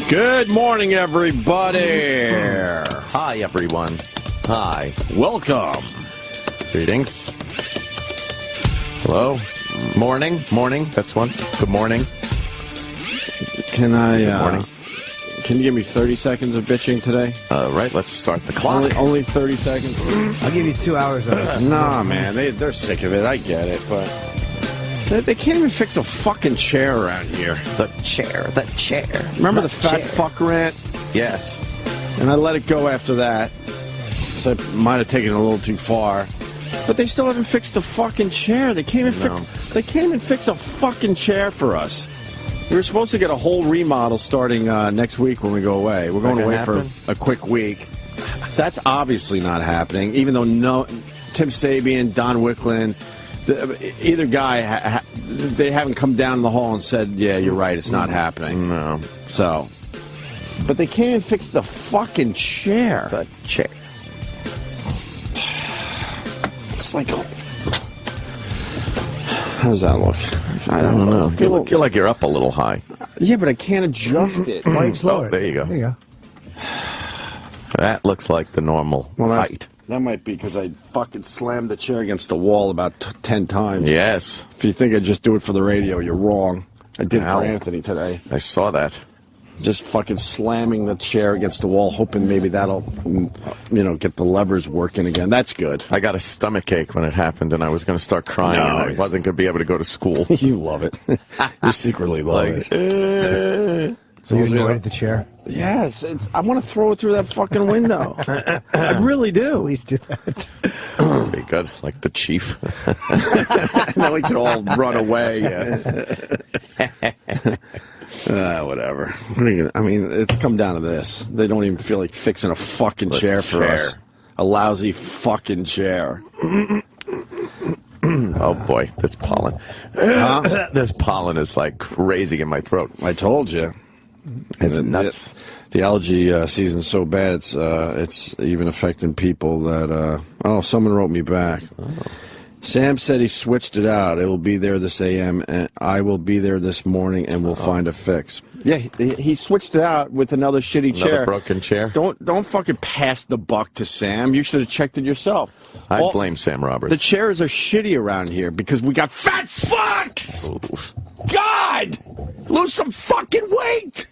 Good morning, everybody. Hi, everyone. Hi. Welcome. Greetings. Hello. Morning. That's one. Good morning. Can I? Good morning. Can you give me 30 seconds of bitching today? Right. Let's start the clock. Only 30 seconds. I'll give you 2 hours of it. Nah, man, they're sick of it. I get it, but they can't even fix a fucking chair around here. The chair. Remember the fat fuck rant? Yes. And I let it go after that. So I might have taken it a little too far. But they still haven't fixed the fucking chair. They can't even fix a fucking chair for us. We were supposed to get a whole remodel starting next week when we go away. We're going away for a quick week. That's obviously not happening, even though Tim Sabian, Don Wicklin, either guy, they haven't come down the hall and said, yeah, you're right, it's not happening. No. So, but they can't even fix the fucking chair. The chair. It's like, how does that look? I don't know. You feel like you're up a little high. Yeah, but I can't adjust it. Right, slower. Oh, there you go. There you go. That looks like the normal height. That might be because I fucking slammed the chair against the wall about 10 times. Yes. If you think I just do it for the radio, you're wrong. I did it for Anthony today. I saw that. Just fucking slamming the chair against the wall, hoping maybe that'll, get the levers working again. That's good. I got a stomach ache when it happened, and I was going to start crying, and I wasn't going to be able to go to school. You love it. You secretly love it. So you're annoyed at the chair? Yes. I want to throw it through that fucking window. I really do. At least do that. Be good, like the chief. Now we can all run away. Yes. Whatever. I mean, it's come down to this. They don't even feel like fixing a fucking chair for us. A lousy fucking chair. Oh, boy. This pollen. Huh? This pollen is like crazy in my throat. I told you. It's nuts. The allergy season's so bad, it's even affecting people that... someone wrote me back. Oh. Sam said he switched it out. It will be there this AM, and I will be there this morning, and we'll find a fix. Yeah, he switched it out with another shitty chair. Another broken chair? Don't fucking pass the buck to Sam. You should have checked it yourself. I blame Sam Roberts. The chairs are shitty around here because we got fat fucks! Oof. God! Lose some fucking weight!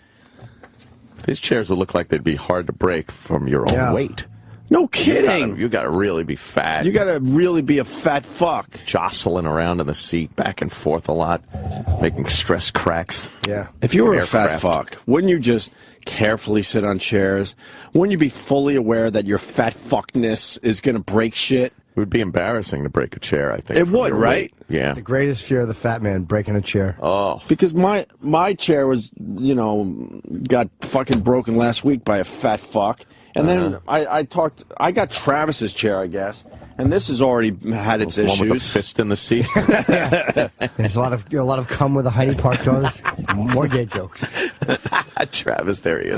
These chairs would look like they'd be hard to break from your own weight. No kidding. You gotta really be fat. You gotta really be a fat fuck. Jostling around in the seat, back and forth a lot, making stress cracks. Yeah. If you were a fat fuck, wouldn't you just carefully sit on chairs? Wouldn't you be fully aware that your fat fuckness is gonna break shit? It would be embarrassing to break a chair, I think. It would, right? Yeah. The greatest fear of the fat man, breaking a chair. Oh. Because my chair was, got fucking broken last week by a fat fuck. And then I got Travis's chair, I guess, and this has already had its issues. One with a fist in the seat. There's a lot of cum with the Heidi Park doors. More gay jokes. Travis, there he is.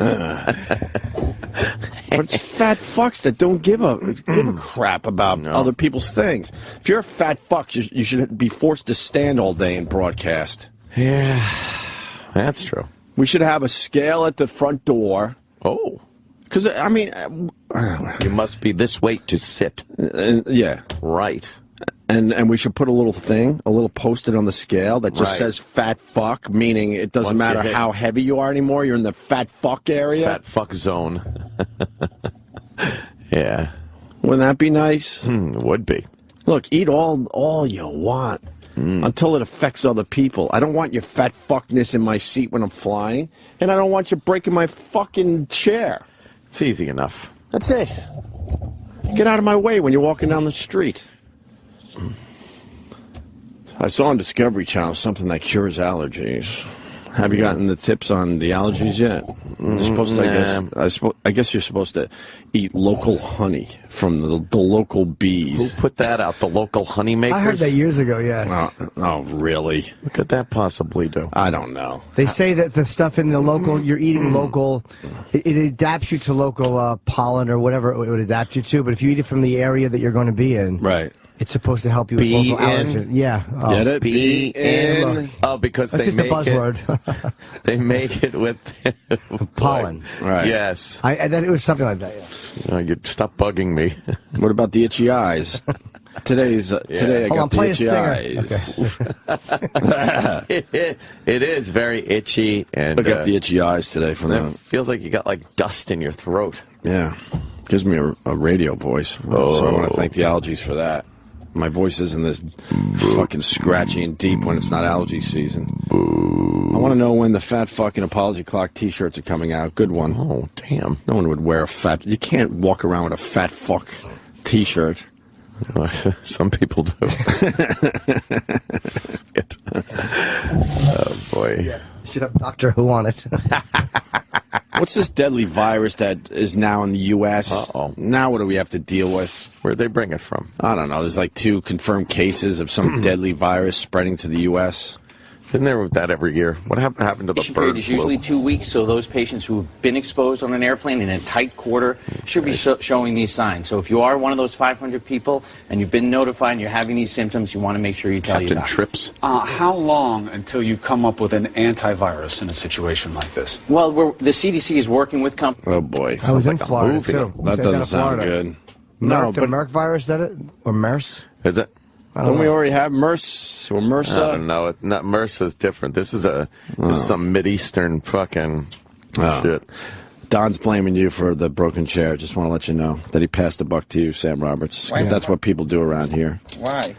But it's fat fucks that don't give a crap about other people's things. If you're a fat fuck, you should be forced to stand all day and broadcast. Yeah, that's true. We should have a scale at the front door. Oh. Because, I mean... you must be this weight to sit. Yeah. Right. And we should put a little post-it on the scale that just says fat fuck, meaning it doesn't matter how heavy you are anymore, you're in the fat fuck area. Fat fuck zone. Yeah. Wouldn't that be nice? It would be. Look, eat all you want until it affects other people. I don't want your fat fuckness in my seat when I'm flying, and I don't want you breaking my fucking chair. It's easy enough. That's it. Get out of my way when you're walking down the street. I saw on Discovery Channel something that cures allergies. Have you gotten the tips on the allergies yet? You're supposed to, I guess you're supposed to eat local honey from the local bees. Who put that out? The local honey makers? I heard that years ago, yeah. Oh, really? What could that possibly do? I don't know. They say that the stuff in the local, you're eating local, it adapts you to local pollen or whatever it would adapt you to, but if you eat it from the area that you're going to be in, right, It's supposed to help you with local allergy. Yeah. Get it? Be in. Oh, because That's they just a make it. buzzword. They make it with Pollen. Right. Yes. It was something like that. Yeah. You stop bugging me. What about the itchy eyes? Today I got the itchy eyes. Okay. It is very itchy, and I got the itchy eyes today from it the. feels like you got like dust in your throat. Yeah, gives me a radio voice. So I want to thank the allergies for that. My voice isn't this fucking scratchy and deep when it's not allergy season. I want to know when the fat fucking apology clock T-shirts are coming out. Good one. Oh damn! No one would wear a fat. You can't walk around with a fat fuck T-shirt. Some people do. Oh boy! Yeah. Should have Doctor Who on it. What's this deadly virus that is now in the U.S.? Uh-oh. Now what do we have to deal with? Where'd they bring it from? I don't know. There's like 2 confirmed cases of some deadly virus spreading to the U.S. Isn't there that every year? What happened to the bird period is usually 2 weeks, so those patients who have been exposed on an airplane in a tight quarter should be showing these signs. So if you are one of those 500 people and you've been notified and you're having these symptoms, you want to make sure you tell your doctor. Trips. How long until you come up with an antivirus in a situation like this? Well, the CDC is working with companies. Oh, boy. I was in like a Florida, movie. too. That Same doesn't down in sound Florida. good. No, The but Merck virus, is that it? Or MERS? Is it? don't we already have MERS or I MRSA? don't know. MERS is different. This is some Mideastern fucking shit. Don's blaming you for the broken chair. Just want to let you know that he passed the buck to you, Sam Roberts, because that's what people do around here. Why?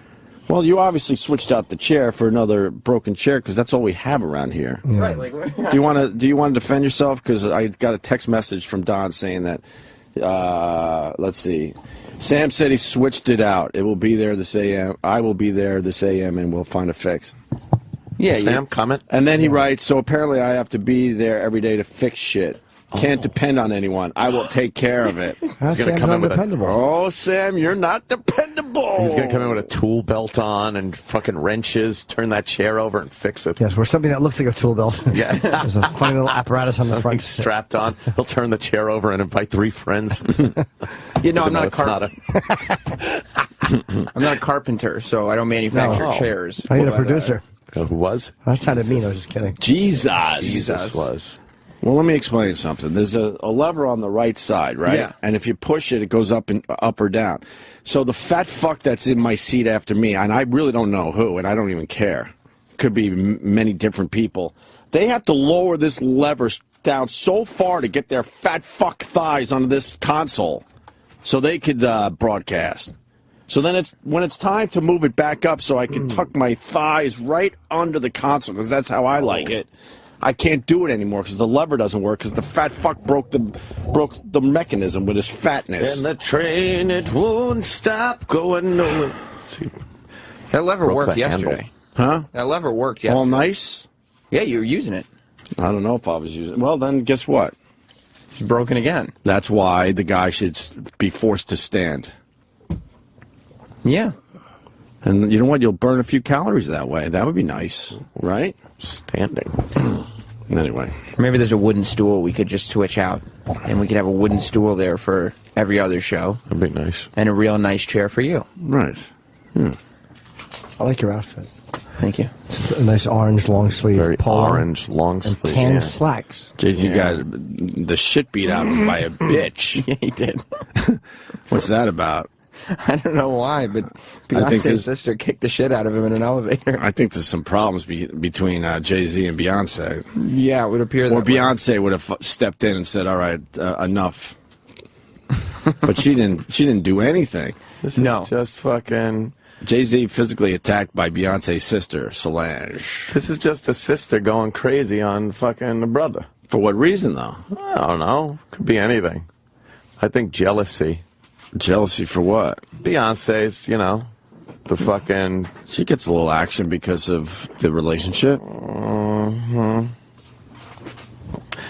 Well, you obviously switched out the chair for another broken chair because that's all we have around here. Yeah. Right, like what? Do you want to defend yourself? Because I got a text message from Don saying that. Let's see. Sam said he switched it out. It will be there this a.m. I will be there this a.m. and we'll find a fix. Yeah, Sam, comment. And then he writes, so apparently I have to be there every day to fix shit. Can't depend on anyone. I will take care of it. That's gonna come in with undependable. Oh, Sam, you're not dependable. He's going to come in with a tool belt on and fucking wrenches, turn that chair over and fix it. Yes, we're something that looks like a tool belt. Yeah. There's a funny little apparatus on the Something front. strapped on. He'll turn the chair over and invite 3 friends. You know, I'm No, not a it's not I'm not a carpenter, so I don't manufacture No. chairs. I need a But, producer. Who was? That sounded mean. I was just kidding. Jesus. Was. Well, let me explain something. There's a lever on the right side, right? Yeah. And if you push it, it goes up or down. So the fat fuck that's in my seat after me, and I really don't know who, and I don't even care. Could be many different people. They have to lower this lever down so far to get their fat fuck thighs onto this console so they could broadcast. So then when it's time to move it back up so I can tuck my thighs right under the console, because that's how I like it. I can't do it anymore because the lever doesn't work because the fat fuck broke the mechanism with his fatness. And the train, it won't stop going nowhere. See, that lever broke worked the handle. yesterday. Huh? That lever worked yesterday. All nice? Yeah, you were using it. I don't know if I was using it. Well, then guess what? It's broken again. That's why the guy should be forced to stand. Yeah. And you know what? You'll burn a few calories that way. That would be nice, right? Standing. Anyway. Maybe there's a wooden stool we could just switch out, and we could have a wooden stool there for every other show, That'd be nice. and a real nice chair for you. Right. I like your outfit. Thank you. It's a nice orange long sleeve Very polo orange, long and sleeve. tan yeah. slacks. Jay-Z got the shit beat out of him by a bitch. Yeah, he did. What's that about? I don't know why, but I think Beyonce's his- sister kicked the shit out of him in an elevator. I think there's some problems between Jay-Z and Beyonce. Yeah, it would appear that Or way. Beyonce would have stepped in and said, all right, enough. But she didn't do anything. This No. is just fucking... Jay-Z physically attacked by Beyonce's sister, Solange. This is just a sister going crazy on fucking the brother. For what reason, though? I don't know. Could be anything. I think jealousy. Jealousy for what? Beyonce's, you know, the fucking... She gets a little action because of the relationship.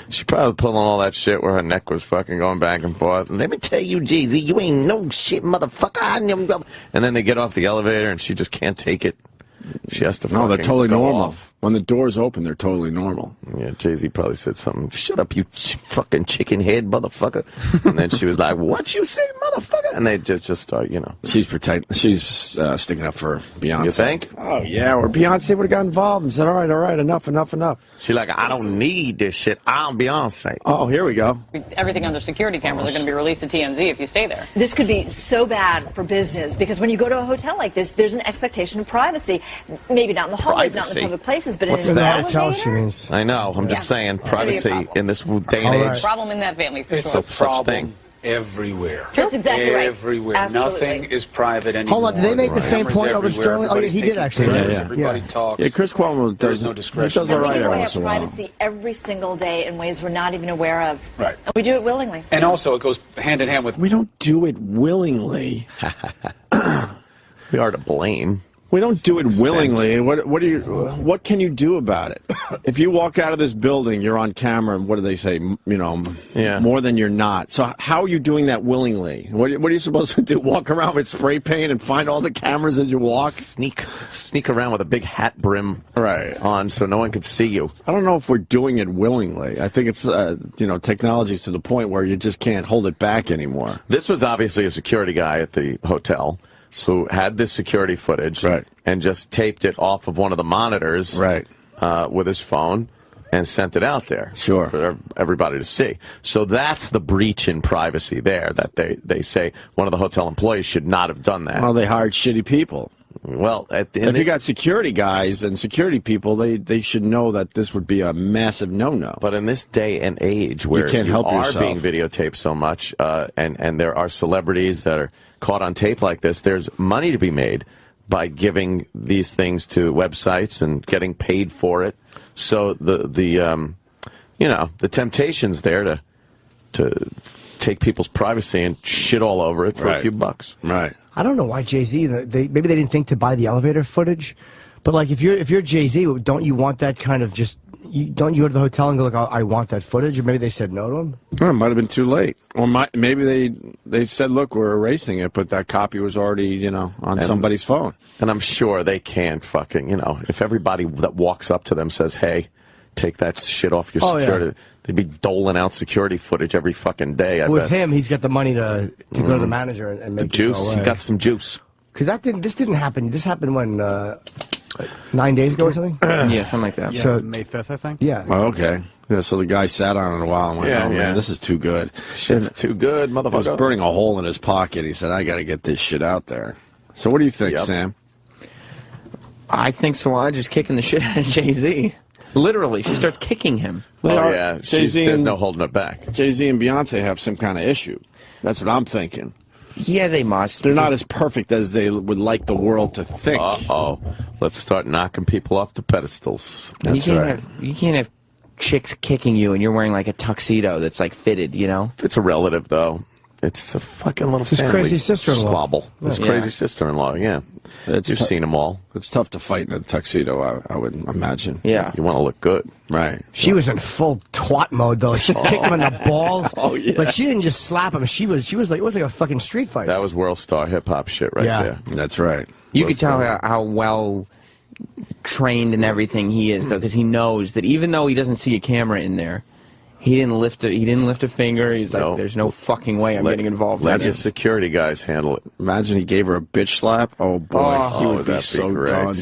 She probably pulling all that shit where her neck was fucking going back and forth. And let me tell you, Jay-Z, you ain't no shit, motherfucker. And then they get off the elevator and she just can't take it. She has to No, they're fucking totally go normal. off. When the doors open, they're totally normal. Yeah, Jay-Z probably said something, shut up, you fucking chicken head motherfucker. And then she was like, what you say, motherfucker, and they just start, you know. She's sticking up for Beyonce. You think? Oh yeah, or Beyonce would have got involved and said, all right, enough. She like, I don't need this shit. I'm Beyonce. Oh, here we go. Everything on the security cameras are going to be released to TMZ if you stay there. This could be so bad for business because when you go to a hotel like this, there's an expectation of privacy. Maybe not in the hallways, not in the public places, but What's in an that? elevator. She means. I know. I'm just saying, privacy in this day and age. Problem in that family for It's sure. a problem everywhere. That's exactly right. Everywhere. Absolutely. Nothing is private anymore. Hold on, did they make the same Cameras point over everywhere. Sterling? Oh, yeah, he did actually. Everybody Yeah. takes pictures, Everybody talks. Yeah, Chris Cuomo There's does no discretion. He does all right People every have once in a while. privacy every single day in ways we're not even aware of. Right. And we do it willingly. And also, it goes hand in hand with. We don't do it willingly. We are to blame. We don't do it willingly. What can you do about it? If you walk out of this building, you're on camera, and what do they say? More than you're not. So how are you doing that willingly? What are you supposed to do? Walk around with spray paint and find all the cameras as you walk? Sneak around with a big hat brim on so no one can see you. I don't know if we're doing it willingly. I think it's technology's to the point where you just can't hold it back anymore. This was obviously a security guy at the hotel who had this security footage and just taped it off of one of the monitors with his phone and sent it out there for everybody to see. So that's the breach in privacy there that they say one of the hotel employees should not have done that. Well, they hired shitty people. Well, if you got security guys and security people, they should know that this would be a massive no-no. But in this day and age where you can't help are yourself. being videotaped so much, and there are celebrities that are caught on tape like this, there's money to be made by giving these things to websites and getting paid for it. So the temptation's there to take people's privacy and shit all over it for a few bucks. Right. I don't know why Jay-Z, maybe they didn't think to buy the elevator footage, but like if you're Jay-Z, don't you want that kind of don't you go to the hotel and go like, I want that footage? Or maybe they said no to him? Well, it might have been too late. Or maybe they said, look, we're erasing it, but that copy was already, on somebody's phone. And I'm sure they can't fucking, if everybody that walks up to them says, hey, take that shit off your security, they'd be doling out security footage every fucking day, I With bet. him, he's got the money to go to the manager and make the juice. it go away. He got some juice. Because this didn't happen. This happened when 9 days ago or something. Yeah, something like that. Yeah, So- May 5th, I think. Yeah. Oh, okay. Yeah, so the guy sat on it a while and went, man, this is too good. Shit's too good, He was motherfucker. burning a hole in his pocket. He said, I got to get this shit out there. So what do you think, Sam? I think Solange is kicking the shit out of Jay-Z. Literally, she starts kicking him. Yeah, Jay-Z there's and, no holding it back. Jay-Z and Beyonce have some kind of issue. That's what I'm thinking. Yeah, they must. They're not as perfect as they would like the world to think. Uh-oh. Let's start knocking people off the pedestals. That's right. You can't have chicks kicking you and you're wearing like a tuxedo that's like fitted, It's a relative, though. It's a fucking little His family crazy sister-in-law. squabble. His crazy sister-in-law, yeah. You've seen them all. It's tough to fight in a tuxedo, I would imagine. Yeah. You want to look good. Right. She was in full twat mode though. She kicked him in the balls. Oh, yeah. But she didn't just slap him. She was like, it was like a fucking street fight. That was world star hip-hop shit right there. That's right. You could tell how well trained and everything he is, though, because he knows that even though he doesn't see a camera in there, he didn't lift a finger. He's like, there's no fucking way I'm getting involved. Let in your this. security guys handle it. Imagine he gave her a bitch slap. Oh, boy. He would be that'd so great. done.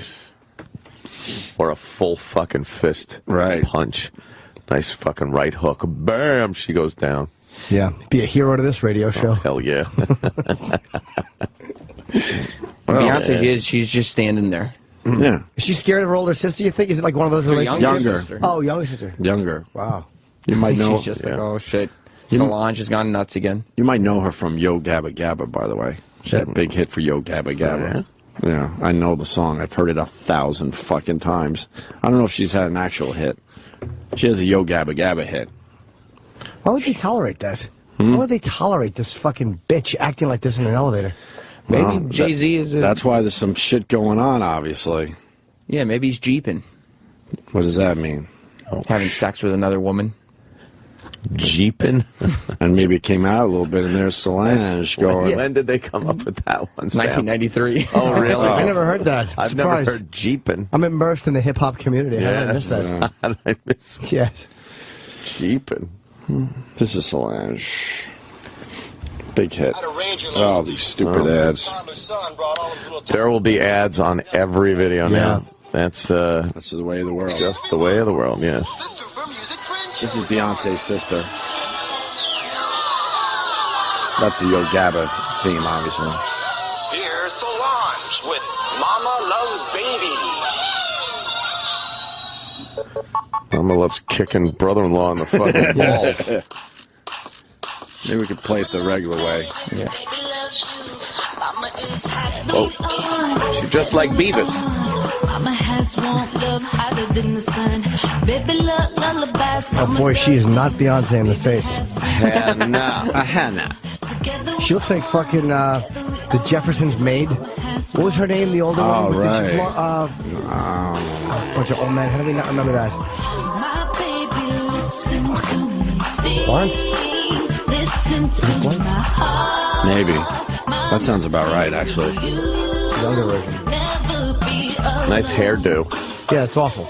Or a full fucking fist punch. Nice fucking right hook. Bam! She goes down. Yeah. Be a hero to this radio show. Hell yeah. Beyonce, she's just standing there. Yeah. Is she scared of her older sister, you think? Is it like one of those relationships? Younger. Oh, younger sister. Younger. Wow. You might know. She's just like, oh shit. Solange has gone nuts again. You might know her from Yo Gabba Gabba, by the way. She had a big hit for Yo Gabba Gabba. Yeah, I know the song. I've heard it 1,000 fucking times. I don't know if she's had an actual hit. She has a Yo Gabba Gabba hit. Why would they tolerate that? Why would they tolerate this fucking bitch acting like this in an elevator? Maybe Well, Jay-Z is. That's why there's some shit going on, obviously. Yeah, maybe he's jeeping, What does that mean? having sex with another woman. Jeeping? And maybe it came out a little bit, and there's Solange going. When did they come up with that one, Sam? 1993. Oh, really? I never heard that. I've Surprised. never heard jeeping. I'm immersed in the hip-hop community. How did I miss that? How did I miss Yes. jeeping? This is Solange. Big hit. Oh, these stupid ads. There will be ads on every video now. That's the way of the world. Just the way of the world, yes. This is Beyonce's sister. That's the Yo Gabba theme, obviously. Here's Solange with Mama Loves Baby. Mama loves kicking brother-in-law in the fucking balls. Maybe we could play it the regular way. Yeah. Oh, she's just like Beavis. Oh boy, she is not Beyonce in the face. Hannah. She looks like fucking the Jeffersons' maid. What was her name? The older one. Oh, right. Bunch of old men. How do we not remember that? Lawrence? Maybe. That sounds about right, actually. Younger version. Nice hairdo. Yeah, it's awful.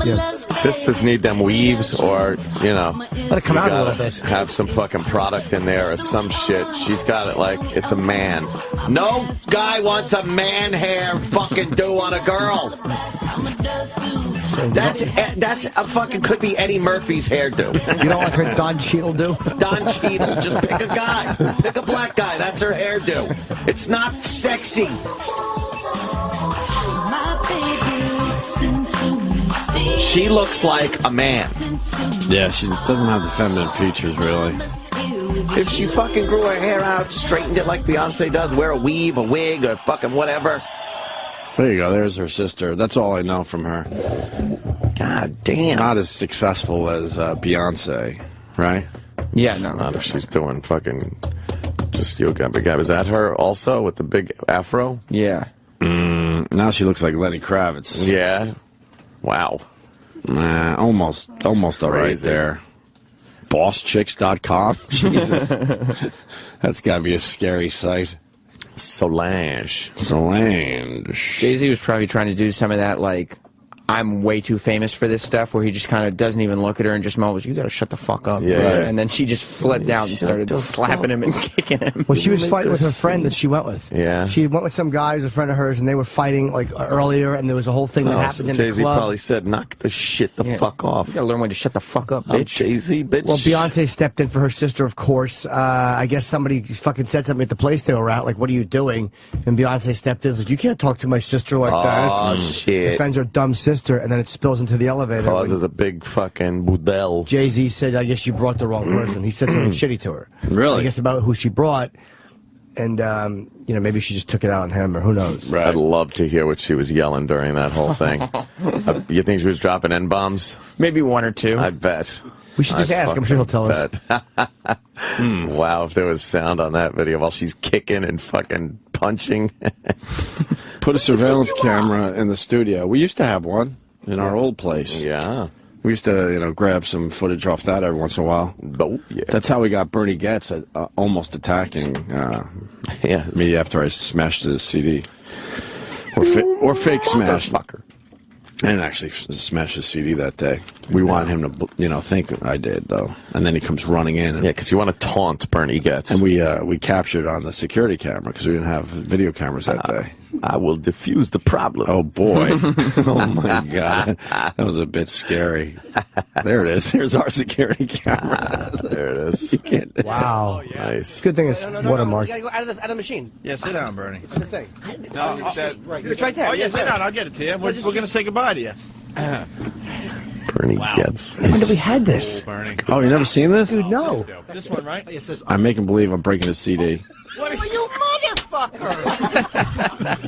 Yeah. Sisters need them weaves, or let it come out a little bit. Have some fucking product in there or some shit. She's got it like it's a man. No guy wants a man hair fucking do on a girl. That's a fucking could be Eddie Murphy's hairdo. You don't like her Don Cheadle do? Don Cheadle, just pick a guy, pick a black guy. That's her hairdo. It's not sexy. She looks like a man. Yeah, she doesn't have the feminine features, really. If she fucking grew her hair out, straightened it like Beyonce does, wear a weave, a wig, or fucking whatever. There you go. There's her sister. That's all I know from her. God damn. Not as successful as Beyonce, right? Yeah, no. Not if she's doing fucking just yoga. Is that her also with the big afro? Yeah. Now she looks like Lenny Kravitz. Yeah. Wow. Nah, almost all right there. BossChicks.com? Jesus. That's got to be a scary sight. Solange. Jay-Z was probably trying to do some of that, like, I'm way too famous for this stuff, where he just kind of doesn't even look at her and just mumbles, you got to shut the fuck up. Yeah. Right. And then she just flipped out and started slapping him and kicking him. Well, she was fighting with her friend that she went with. Yeah. She went with some guys, a friend of hers, and they were fighting like earlier, and there was a whole thing that happened in the club. Jay-Z probably said, knock the shit the fuck off. You got to learn when to shut the fuck up, bitch. Jay-Z, bitch. Well, Beyonce stepped in for her sister, of course. I guess somebody fucking said something at the place they were at, like, what are you doing? And Beyonce stepped in and was like, you can't talk to my sister like that. Oh, shit. Defends her dumb sister, and then it spills into the elevator. Causes a big fucking boudel. Jay-Z said, I guess you brought the wrong person. He said something shitty to her. Really? I guess about who she brought. And, maybe she just took it out on him, or who knows. Right. I'd love to hear what she was yelling during that whole thing. You think she was dropping N-bombs? Maybe one or two. I bet. We should just ask. I'm sure he'll tell us. Wow, if there was sound on that video while she's kicking and fucking punching. Put a surveillance camera in the studio. We used to have one in our old place. Yeah. We used to, grab some footage off that every once in a while. Oh, yeah. That's how we got Bernie Getz almost attacking me after I smashed his CD. Or fake smashed. Fucker. I didn't actually smash his CD that day. We wanted him to, think I did, though. And then he comes running in. Yeah, because you want to taunt Bernie Getz. And we captured it on the security camera because we didn't have video cameras that day. I will defuse the problem. Oh, boy. Oh, my God. That was a bit scary. There it is. There's our security camera. There it is. You can't. Wow. Nice. Good thing it's watermark. You gotta go out of the machine. Yeah, sit down, Bernie. What's the thing? No, It's right there. Oh, yeah, sit down. I'll get it to you. We're going to say goodbye to you. Bernie Getz. When did we had this? Bernie. Oh, you never seen this? Dude, no. This one, right? I'm making believe I'm breaking his CD. What are you motherfucker?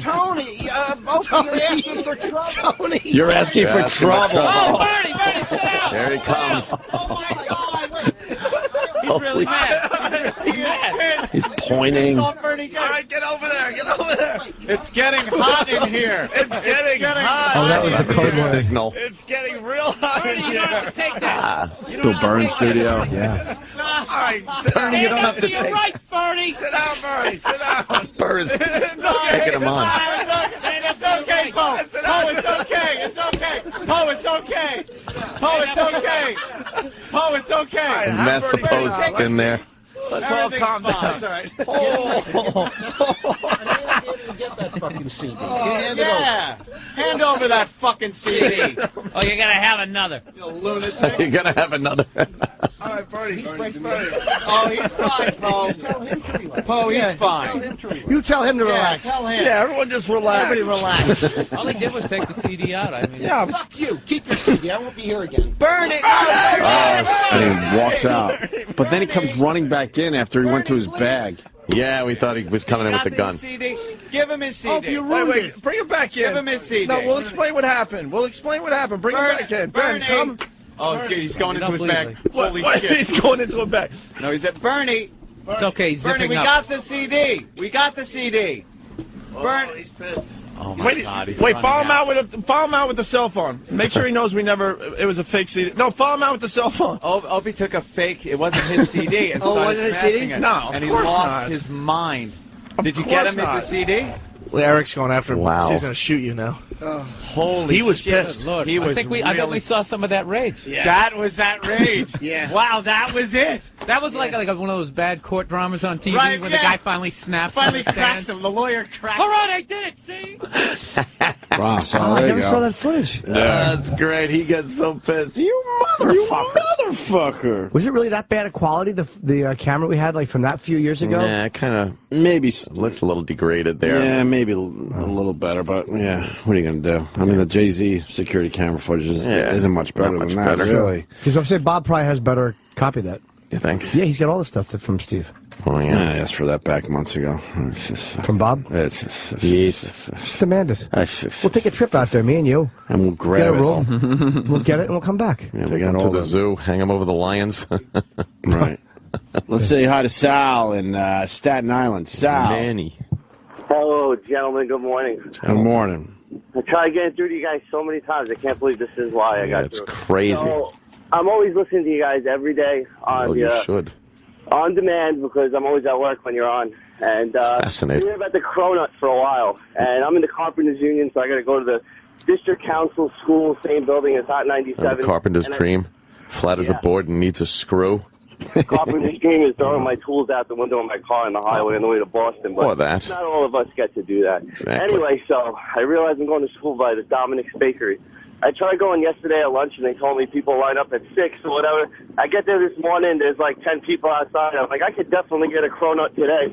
Tony, Opie, you're asking for trouble. Tony. You're asking for trouble. Oh, Bernie, sit down. There he comes. Oh, my God. He's really mad. He's mad. He's pointing. All right, get over there. Get over there. It's getting hot in here. It's getting hot. Oh, that was the code word. Signal. It's getting real hot in here. Take that. Bill Burns studio. Yeah. All right, Bernie, you don't have to take. Right, Bernie. Sit down, Bernie. Sit down. Burns It's okay. taking him on. It's okay, Paul. Oh, it's okay. It's okay. Oh, it's okay. Oh, it's okay. Oh, it's okay. Master Post in there. Let's all calm down. That's all right. Get that fucking CD. Hand over that fucking CD. Oh, you're gonna have another. You lunatic. You're gonna have another. All right, Bernie. He's fine. Oh, he's fine, Poe. Poe, he's fine. You tell him to relax. Tell him. Yeah, everyone just relax. Everybody relax. All he did was take the CD out. I mean, Yeah, fuck you. Keep your CD. I won't be here again. Burn it! And he walks out. But then he comes running back in after he went to his bag. Yeah, we thought he was coming in with the gun. CD? Give him his CD. Oh, you ruined it. Bring him back in. Give him his CD. No, we'll explain what happened. Bring him back in. Ben, come. Oh, he's going into his bag. Holy shit. He's going into a bag. No, he said, Bernie. it's okay. He's Bernie, zipping we up. got the CD. We got the CD. Bernie. He's pissed. Oh, my God. He's Wait, running follow him out with the cell phone. Make sure he knows it was a fake CD. No, follow him out with the cell phone. Opie took a fake. It wasn't his CD. And Oh, started wasn't his smashing CD? it. No, and of he course lost not. his mind. Of Did you get course him at not. the CD? Well, Eric's going after him. Wow. He's going to shoot you now. Holy He was shit. pissed. Lord, He I was think we really- saw some of that rage. That was that rage. Yeah. Wow, that was it. That was like one of those bad court dramas on TV Right, where yeah. the guy finally snaps. Finally on the cracks stand. him. The lawyer cracks All right, I did it. See? Wow, so Oh, I there you never go. saw that footage. That's great. He gets so pissed. You Motherfucker. Was it really that bad a quality, the camera we had, like, from that few years ago? Yeah, kind of. Maybe. Looks a little degraded there. Yeah, maybe a little better, but yeah, what are you going to do? I mean, the Jay-Z security camera footage isn't much better Not than much that, better. really. Because I'll say Bob probably has better copy of that. You think? Yeah, he's got all the stuff from Steve. Oh, Yeah, yeah. I asked for that back months ago. From Bob? Yes. Just demand it. We'll take a trip out there, me and you. And we'll Get grab a it. room. We'll get it and we'll come back. Yeah, we Take got him all to the the zoo, hang him over the lions. Right. Let's say hi to Sal in Staten Island. Sal. Manny. Hello, gentlemen. Good morning. Good morning. I tried getting through to you guys so many times. I can't believe this is why I got It's through. crazy. So, I'm always listening to you guys every day on you should. on demand because I'm always at work when you're on. And Fascinating. I've been about the Cronut for a while, and I'm in the Carpenters Union, so I got to go to the District Council School, same building as Hot 97. The carpenter's And dream. Flat as a board and needs a screw. Carpenter's dream is throwing my tools out the window of my car on the highway on the way to Boston. But Or that. not all of us get to do that. Exactly. Anyway, so I realized I'm going to school by the Dominic's Bakery. I tried going yesterday at lunch, and they told me people line up at 6 or whatever. I get there this morning, there's like 10 people outside. I'm like, I could definitely get a Cronut today.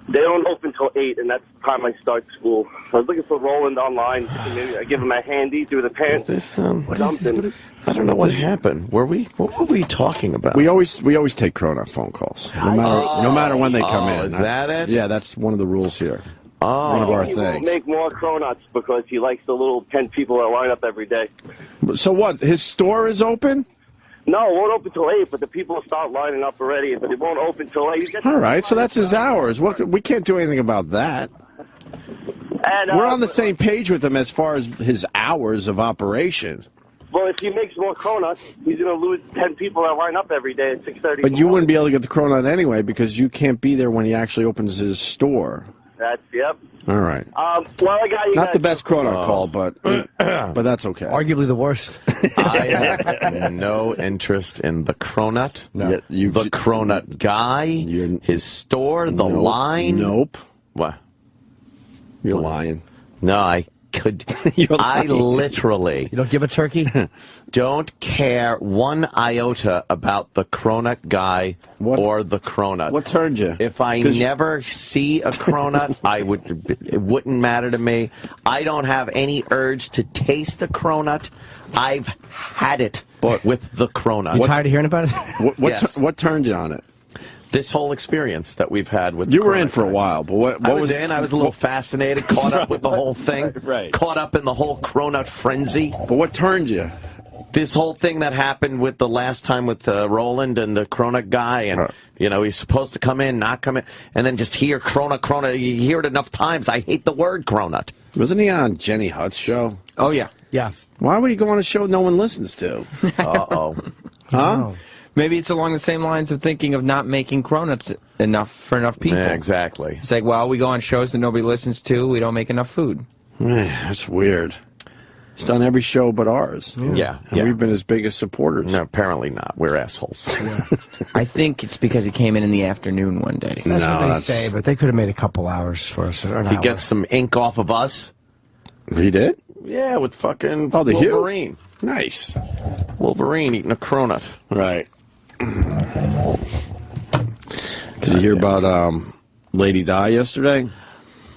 They don't open till 8, and that's the time I start school. I was looking for Roland online. Maybe I give him a handy through the parents. Something. I don't know what happened. What were we talking about? We always take Cronut phone calls, no matter when they come in. Is that it? Yeah, that's one of the rules here. Oh. One of our He won't things. make more Cronuts because he likes the little 10 people that line up every day. So what? His store is open? No, it won't open till 8, but the people start lining up already, but it won't open till 8. All right, so that's his hours. We can't do anything about that. And, We're on the same page with him as far as his hours of operation. Well, if he makes more Cronuts, he's going to lose 10 people that line up every day at 6:30. But you wouldn't be able to get the Cronut anyway because you can't be there when he actually opens his store. That's, yep. All right. Well, I got you Not guys. the best Cronut call, but that's okay. Arguably the worst. I have no interest in the Cronut, No. the Cronut guy, his store, the line. Nope. What? You're lying. No, I could. You're I lying. literally You don't give a turkey? don't care one iota about the Cronut guy or the Cronut. What turned you? If I 'Cause never see a Cronut, it wouldn't matter to me. I don't have any urge to taste a Cronut. I've had it with the Cronut. You tired of hearing about it? Yes. What turned you on it? This whole experience that we've had with You the were in Cronut for a guy. while, but what I was was in. I was a little fascinated, caught up with the whole thing, right. caught up in the whole Cronut frenzy. But what turned you? This whole thing that happened with the last time with Roland and the Cronut guy, and he's supposed to come in, not come in, and then just hear Cronut. You hear it enough times. I hate the word Cronut. Wasn't he on Jenny Hutt's show? Oh, yeah. Yeah. Why would he go on a show no one listens to? Uh-oh. Huh? Maybe it's along the same lines of thinking of not making Cronuts enough for enough people. Yeah, exactly. It's like, well, we go on shows that nobody listens to. We don't make enough food. That's weird. He's done every show but ours. Yeah. And we've been his biggest supporters. No, apparently not. We're assholes. I think it's because he came in the afternoon one day. That's what they say, but they could have made a couple hours for us. Or an He hour. gets some ink off of us. He did? Yeah, with fucking the Wolverine. Hue? Nice. Wolverine eating a cronut. Right. Did you hear about Lady Di yesterday?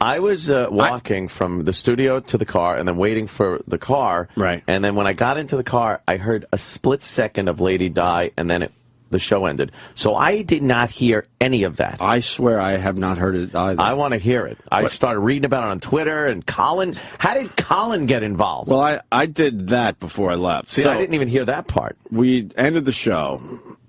I was walking from the studio to the car and then waiting for the car. Right. And then when I got into the car, I heard a split second of Lady Di, and then the show ended. So I did not hear any of that. I swear I have not heard it either. I want to hear it. I started reading about it on Twitter, and Colin... How did Colin get involved? Well, I did that before I left. See, so I didn't even hear that part. We ended the show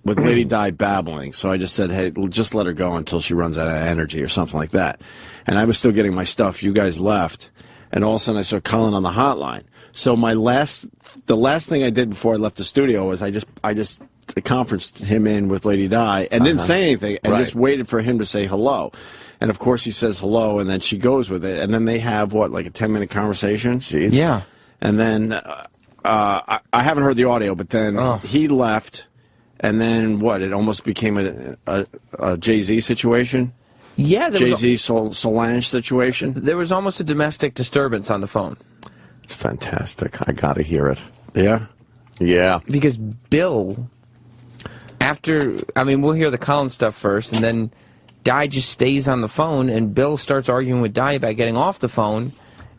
with Lady Di babbling, so I just said, hey, just let her go until she runs out of energy or something like that. And I was still getting my stuff. You guys left, and all of a sudden I saw Colin on the hotline. So the last thing I did before I left the studio was I just conferenced him in with Lady Di and didn't say anything and just waited for him to say hello. And of course he says hello, and then she goes with it, and then they have like a 10-minute conversation. Jeez. Yeah. And then I haven't heard the audio, but then he left, and then it almost became a Jay-Z situation. Yeah, Jay-Z Solange situation. There was almost a domestic disturbance on the phone. It's fantastic. I got to hear it. Yeah? Yeah. Because Bill, we'll hear the Colin stuff first, and then Di just stays on the phone, and Bill starts arguing with Di about getting off the phone,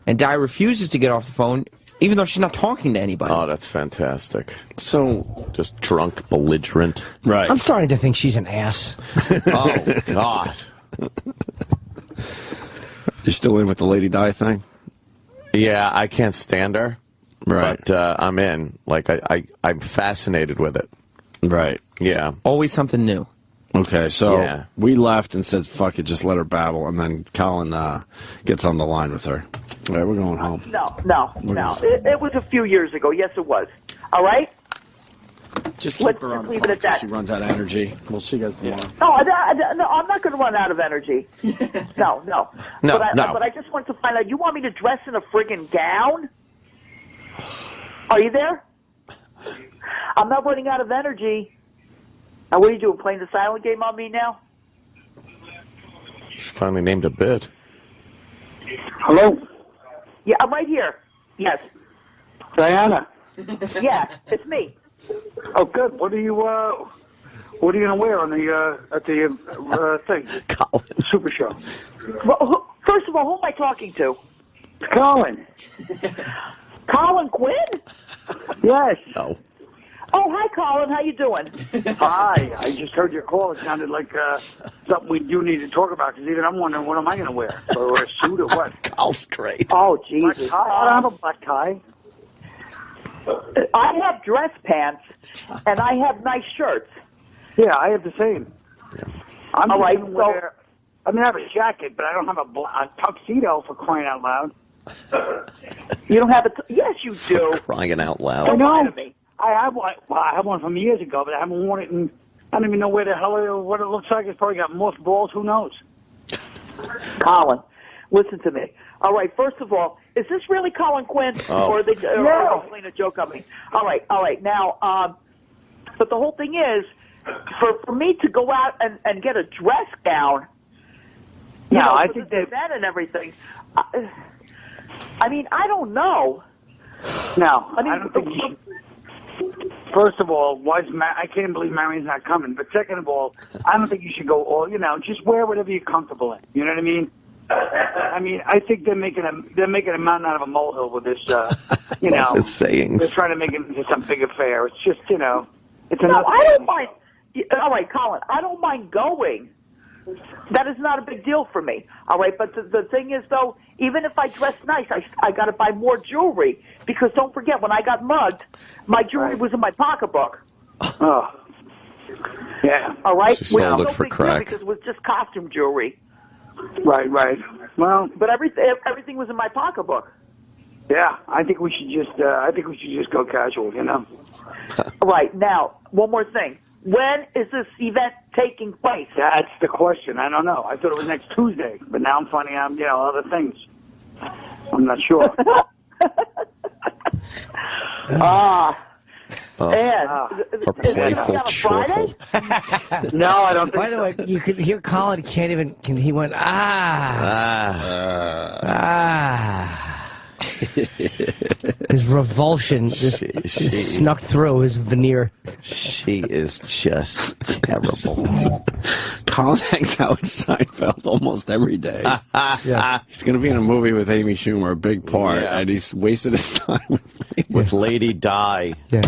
and Di refuses to get off the phone, even though she's not talking to anybody. Oh, that's fantastic. So, just drunk, belligerent. Right. I'm starting to think she's an ass. Oh, God. You're still in with the Lady Di thing? Yeah, I can't stand her. Right. But I'm in. Like, I'm fascinated with it. Right. Yeah. Always something new. Okay, so we left and said, fuck it, just let her babble, and then Colin gets on the line with her. All right, we're going home. No. It was a few years ago. Yes, it was. All right? Just keep her on the phone until she runs out of energy. We'll see you guys tomorrow. No, I'm not going to run out of energy. No. But I just want to find out, you want me to dress in a friggin' gown? Are you there? I'm not running out of energy. Now, what are you doing, playing the silent game on me now? She finally named a bit. Hello? Yeah, I'm right here. Yes. Diana. Yeah, it's me. Oh, good. What are you gonna wear on the at the thing? Colin. Super show. Well, first of all, who am I talking to? Colin. Colin Quinn? Yes. No. Oh, hi, Colin. How you doing? Hi. I just heard your call. It sounded like something we do need to talk about, because even I'm wondering, what am I going to wear? Or a suit or what? Carl's great. Oh, Jesus. I don't have a black tie. I have dress pants, and I have nice shirts. Yeah, I have the same. I'm all right, wear, I have a jacket, but I don't have a tuxedo, for crying out loud. You don't have a... Yes, you do. Crying out loud. I know. I have one. Well, I have one from years ago, but I haven't worn it, and I don't even know where the hell what it looks like. It's probably got mothballs. Who knows? Colin, listen to me. All right. First of all, is this really Colin Quinn, or are they playing a joke on me? All right. Now, but the whole thing is, for me to go out and get a dress gown. I think that and everything. I mean, I don't know. No, I don't think you should. First of all, I can't believe Marion's not coming. But second of all, I don't think you should go all. Just wear whatever you're comfortable in. You know what I mean? I think they're making a mountain out of a molehill with this. His sayings. They're trying to make it into some big affair. It's just, it's enough. No, I don't mind. All right, Colin, I don't mind going. That is not a big deal for me. All right, but the thing is, though, even if I dress nice, I got to buy more jewelry, because don't forget, when I got mugged, my jewelry was in my pocketbook. Oh. Yeah. All right? She sold it for big deal crack. because it was just costume jewelry. Right. Well, but everything was in my pocketbook. Yeah, I think we should just go casual, Right. Now, one more thing. When is this event taking place? That's the question. I don't know. I thought it was next Tuesday, but now I'm finding out, other things. I'm not sure. Her playful chortle. No, I don't think By the way, you could hear Colin can't even. He went His revulsion just snuck through his veneer. She is just terrible. Colin hangs out with Seinfeld almost every day. He's going to be in a movie with Amy Schumer, a big part, and he's wasted his time with Lady Di. Yeah.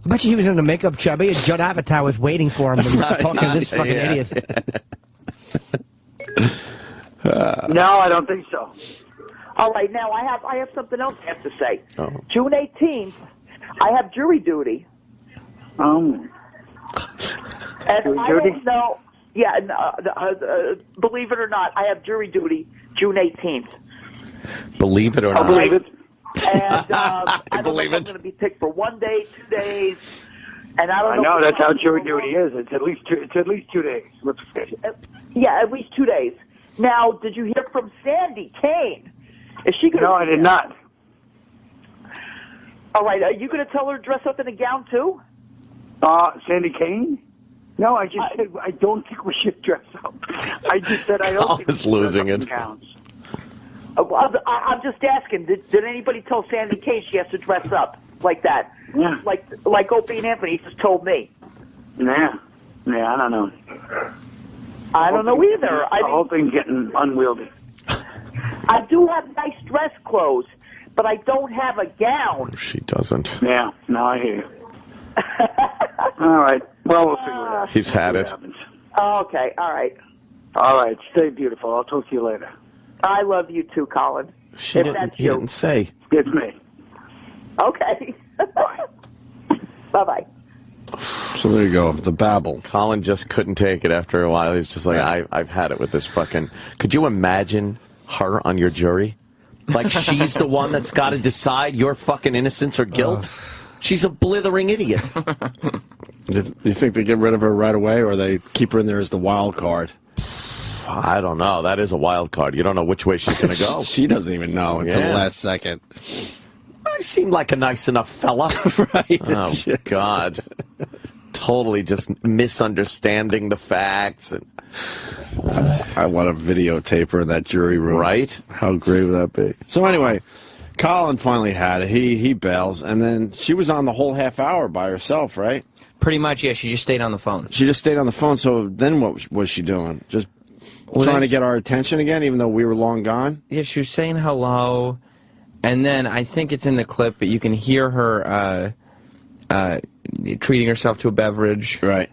I bet you he was in a makeup job. I bet Judd Apatow was waiting for him and was talking to this fucking idiot. No, I don't think so. All right, now I have something else I have to say. June 18th, I have jury duty. And Jury I duty? don't know. Yeah, believe it or not, I have jury duty June 18th. Believe it or I not. believe it. And I don't believe know if I'm it. going to be picked for 1 day, 2 days, and I don't I know. know that's how jury duty is. It's at least 2 days. Let's face it. Yeah, at least 2 days. Now, did you hear from Sandy Kane? Is she going? No, I did not. All right, are you going to tell her to dress up in a gown too? Sandy Kane? No, I just said I don't think we should dress up. I just said I don't think we should losing dress up it. in gowns. I'm just asking. Did anybody tell Sandy Kane she has to dress up like that? Yeah. Like Opie and Anthony just told me. Yeah, I don't know. I don't know either. The whole thing's getting unwieldy. I do have nice dress clothes, but I don't have a gown. She doesn't. Yeah, no, I hear you. All right. Well, we'll figure it out. He's had it. Okay, all right. All right. Stay beautiful. I'll talk to you later. I love you too, Colin. He didn't say. It's me. Okay. Bye-bye. So there you go, the babble. Colin just couldn't take it after a while. He's just like, I've had it with this fucking... Could you imagine her on your jury? Like, she's the one that's got to decide your fucking innocence or guilt? She's a blithering idiot. Do you think they get rid of her right away, or they keep her in there as the wild card? I don't know. That is a wild card. You don't know which way she's going to go. She doesn't even know until the last second. I seem like a nice enough fella. Right. Oh, God. Totally just misunderstanding the facts. And I want to videotape her in that jury room. Right? How great would that be? So anyway, Colin finally had it. He bails, and then she was on the whole half hour by herself, right? Pretty much, yeah. She just stayed on the phone. She just stayed on the phone. So then what was she doing? Just trying to get our attention again, even though we were long gone? Yeah, she was saying hello, and then I think it's in the clip, but you can hear her treating herself to a beverage. Right.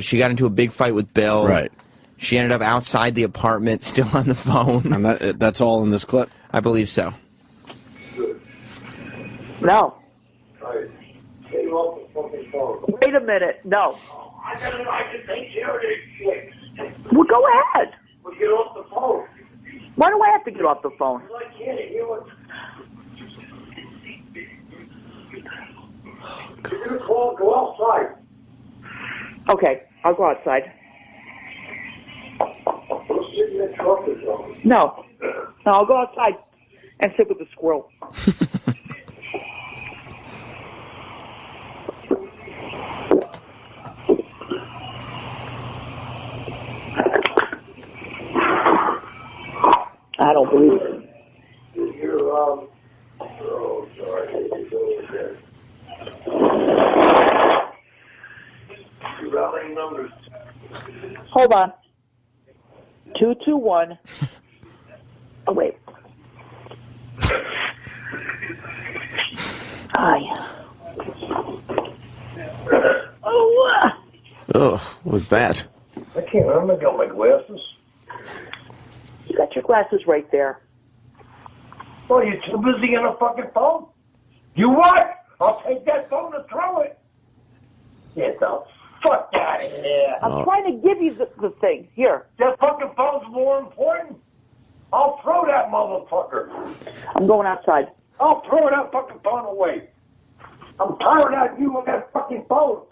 She got into a big fight with Bill. Right. She ended up outside the apartment, still on the phone. And that's all in this clip? I believe so. No. Wait a minute. No. I can take care of this shit. Well, go ahead. Well, get off the phone. Why do I have to get off the phone? I can't hear what... You call, go outside. Okay, I'll go outside. Sit in the truck or something. No, I'll go outside and sit with the squirrel. I don't believe it. You're, oh, sorry. You got any numbers? Hold on. 221. Oh, wait. Hi. Oh, Ugh, what was that? I can't. I'm not got my glasses. you got your glasses right there. Oh, you're too busy on a fucking phone? You what? I'll take that phone and throw it. Get the fuck out of here. I'm trying to give you the thing. Here. That fucking phone's more important. I'll throw that motherfucker. I'm going outside. I'll throw that fucking phone away. I'm tired of you with that fucking phone.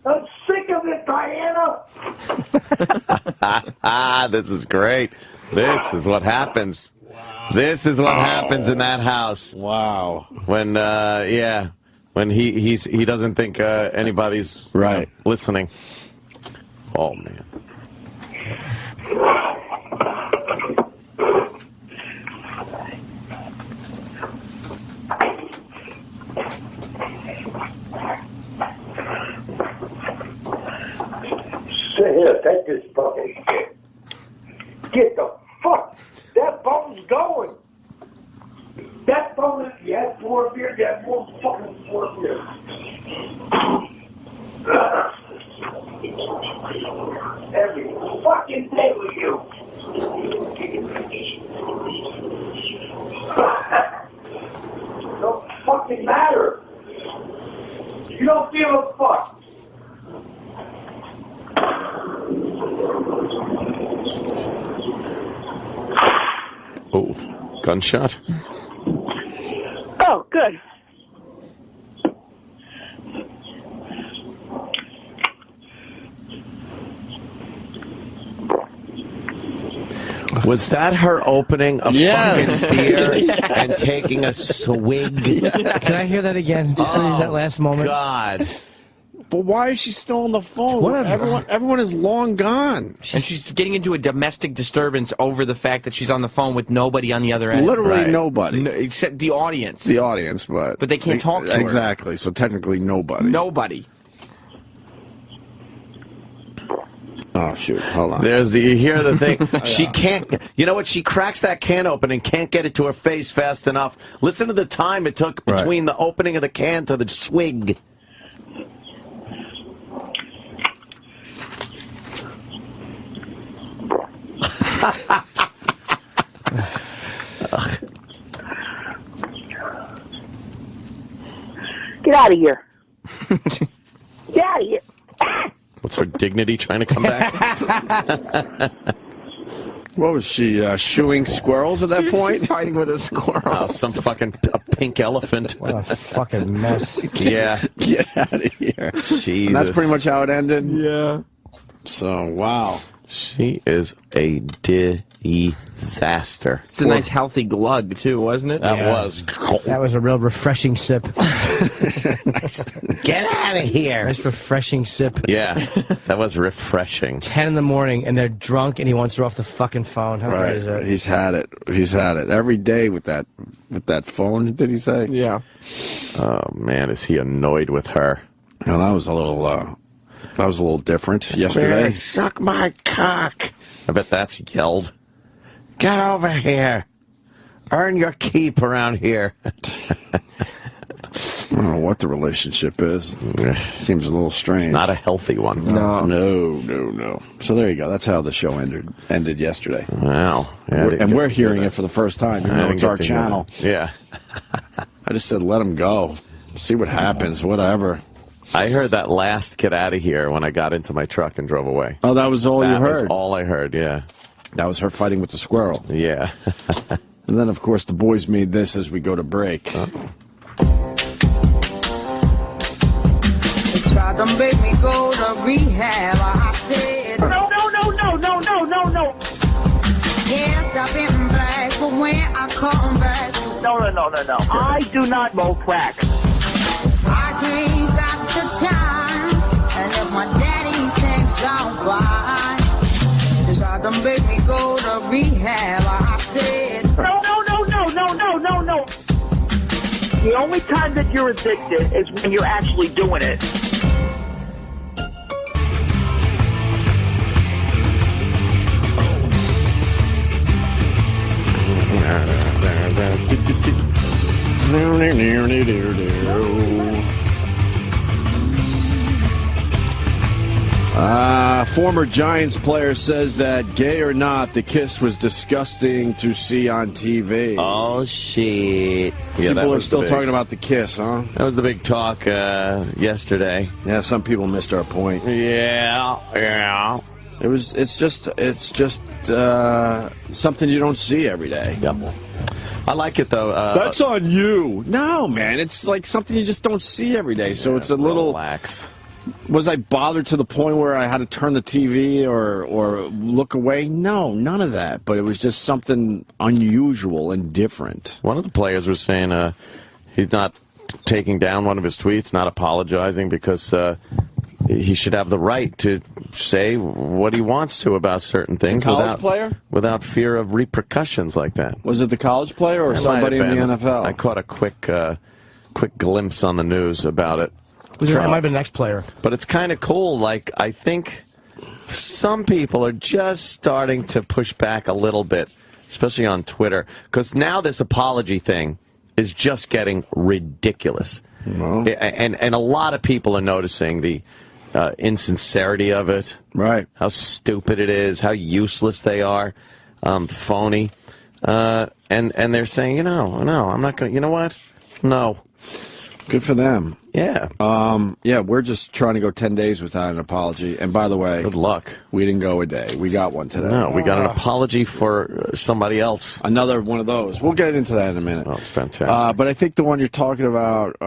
I'm sick of it, Diana. This is great. This is what happens. This is what happens in that house. Wow. When when he doesn't think anybody's listening. Oh man. Sit here, take this fucking shit. Get the fuck. That phone's going. That phone is, you had 4 beers, you had more fucking 4 beers. Every fucking day with you. Don't fucking matter. You don't give a fuck. Oh, gunshot. Oh, good. Was that her opening a Yes. fucking beer and taking a swig? Can I hear that again? Please, that last moment. God. But why is she still on the phone? Everyone is long gone. And she's getting into a domestic disturbance over the fact that she's on the phone with nobody on the other end. Literally nobody. No, except the audience. The audience, but they can't talk to her. Exactly. So technically nobody. Nobody. Oh shoot! Hold on. You hear the thing? She can't. You know what? She cracks that can open and can't get it to her face fast enough. Listen to the time it took between the opening of the can to the swig. Get out of here. Get out of here. What's her dignity trying to come back? What was she, shooing squirrels at that point? Fighting with a squirrel. Oh, some fucking pink elephant. What a fucking mess. Yeah. Get out of here. Jesus. And that's pretty much how it ended? Yeah. So, wow. She is a disaster. It's a nice healthy glug, too, wasn't it? That was. That was a real refreshing sip. Get out of here. Nice refreshing sip. Yeah, that was refreshing. 10 in the morning, and they're drunk, and he wants her off the fucking phone. How bad is that? He's had it. He's had it every day with that phone. Did he say? Yeah. Oh man, is he annoyed with her? No, that was a little different yesterday. Suck my cock. I bet that's yelled. Get over here. Earn your keep around here. I don't know what the relationship is. Seems a little strange. It's not a healthy one. No. So there you go. That's how the show ended yesterday. Wow. And we're hearing it for the first time. You know, it's our channel. Yeah. I just said, let him go. See what happens. Whatever. I heard that last "get out of here" when I got into my truck and drove away. Oh, that was all you heard? That was all I heard, yeah. That was her fighting with the squirrel. Yeah. And then, of course, the boys made this as we go to break. They tried to make me go to rehab. I said, No. Yes, I've been black, but when I come back, No. I do not smoke crack. I ain't got the time. And if my daddy thinks I'm fine, they tried to make me go to rehab. I said, No. The only time that you're addicted is when you're actually doing it. Former Giants player says that, gay or not, the kiss was disgusting to see on TV. Oh, shit. Yeah, people are still talking about the kiss, huh? That was the big talk yesterday. Yeah, some people missed our point. Yeah. It's just something you don't see every day. Yep. I like it, though. That's on you. No, man. It's like something you just don't see every day. So it's a little... Relax. Was I bothered to the point where I had to turn the TV or look away? No, none of that. But it was just something unusual and different. One of the players was saying he's not taking down one of his tweets, not apologizing, because he should have the right to say what he wants to about certain things without fear of repercussions like that. Was it the college player or somebody in the NFL? I caught a quick glimpse on the news about it. It might have been the next player. But it's kind of cool. Like, I think some people are just starting to push back a little bit, especially on Twitter, because now this apology thing is just getting ridiculous. And a lot of people are noticing the insincerity of it. Right. How stupid it is, how useless they are, phony. And they're saying, no, I'm not going to, you know what? No. Good for them. Yeah. Yeah, we're just trying to go 10 days without an apology. And by the way, good luck. We didn't go a day. We got one today. No, we got an apology for somebody else. Another one of those. We'll get into that in a minute. Oh, it's fantastic. But I think the one you're talking about,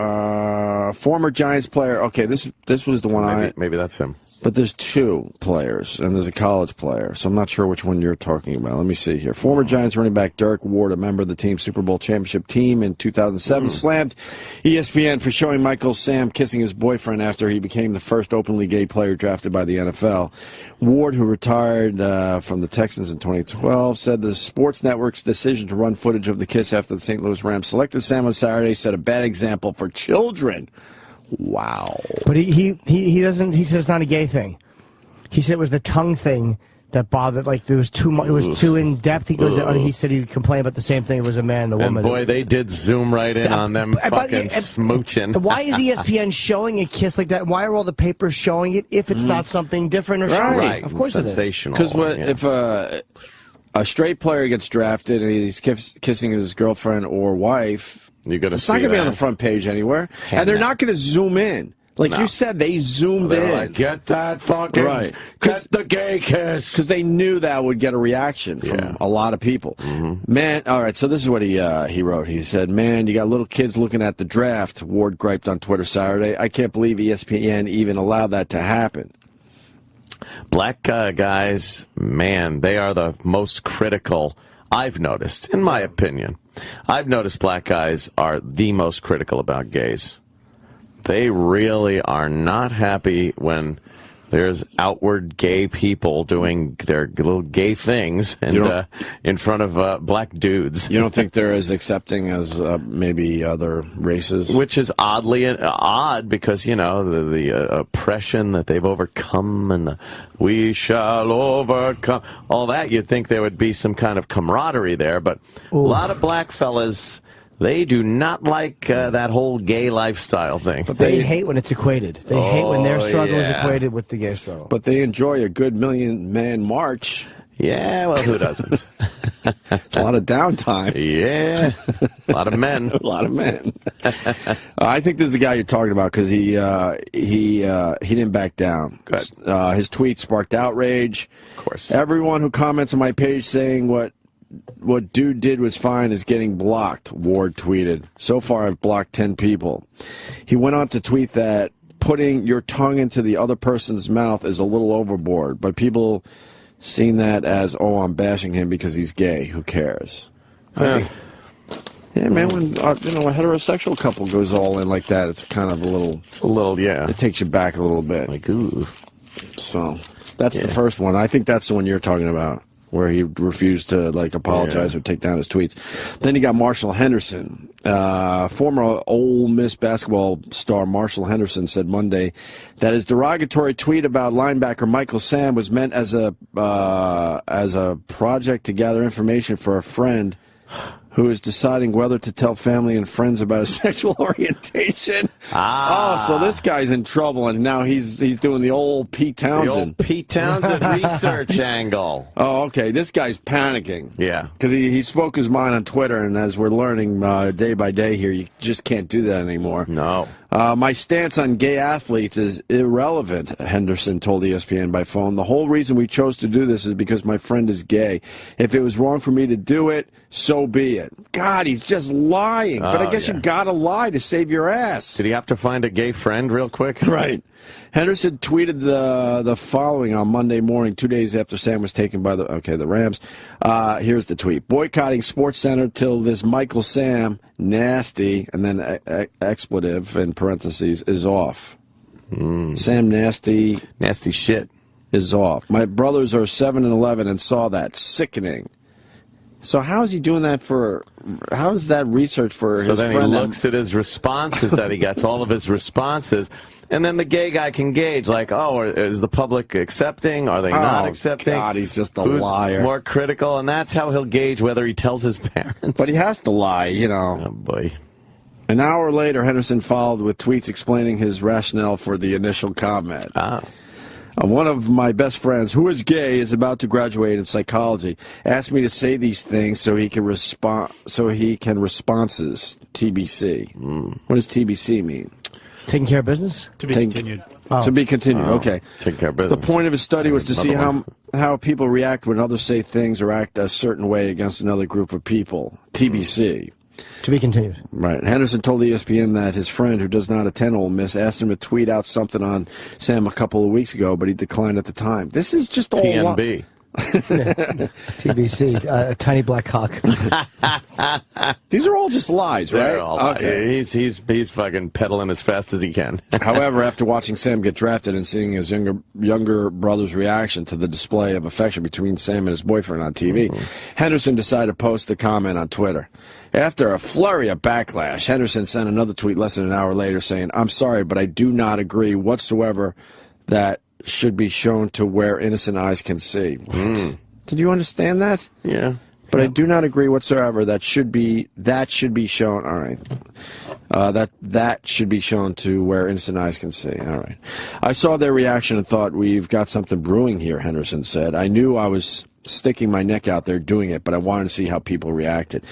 former Giants player. Okay, this was the one maybe that's him. But there's two players, and there's a college player, so I'm not sure which one you're talking about. Let me see here. Former Giants running back Derek Ward, a member of the team's Super Bowl championship team in 2007, slammed ESPN for showing Michael Sam kissing his boyfriend after he became the first openly gay player drafted by the NFL. Ward, who retired from the Texans in 2012, said the sports network's decision to run footage of the kiss after the St. Louis Rams selected Sam on Saturday set a bad example for children. Wow. But he doesn't. He says it's not a gay thing. He said it was the tongue thing that bothered. Like there was too much. It was too in depth. He goes. He said he'd complain about the same thing. It was a man and a woman. And boy, they did zoom right in on them fucking smooching. Why is ESPN showing a kiss like that? Why are all the papers showing it if it's not something different or shocking? Right. Of course, sensational. Because if a straight player gets drafted and he's kissing his girlfriend or wife. It's not going to be on the front page anywhere. And they're not going to zoom in. Like you said, they zoomed in. Like, get that fucking... Right. Get the gay kiss. Because they knew that would get a reaction from a lot of people. Man, all right, so this is what he wrote. He said, man, you got little kids looking at the draft, Ward griped on Twitter Saturday. I can't believe ESPN even allowed that to happen. Black guys, man, they are the most critical... I've noticed, in my opinion, I've noticed black guys are the most critical about gays. They really are not happy when there's outward gay people doing their little gay things and in front of black dudes. You don't think they're as accepting as maybe other races? Which is oddly odd because, you know, the oppression that they've overcome and the we shall overcome, all that, you'd think there would be some kind of camaraderie there. But a lot of black fellas... They do not like that whole gay lifestyle thing. But they hate when it's equated. They hate when their struggle is equated with the gay struggle. But they enjoy a good million-man march. Yeah, well, who doesn't? It's a lot of downtime. Yeah, a lot of men. A lot of men. I think this is the guy you're talking about because he didn't back down. His tweet sparked outrage. Of course. Everyone who comments on my page saying what dude did was fine is getting blocked, Ward tweeted. So far, I've blocked 10 people. He went on to tweet that putting your tongue into the other person's mouth is a little overboard, but people seen that as, oh, I'm bashing him because he's gay. Who cares? Yeah, man, when a heterosexual couple goes all in like that, it's kind of a little, yeah. It takes you back a little bit. Like, ooh. So, that's the first one. I think that's the one you're talking about, where he refused to apologize or take down his tweets. Then you got Marshall Henderson. Former Ole Miss basketball star Marshall Henderson said Monday that his derogatory tweet about linebacker Michael Sam was meant as a project to gather information for a friend who is deciding whether to tell family and friends about his sexual orientation. Oh, so this guy's in trouble, and now he's doing the old Pete Townsend. The old Pete Townsend research angle. Oh, okay. This guy's panicking. Yeah. Because he spoke his mind on Twitter, and as we're learning day by day here, you just can't do that anymore. No. My stance on gay athletes is irrelevant, Henderson told ESPN by phone. The whole reason we chose to do this is because my friend is gay. If it was wrong for me to do it, so be it. God, he's just lying. But I guess you gotta lie to save your ass. Did he have to find a gay friend real quick? Right. Henderson tweeted the following on Monday morning, 2 days after Sam was taken by the Rams. Here's the tweet. Boycotting Sports Center till this Michael Sam, nasty, and then expletive in parentheses, is off. Sam nasty. Nasty shit. Is off. My brothers are 7 and 11 and saw that. Sickening. So how is he doing that how is that research for his friend? So then he looks at his responses that he gets, all of his responses, and then the gay guy can gauge, like, oh, is the public accepting? Are they not accepting? God, he's just a Who's liar. More critical, and that's how he'll gauge whether he tells his parents. But he has to lie, you know. Oh, boy. An hour later, Henderson followed with tweets explaining his rationale for the initial comment. One of my best friends, who is gay, is about to graduate in psychology. Asked me to say these things so he can responses. TBC. What does TBC mean? Taking care of business? To be continued. To be continued. Okay. Taking care of business. The point of his study was to see how people react when others say things or act a certain way against another group of people. TBC. To be continued. Right. Henderson told ESPN that his friend, who does not attend Ole Miss, asked him to tweet out something on Sam a couple of weeks ago, but he declined at the time. This is just all TNB. TBC, a tiny black cock. These are all just lies, right? They're all lies. Okay. He's fucking pedaling as fast as he can. However, after watching Sam get drafted and seeing his younger brother's reaction to the display of affection between Sam and his boyfriend on TV, Henderson decided to post the comment on Twitter. After a flurry of backlash, Henderson sent another tweet less than an hour later saying, "I'm sorry, but I do not agree whatsoever that should be shown to where innocent eyes can see." What? Did you understand that? Yeah. But I do not agree whatsoever that should be shown. All right. That should be shown to where innocent eyes can see. All right. I saw their reaction and thought, we've got something brewing here, Henderson said. I knew I was sticking my neck out there doing it, but I wanted to see how people reacted.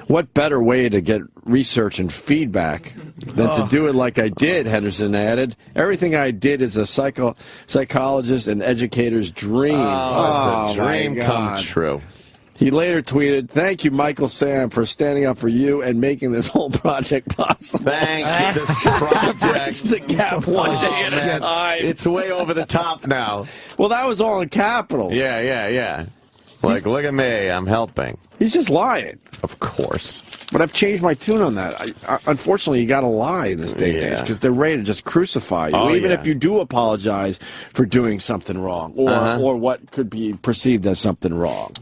What better way to get research and feedback than to do it like I did, Henderson added. Everything I did is a psychologist and educator's dream. Oh, it's a dream come true. He later tweeted, "Thank you, Michael Sam, for standing up for you and making this whole project possible." Thank you, this project. The Gap one day at a time. It's way over the top now. Well, that was all in capitals. Yeah. Like, look at me, I'm helping. He's just lying. Of course. But I've changed my tune on that. Unfortunately, you got to lie in this day and age because they're ready to just crucify you, even if you do apologize for doing something wrong or what could be perceived as something wrong.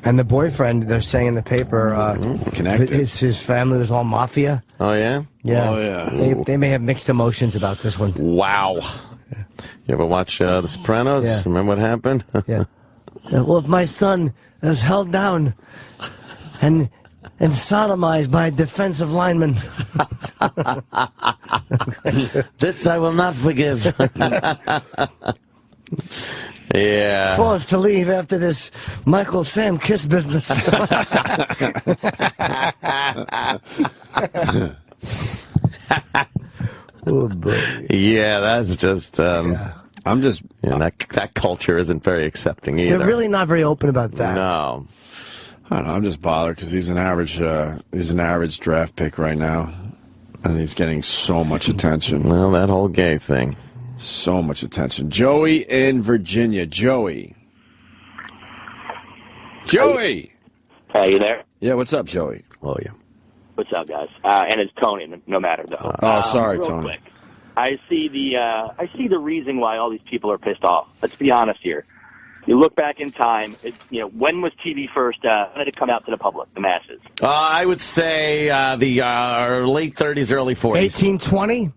And the boyfriend, they're saying in the paper, connected. His family was all mafia. Oh, yeah? Yeah. Oh, yeah. They may have mixed emotions about this one. Wow. You ever watch The Sopranos? Yeah. Remember what happened? Yeah. Well, if my son is held down and sodomized by a defensive lineman. This I will not forgive. Yeah. Forced to leave after this Michael Sam kiss business. Oh, boy. Yeah, that's just... I'm just... that culture isn't very accepting either. They're really not very open about that. No. I don't know, I'm just bothered because he's an average draft pick right now, and he's getting so much attention. Well, that whole gay thing. So much attention. Joey in Virginia. Joey. Are you there? Yeah, what's up, Joey? Oh, yeah. What's up, guys? And it's Tony, no matter, though. Sorry, real Tony. Quick. I see the reason why all these people are pissed off. Let's be honest here. You look back in time, when was TV first, when did it come out to the public, the masses? I would say the late 30s, early 40s. 1820?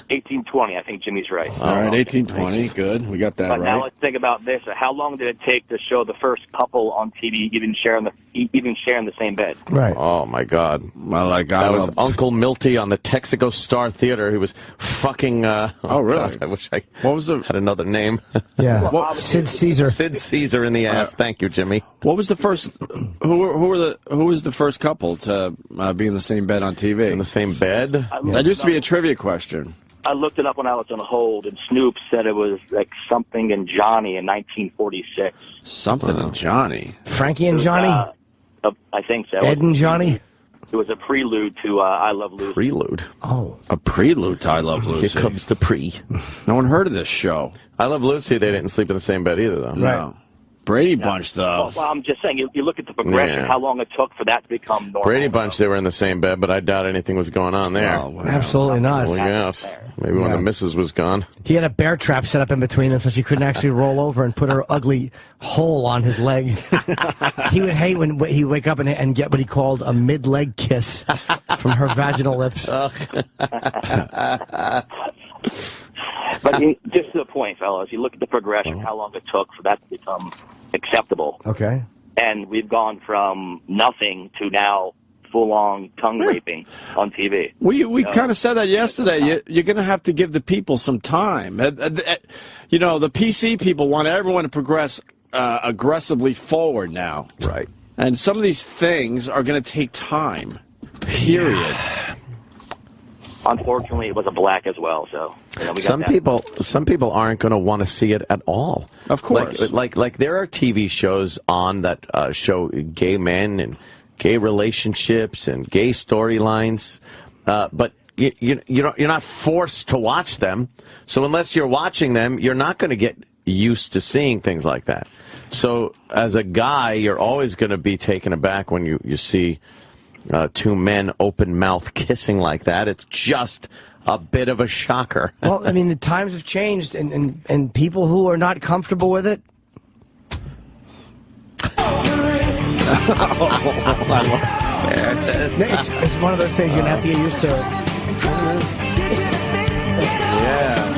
1820, I think Jimmy's right. All right, 1820, nice. Good. We got that but right. Now let's think about this. How long did it take to show the first couple on TV even sharing the same bed? Right. Oh, my God. Well, that was Uncle Milty on the Texaco Star Theater. He was fucking... oh, really? God, I wish I had another name. Yeah. Sid Caesar. Sid Caesar in the ass. Thank you, Jimmy. What was the first... Who was the first couple to be in the same bed on TV? In the same bed? That used to be a trivia question. I looked it up when I was on hold, and Snoop said it was like something and Johnny in 1946. Something and Johnny? Frankie and Johnny? I think so. Ed and Johnny? It It was a prelude to I Love Lucy. Prelude. Oh, a prelude to I Love Lucy. Here comes the pre. No one heard of this show. I Love Lucy. They didn't sleep in the same bed either, though. No. Brady Bunch, though. Well, I'm just saying, you look at the progression, Yeah. how long it took for that to become normal. Brady Bunch, they were in the same bed, but I doubt anything was going on there. Oh, wow. absolutely not. Look out. Maybe when the missus was gone. He had a bear trap set up in between them so she couldn't actually roll over and put her ugly hole on his leg. He would hate when he'd wake up and get what he called a mid-leg kiss from her vaginal lips. But just to the point, fellas, you look at the progression, how long it took for that to become acceptable. Okay. And we've gone from nothing to now full-on tongue raping on TV. We kind of said that yesterday. You're going to have to give the people some time. You know, the PC people want everyone to progress aggressively forward now. Right. And some of these things are going to take time. Period. Yeah. Unfortunately, it was a black as well, so we got some people aren't going to want to see it at all. Of course, like there are TV shows on that show gay men and gay relationships and gay storylines, but you're not forced to watch them. So unless you're watching them, you're not going to get used to seeing things like that. So as a guy, you're always going to be taken aback when you see two men open mouth kissing like that. It's just a bit of a shocker. Well, I mean, the times have changed, and people who are not comfortable with it. It's one of those things you're going to have to get used to. Yeah.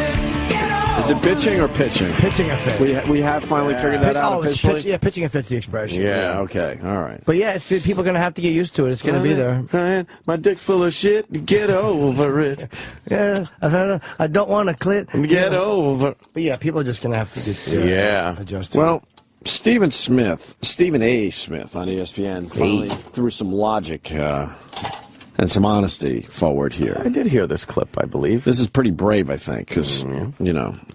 Is it bitching or pitching? Pitching a fit. We have finally figured that out officially? Pitching a fit's the expression. Yeah, okay, all right. But yeah, people are going to have to get used to it. It's going to be there. Ryan, my dick's full of shit. Get over it. Yeah, I don't want to clit. Get over. But yeah, people are just going to have to get adjusted. Well, Stephen A. Smith on ESPN finally threw some logic and some honesty forward here. I did hear this clip, I believe. This is pretty brave, I think, because,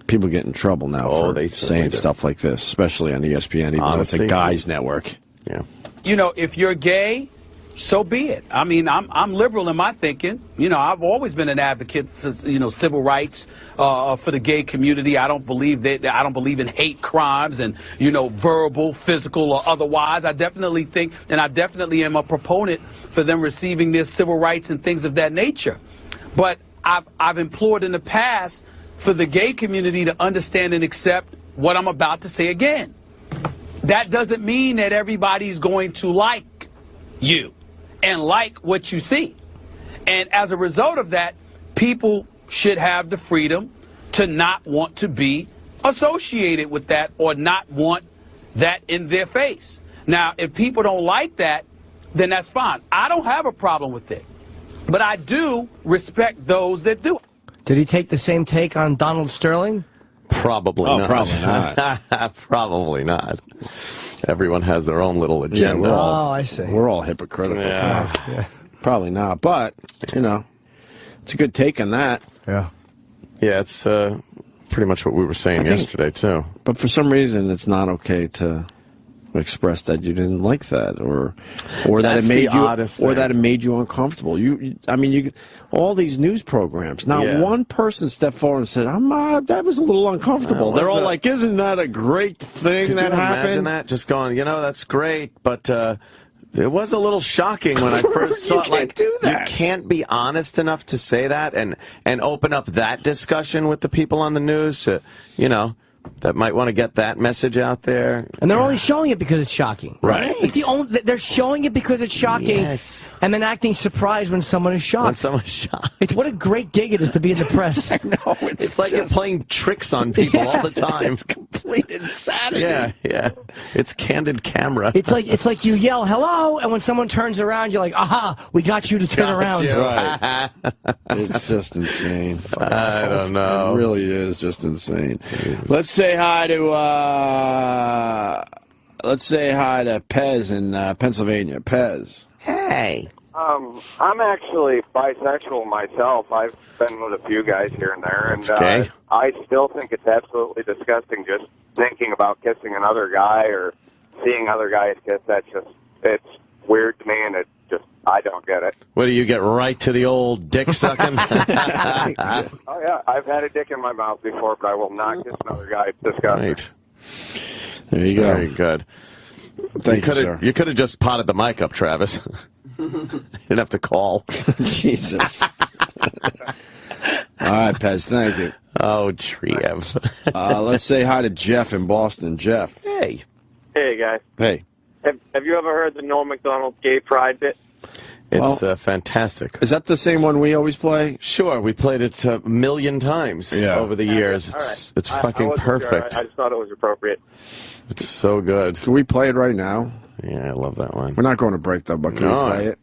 people get in trouble now for saying stuff like this, especially on ESPN, even though it's a guy's network. Yeah. If you're gay, so be it. I mean, I'm liberal in my thinking. I've always been an advocate for, civil rights for the gay community. I don't believe in hate crimes and, verbal, physical, or otherwise. I definitely think, and I definitely am a proponent for them receiving their civil rights and things of that nature. But I've implored in the past for the gay community to understand and accept what I'm about to say again. That doesn't mean that everybody's going to like you and like what you see. And as a result of that, people should have the freedom to not want to be associated with that or not want that in their face. Now, if people don't like that, then that's fine. I don't have a problem with it. But I do respect those that do. Did he take the same take on Donald Sterling? Probably not. Probably not. Probably not. Everyone has their own little agenda. Yeah, I see. We're all hypocritical. Yeah. Probably not, but, it's a good take on that. Yeah. Yeah, it's pretty much what we were saying yesterday, too. But for some reason, it's not okay to express that you didn't like that, or that it made you uncomfortable. All these news programs. Not one person stepped forward and said, "That was a little uncomfortable." They're all like, "Isn't that a great thing that happened?" Imagine that, just going, that's great, but it was a little shocking when I first saw it. Like, do that. You can't be honest enough to say that and open up that discussion with the people on the news. That might want to get that message out there. And they're only showing it because it's shocking. Right. They're showing it because it's shocking, and then acting surprised when someone is shocked. When someone's shocked. What a great gig it is to be in the press. I know. It's like you're playing tricks on people all the time. It's complete insanity. Yeah. It's candid camera. It's like you yell hello, and when someone turns around, you're like, aha, we got you to turn around. Right. It's just insane. I don't know. It really is just insane. Let's say hi to Pez in Pennsylvania. Pez. Hey. I'm actually bisexual myself. I've been with a few guys here and there, and I still think it's absolutely disgusting just thinking about kissing another guy or seeing other guys kiss. It's weird to me, and it I don't get it. What do you get right to the old dick sucking? Oh yeah, I've had a dick in my mouth before, but I will not kiss another guy. It's disgusting. Right. There you go. Very good. Thank you, sir. You could have just potted the mic up, Travis. You didn't have to call. Jesus. All right, Pez, thank you. Oh, Trev. Let's say hi to Jeff in Boston. Jeff. Hey. Hey guys. Hey. Have you ever heard the Norm Macdonald gay pride bit? It's fantastic. Is that the same one we always play? Sure, we played it a million times over the years. It's fucking perfect. Sure. I just thought it was appropriate. It's so good. Can we play it right now? Yeah, I love that one. We're not going to break though, but can we play it?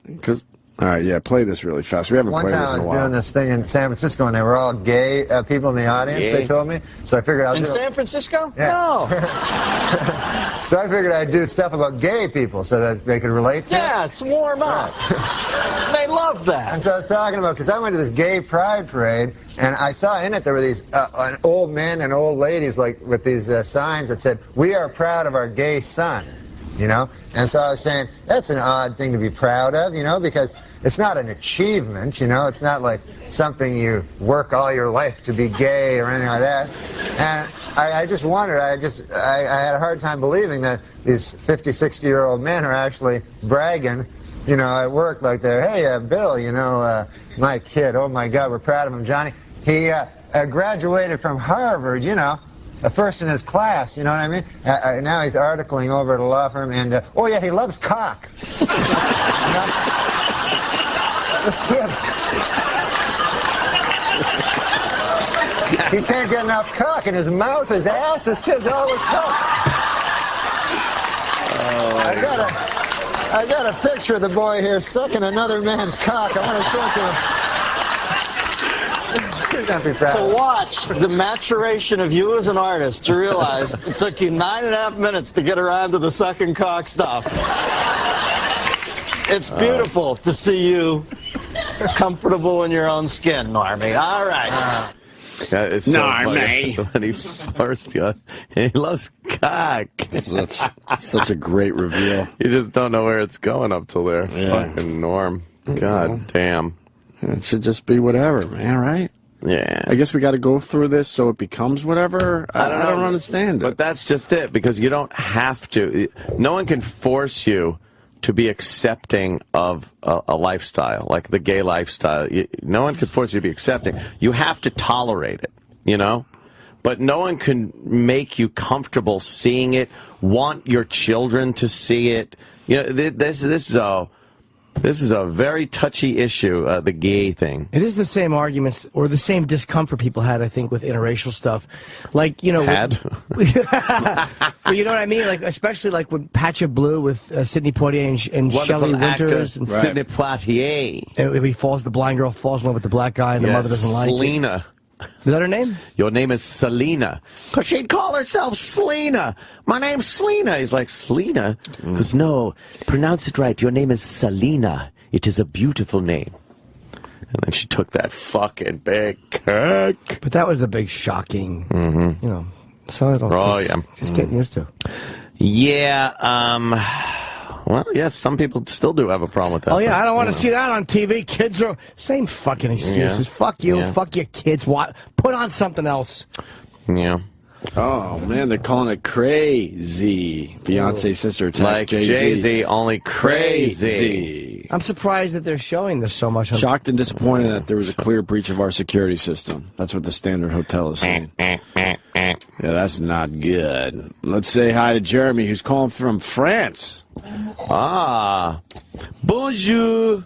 All right, yeah, play this really fast. We haven't played this in a while. One time I was doing this thing in San Francisco, and they were all gay people in the audience, they told me. So I figured I'd do... In San Francisco? Yeah. No. So I figured I'd do stuff about gay people so that they could relate to it. Yeah, it's warm up. They love that. And so I was talking about, because I went to this gay pride parade, and I saw in it there were these old men and old ladies like with these signs that said, "We are proud of our gay son." You know? And so I was saying, that's an odd thing to be proud of, you know, because it's not an achievement, you know, it's not like something you work all your life to be gay or anything like that. And I just wondered, I had a hard time believing that these 50, 60-year-old men are actually bragging, you know, at work like they're, hey, Bill, you know, my kid, oh my God, we're proud of him, Johnny. He graduated from Harvard, you know. A first in his class, you know what I mean? Now he's articling over at a law firm, and oh yeah, he loves cock. You know? This kid, he can't get enough cock in his mouth, his ass. This kid's always cock. I got a picture of the boy here sucking another man's cock. I want to show it to him. To watch the maturation of you as an artist, to realize it took you 9.5 minutes to get around to the sucking cock stuff. It's beautiful to see you comfortable in your own skin, Normie. All right. Yeah, it's so funny. When he first got, he loves cock. That's such a great reveal. You just don't know where it's going up till there. Yeah. Fucking Norm. God damn. It should just be whatever, man, right? Yeah. I guess we got to go through this so it becomes whatever. I don't understand it. But that's just it, because you don't have to. No one can force you to be accepting of a lifestyle, like the gay lifestyle. No one can force you to be accepting. You have to tolerate it, you know? But no one can make you comfortable seeing it, want your children to see it. You know, this is a very touchy issue, the gay thing. It is the same arguments or the same discomfort people had, I think, with interracial stuff. Like, you know... Had? But you know what I mean? Like, especially like with Patch of Blue with Sidney Poitier and Shelley Winters. And Sidney Poitier. And the blind girl falls in love with the black guy and the mother doesn't like it. Selena. Is that her name? Your name is Selena. Because she'd call herself Selena. My name's Selena. He's like, Selena? Because no, pronounce it right. Your name is Selena. It is a beautiful name. And then she took that fucking big cock. But that was a big shocking, you know. So I don't just getting used to. Yeah, well, yes, some people still do have a problem with that. Oh, yeah, I don't want to see that on TV. Kids are... Same fucking excuses. Yeah. Fuck you. Yeah. Fuck your kids. Put on something else. Yeah. Oh, man, they're calling it crazy. Beyonce's sister attacks like Jay-Z, only crazy. I'm surprised that they're showing this so much. Shocked and disappointed that there was a clear breach of our security system. That's what the Standard Hotel is saying. Yeah, that's not good. Let's say hi to Jeremy, who's calling from France. Ah. Bonjour.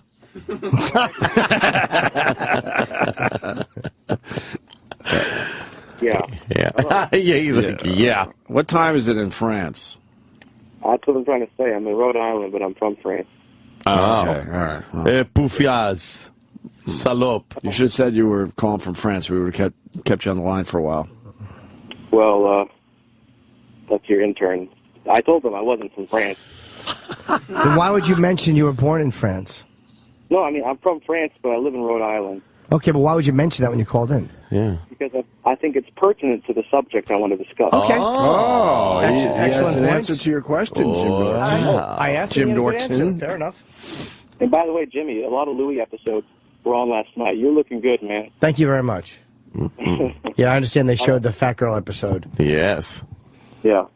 Yeah. Yeah. Yeah, he's like, yeah. What time is it in France? That's what I'm trying to say. I'm in Rhode Island, but I'm from France. Oh, okay. All right. Well. Poufias. Salope. You should have said you were calling from France. We would have kept you on the line for a while. Well, that's your intern. I told them I wasn't from France. Then why would you mention you were born in France? No, I mean, I'm from France, but I live in Rhode Island. Okay, but why would you mention that when you called in? Yeah. Because I think it's pertinent to the subject I want to discuss. Okay. Oh, excellent an point. answer to your question, Jim Norton. I asked Jim you Norton. Fair enough. And by the way, Jimmy, a lot of Louis episodes were on last night. You're looking good, man. Thank you very much. Yeah, I understand they showed the Fat Girl episode. Yes. Yeah,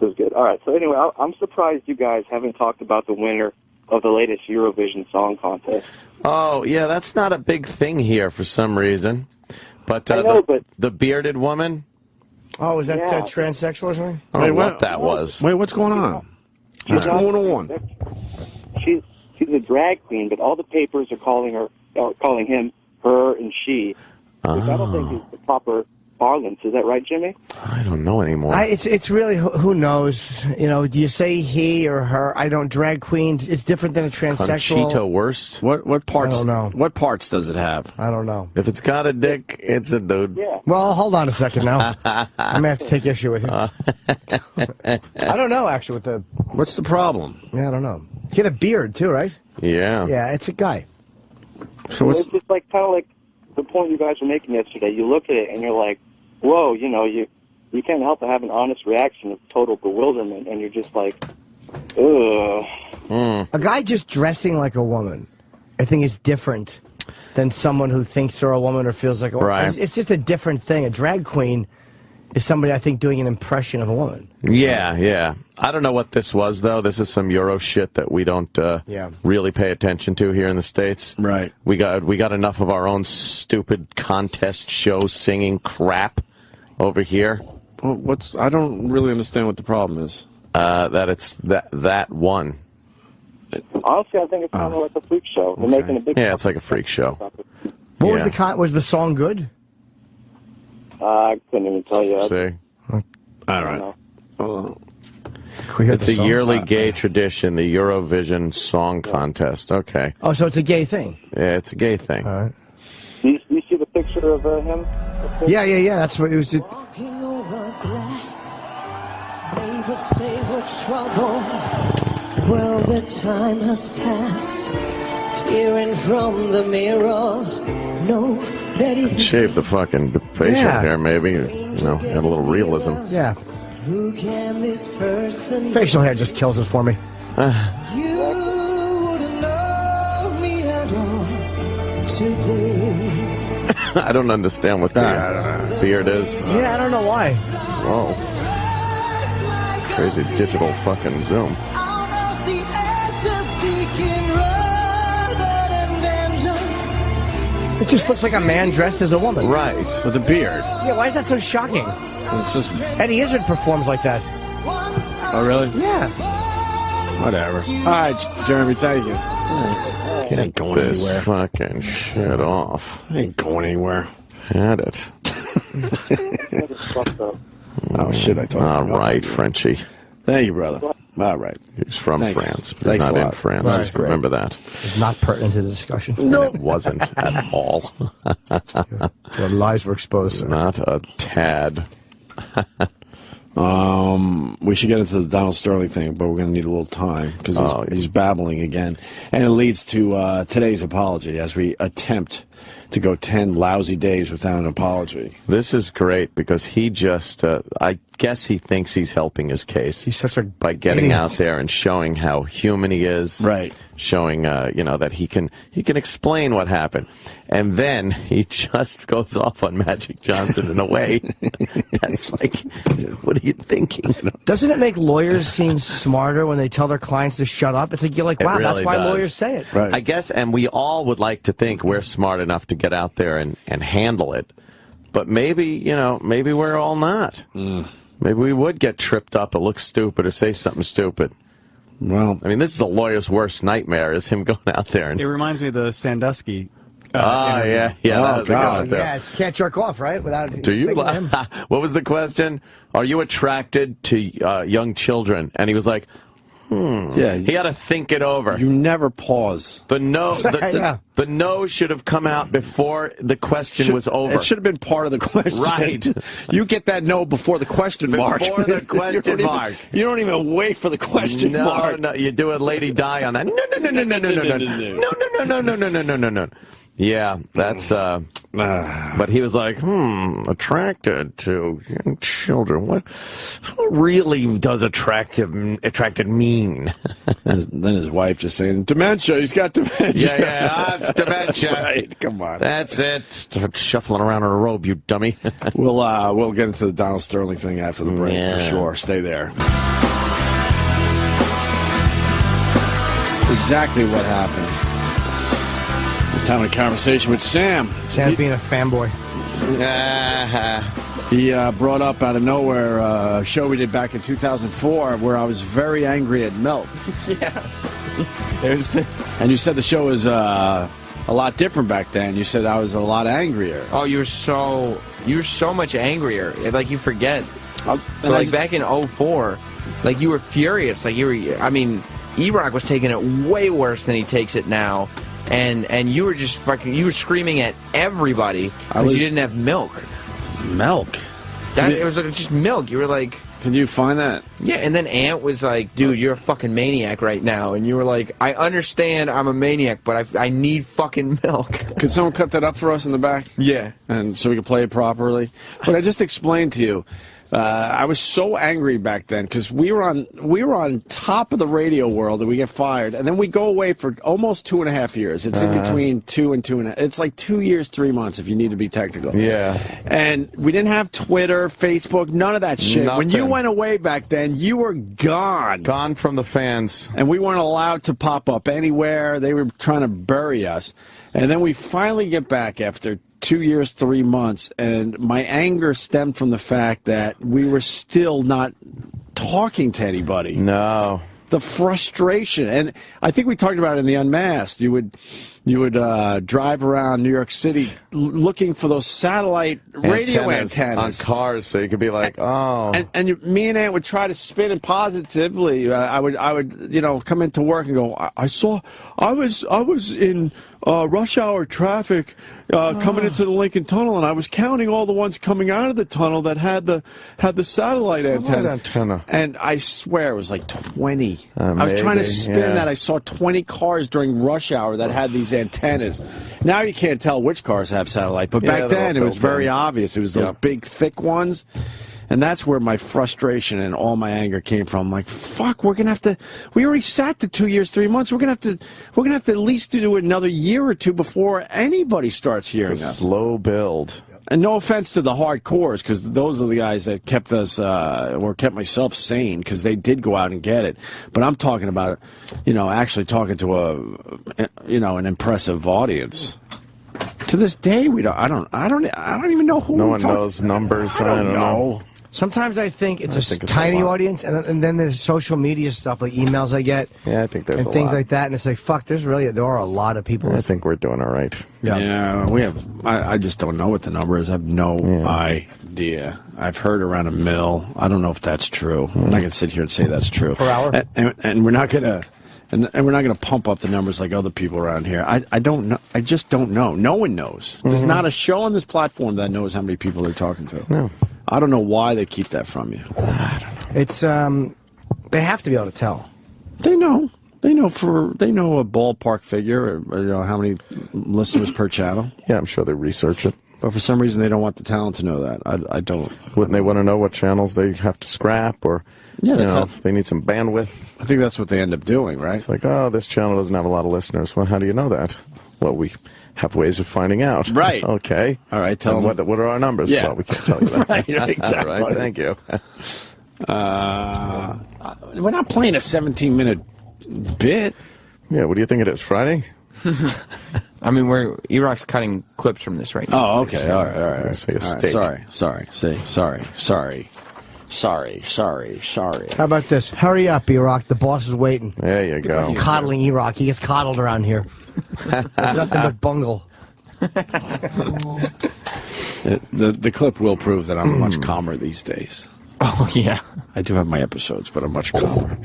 it was good. All right, so anyway, I'm surprised you guys haven't talked about the winner of the latest Eurovision Song Contest. Oh, yeah, that's not a big thing here for some reason. But, I know, but the bearded woman? Oh, is that transsexual or something? I don't know what that was. Wait, what's going on? What's going on? She's a drag queen, but all the papers are calling him her and she. Which I don't think is the proper parlance. Is that right, Jimmy? I don't know anymore. It's really, who knows? You know, do you say he or her? I don't. Drag queens, it's different than a transsexual. Conchita Wurst? What parts? I don't know. What parts does it have? I don't know. If it's got a dick, it's a dude. Yeah. Well, hold on a second now. I'm gonna have to take issue with you. I don't know, actually. What's the problem? Yeah, I don't know. He had a beard too, right? Yeah. Yeah, it's a guy. So it's just like kind of like the point you guys were making yesterday. You look at it and you're like, whoa, you know, you can't help but have an honest reaction of total bewilderment, and you're just like, ugh. A guy just dressing like a woman, I think, is different than someone who thinks they're a woman or feels like a woman. Right. It's just a different thing. A drag queen is somebody, I think, doing an impression of a woman. Yeah, yeah. I don't know what this was, though. This is some Euro shit that we don't really pay attention to here in the States. Right. We got enough of our own stupid contest show singing crap over here. Well, I don't really understand what the problem is. That it's that one. Honestly, I think it's kind of like a freak show. They're making a big. Yeah, it's like a freak show. What was the song good? I couldn't even tell you. See? All right. It's a yearly gay tradition, the Eurovision Song Contest. Okay. Oh, so it's a gay thing? Yeah, it's a gay thing. All right. Do you see the picture of him? Yeah. That's what it was. Walking over glass, neighbors say we're trouble. Well, the time has passed. Peering from the mirror, no, that is. Shave the fucking facial hair, maybe. You know, add a little realism. Yeah. Who can this person Facial hair just kills it for me. You wouldn't know me at all today. I don't understand what the beard is. Yeah, I don't know why. Whoa. Crazy digital fucking zoom. It just looks like a man dressed as a woman. Right. With a beard. Yeah, why is that so shocking? It's just... Eddie Izzard performs like that. Oh, really? Yeah. Whatever. All right, Jeremy, thank you. Get ain't going this anywhere. fucking shit off. I ain't going anywhere. Had it. Oh, shit, I thought. All right, Frenchie. Thank you, brother. All right. He's from Thanks. France, but Thanks he's a not in lot. France. Right, Just great. remember that. It's not pertinent to the discussion. No. It wasn't at all. The lies were exposed. Sir. Not a tad. We should get into the Donald Sterling thing, but we're going to need a little time because he's babbling again. And it leads to today's apology as we attempt to go 10 lousy days without an apology. This is great because he just, I guess he thinks he's helping his case. He's such a by getting idiot. out there and showing how human he is. Right. Showing, that he can explain what happened. And then he just goes off on Magic Johnson in a way that's like, what are you thinking? Doesn't it make lawyers seem smarter when they tell their clients to shut up? It's like, you're like, wow, It that's really why does. lawyers say it. Right. I guess, and we all would like to think we're smart enough to get out there and handle it. But maybe, maybe we're all not. Maybe we would get tripped up or look stupid or say something stupid. Well, I mean, this is a lawyer's worst nightmare, is him going out there and... It reminds me of the Sandusky. Yeah. Oh, that God. Yeah, it's can't jerk off, right? Without Do you? thinking of him. What was the question? Are you attracted to young children? And he was like, Yeah. He had to think it over. You never pause. The no, Yeah. the no should have come out before the question was over. It should have been part of the question. Right. You get that no before the question mark. Before the question mark. You don't even wait for the question mark. No, you do a Lady Di on that. No. Yeah, that's But he was like, attracted to young children. What really does attracted mean? Then his wife just saying, dementia, he's got dementia. Yeah, it's dementia. Right, come on. That's it. Start shuffling around in a robe, you dummy. We'll get into the Donald Sterling thing after the break, for sure. Stay there. That's exactly what happened. I was having a conversation with Sam. Sam's being a fanboy. He brought up out of nowhere a show we did back in 2004 where I was very angry at milk. Yeah. And you said the show was a lot different back then. You said I was a lot angrier. Oh, you were so much angrier. Like, you forget. Like, back in 04, like, you were furious. Like, E-Rock was taking it way worse than he takes it now. And you were just you were screaming at everybody because you didn't have milk. Milk? It was like just milk. You were like... Can you find that? Yeah, and then Ant was like, dude, you're a fucking maniac right now. And you were like, I understand I'm a maniac, but I need fucking milk. Could someone cut that up for us in the back? Yeah. And so we can play it properly? But I just explained to you, I was so angry back then because we were on top of the radio world and we get fired, and then we go away for almost 2.5 years. It's in between 2 and 2.5. It's like 2 years, 3 months if you need to be technical. Yeah. And we didn't have Twitter, Facebook, none of that shit. Nothing. When you went away back then, you were gone. Gone from the fans. And we weren't allowed to pop up anywhere. They were trying to bury us. And then we finally get back after 2 years, 3 months, and my anger stemmed from the fact that we were still not talking to anybody. No. The frustration, and I think we talked about it in the Unmasked. You would drive around New York City looking for those satellite radio antennas on cars, so you could be like, oh. And me and Ant would try to spin it positively. I would come into work and go, I was in rush hour traffic coming into the Lincoln Tunnel, and I was counting all the ones coming out of the tunnel that had the satellite antennas. And I swear it was like 20. I was trying to spin that. I saw 20 cars during rush hour that had these antennas. Now you can't tell which cars have satellite, but back then it was very obvious. It was those big, thick ones. And that's where my frustration and all my anger came from. I'm like, fuck, we're gonna have to. We already sat the 2 years, 3 months. We're gonna have to at least do another year or two before anybody starts hearing us. Slow build. And no offense to the hardcores, because those are the guys that kept us, or kept myself sane, because they did go out and get it. But I'm talking about, actually talking to an impressive audience. To this day, I don't even know who. No one knows numbers. I don't know. Sometimes I think it's a tiny audience, and then there's social media stuff, like emails I get. Yeah, I think there's and a things lot. like that, and it's like, fuck, there are a lot of people. I think we're doing all right. Yeah, we have. I just don't know what the number is. I have no idea. I've heard around 1 mil. I don't know if that's true. I'm not gonna sit here and say that's true. Per hour. And we're not gonna. And we're not going to pump up the numbers like other people around here. I don't know. I just don't know. No one knows. There's not a show on this platform that knows how many people they're talking to. No. I don't know why they keep that from you. I don't know. It's they have to be able to tell. They know. They know a ballpark figure. How many listeners per channel. Yeah, I'm sure they research it. But for some reason, they don't want the talent to know that. I don't. Wouldn't they want to know what channels they have to scrap, or if they need some bandwidth? I think that's what they end up doing, right? It's like, oh, this channel doesn't have a lot of listeners. Well, how do you know that? Well, we have ways of finding out. Right. Okay. All right. Tell them. What are our numbers? Yeah. Well, we can't tell you that. Right. Exactly. All right. Thank you. We're not playing a 17-minute bit. Yeah. What do you think it is? Friday? I mean, E-Rock's cutting clips from this right now. Oh, okay. All right. Say a All right. steak. Sorry. How about this? Hurry up, E-Rock. The boss is waiting. There you go. I'm coddling E-Rock. He gets coddled around here. There's nothing but bungle. The clip will prove that I'm much calmer these days. Oh, yeah. I do have my episodes, but I'm much calmer.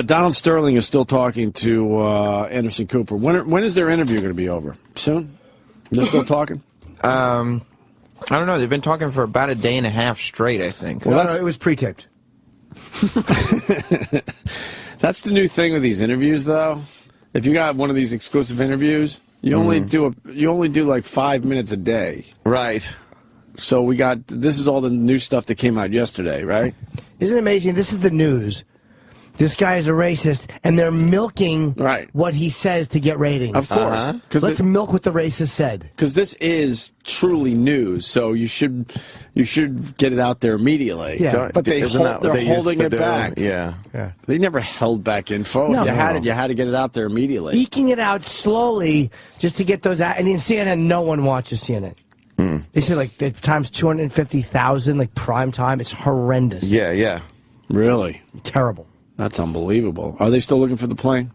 Donald Sterling is still talking to Anderson Cooper. When is their interview going to be over? Soon? They're still talking? I don't know. They've been talking for about a day and a half straight, I think. Well, no, it was pre-taped. That's the new thing with these interviews, though. If you got one of these exclusive interviews, You only do like 5 minutes a day. Right. So this is all the new stuff that came out yesterday, right? Isn't it amazing? This is the news. This guy is a racist, and they're milking what he says to get ratings. Of course. Let's milk what the racist said. Because this is truly news, so you should get it out there immediately. Yeah. But they're holding it back. Yeah. They never held back info. No. If you had to get it out there immediately. Eking it out slowly just to get those out. And in CNN, no one watches CNN. They say like times 250,000, like prime time. It's horrendous. Yeah. Really? Terrible. That's unbelievable. Are they still looking for the plane?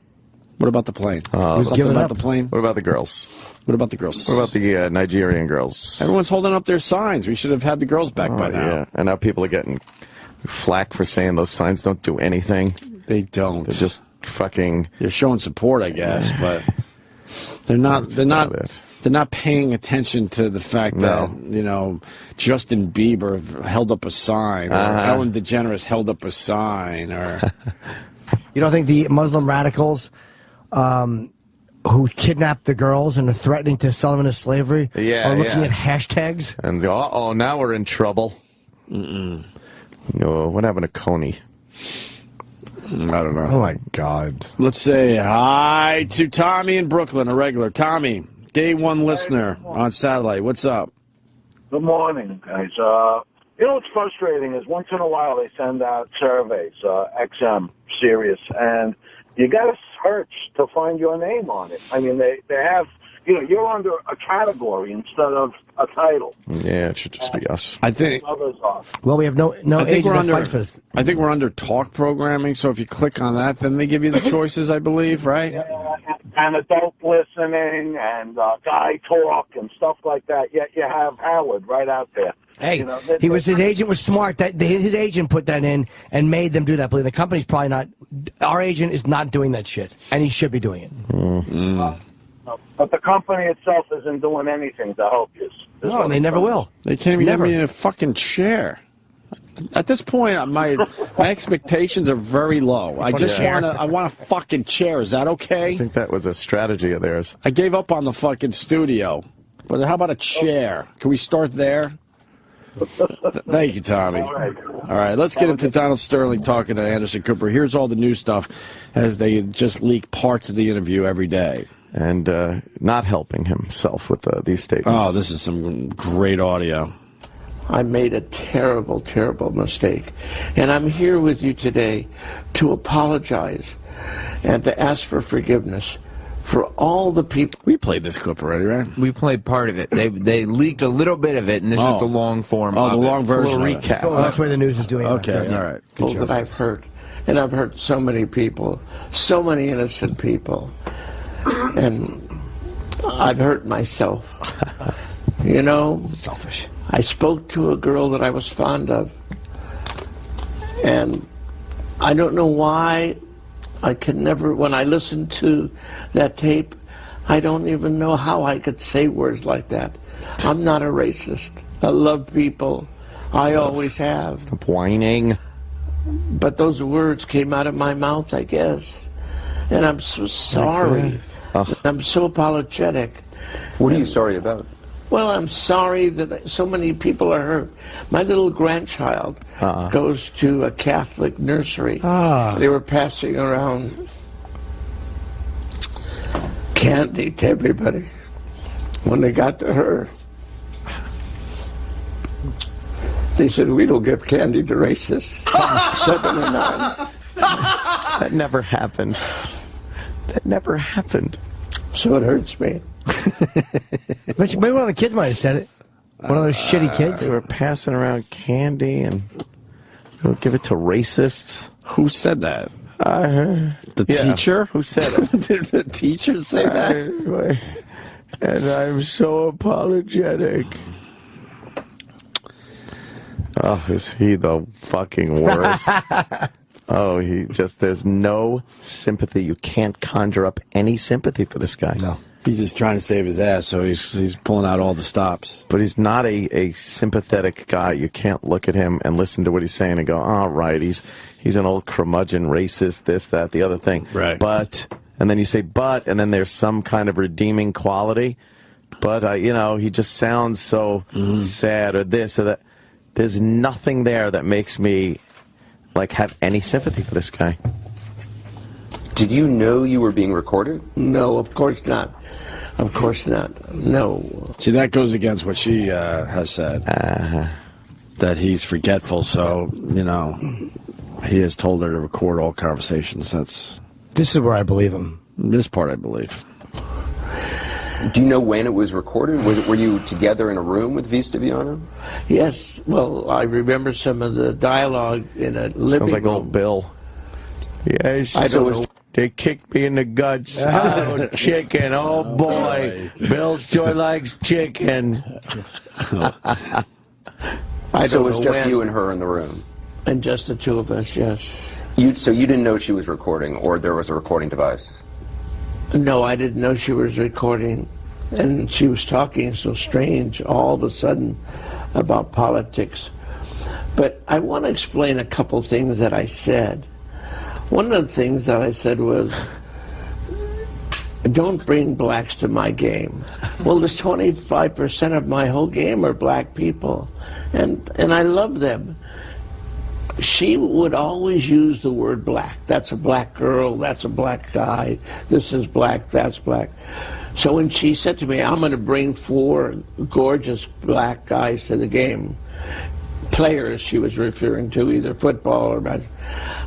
What about the plane? Something about the plane? What about the girls? What about the girls? What about the Nigerian girls? Everyone's holding up their signs. We should have had the girls back by now. Yeah. And now people are getting flack for saying those signs don't do anything. They don't. They're just fucking... They're showing support, I guess, but they're not paying attention to the fact that, Justin Bieber held up a sign, or Ellen DeGeneres held up a sign, or... You don't think the Muslim radicals who kidnapped the girls and are threatening to sell them into slavery are looking at hashtags? And now we're in trouble. No, what happened to Coney? I don't know. Oh, my God. Let's say hi to Tommy in Brooklyn, a regular. Tommy, day one listener on satellite. What's up? Good morning, guys. What's frustrating is once in a while they send out surveys, XM, Sirius, and you got to search to find your name on it. I mean, they have, you're under a category instead of a title. Yeah, it should just be us. I think. Others are. Well, we have no agent that fights for us. I think we're under talk programming, so if you click on that, then they give you the choices, I believe, right? Yeah, and adult listening and guy talk and stuff like that. Yet you have Howard right out there. Hey, his agent was smart. His agent put that in and made them do that. But the company's probably not. Our agent is not doing that shit, and he should be doing it. But the company itself isn't doing anything to help you. No, and they never will. They can't even get me in a fucking chair. At this point, my expectations are very low. I just want a fucking chair. Is that okay? I think that was a strategy of theirs. I gave up on the fucking studio. But how about a chair? Can we start there? Thank you, Tommy. All right, let's get into Donald Sterling talking to Anderson Cooper. Here's all the new stuff as they just leak parts of the interview every day. And not helping himself with these statements. Oh, this is some great audio. I made a terrible, terrible mistake. And I'm here with you today to apologize and to ask for forgiveness for all the people. We played this clip already, right? We played part of it. They leaked a little bit of it, and this is the long form. Oh, the long version. A little recap. Oh, that's why the news is doing it. Okay, all right. People that I've hurt. And I've hurt so many people, so many innocent people. And I've hurt myself. Selfish. I spoke to a girl that I was fond of. And I don't know why I could never, when I listened to that tape, I don't even know how I could say words like that. I'm not a racist. I love people. I always have. Stop whining. But those words came out of my mouth, I guess. And I'm so sorry. I'm so apologetic. What are you sorry about? Well, I'm sorry that so many people are hurt. My little grandchild goes to a Catholic nursery. They were passing around candy to everybody. When they got to her, they said, "We don't give candy to racists." 7 or 9. That never happened. That never happened. So it hurts me. Maybe one of the kids might have said it. One of those shitty kids. They were passing around candy and don't give it to racists. Who said that? The Yeah. teacher? Who said it? Did the teacher say that? And I'm so apologetic. Oh, is he the fucking worst? Oh, there's no sympathy. You can't conjure up any sympathy for this guy. No. He's just trying to save his ass, so he's pulling out all the stops. But he's not a sympathetic guy. You can't look at him and listen to what he's saying and go, all right, he's an old curmudgeon, racist, this, that, the other thing. Right. But and then you say but, and then there's some kind of redeeming quality. But, you know, he just sounds so sad or this or that. There's nothing there that makes me, like, have any sympathy for this guy. Did you know you were being recorded? No, of course not. Of course not. No. See, that goes against what she has said. That he's forgetful, so, you know, he has told her to record all conversations. This is where I believe him. This part I believe. Do you know when it was recorded? Were you together in a room with Vista Viana? Yes. Well, I remember some of the dialogue in a living Sounds like room. old Bill. Yes, I don't know. They kicked me in the guts. Oh, chicken. Oh, boy. Bill's joy likes chicken. So it was just you and her in the room? And just the two of us, yes. So you didn't know she was recording, or there was a recording device? No, I didn't know she was recording. And she was talking so strange all of a sudden about politics. But I want to explain a couple things that I said. One of the things that I said was, don't bring blacks to my game. Well, there's 25% of my whole game are black people, and I love them. She would always use the word black. That's a black girl, that's a black guy, this is black, that's black. So when she said to me, I'm going to bring 4 gorgeous black guys to the game, players she was referring to, either football or basketball,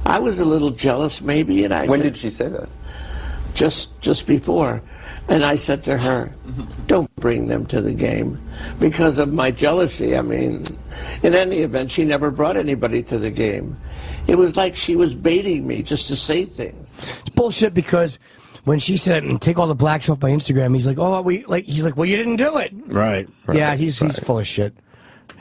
I was a little jealous maybe. And When did she say that? Just before. And I said to her, don't bring them to the game because of my jealousy. I mean, in any event, she never brought anybody to the game. It was like she was baiting me just to say things. It's bullshit because when she said, take all the blacks off my Instagram, he's like, he's like, well, you didn't do it. Right. Yeah, he's full of shit.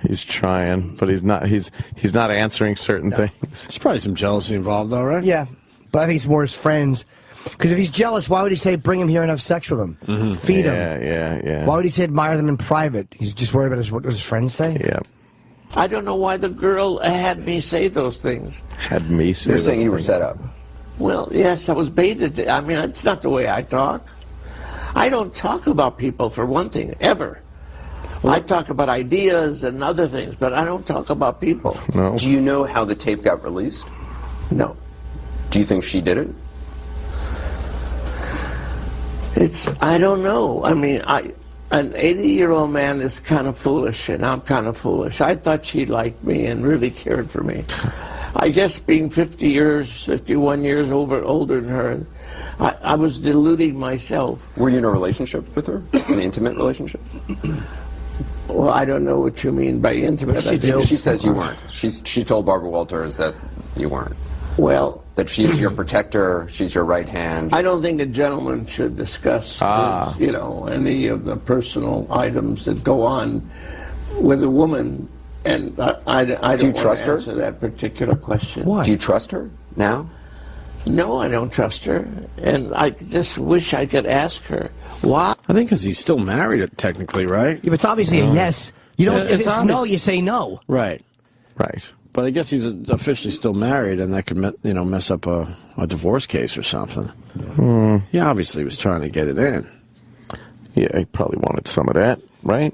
He's trying, but he's not. He's not answering certain things. There's probably some jealousy involved, though, right? Yeah, but I think it's more his friends. Because if he's jealous, why would he say bring him here and have sex with him? Feed him. Yeah. Why would he say admire them in private? He's just worried about what his friends say? Yeah. I don't know why the girl had me say those things. Had me say You're saying you were set up. Well, yes, I was baited. I mean, it's not the way I talk. I don't talk about people, for one thing, ever. I talk about ideas and other things, but I don't talk about people. No. Do you know how the tape got released? No. Do you think she did it? I don't know. I mean, an 80-year-old man is kind of foolish, and I'm kind of foolish. I thought she liked me and really cared for me. I guess being 51 years older than her, I was deluding myself. Were you in a relationship with her? An intimate relationship? Well, I don't know what you mean by intimate. She says you weren't. She told Barbara Walters that you weren't. Well, that she's your protector, she's your right hand. I don't think a gentleman should discuss, any of the personal items that go on with a woman. And I don't want to answer that particular question. Why? Do you trust her now? No, I don't trust her. And I just wish I could ask her why. I think because he's still married, technically, right? Yeah, but it's obviously a yes. You don't. If it's no, you say no. Right. Right. But I guess he's officially still married, and that could, mess up a divorce case or something. He obviously was trying to get it in. Yeah, he probably wanted some of that, right?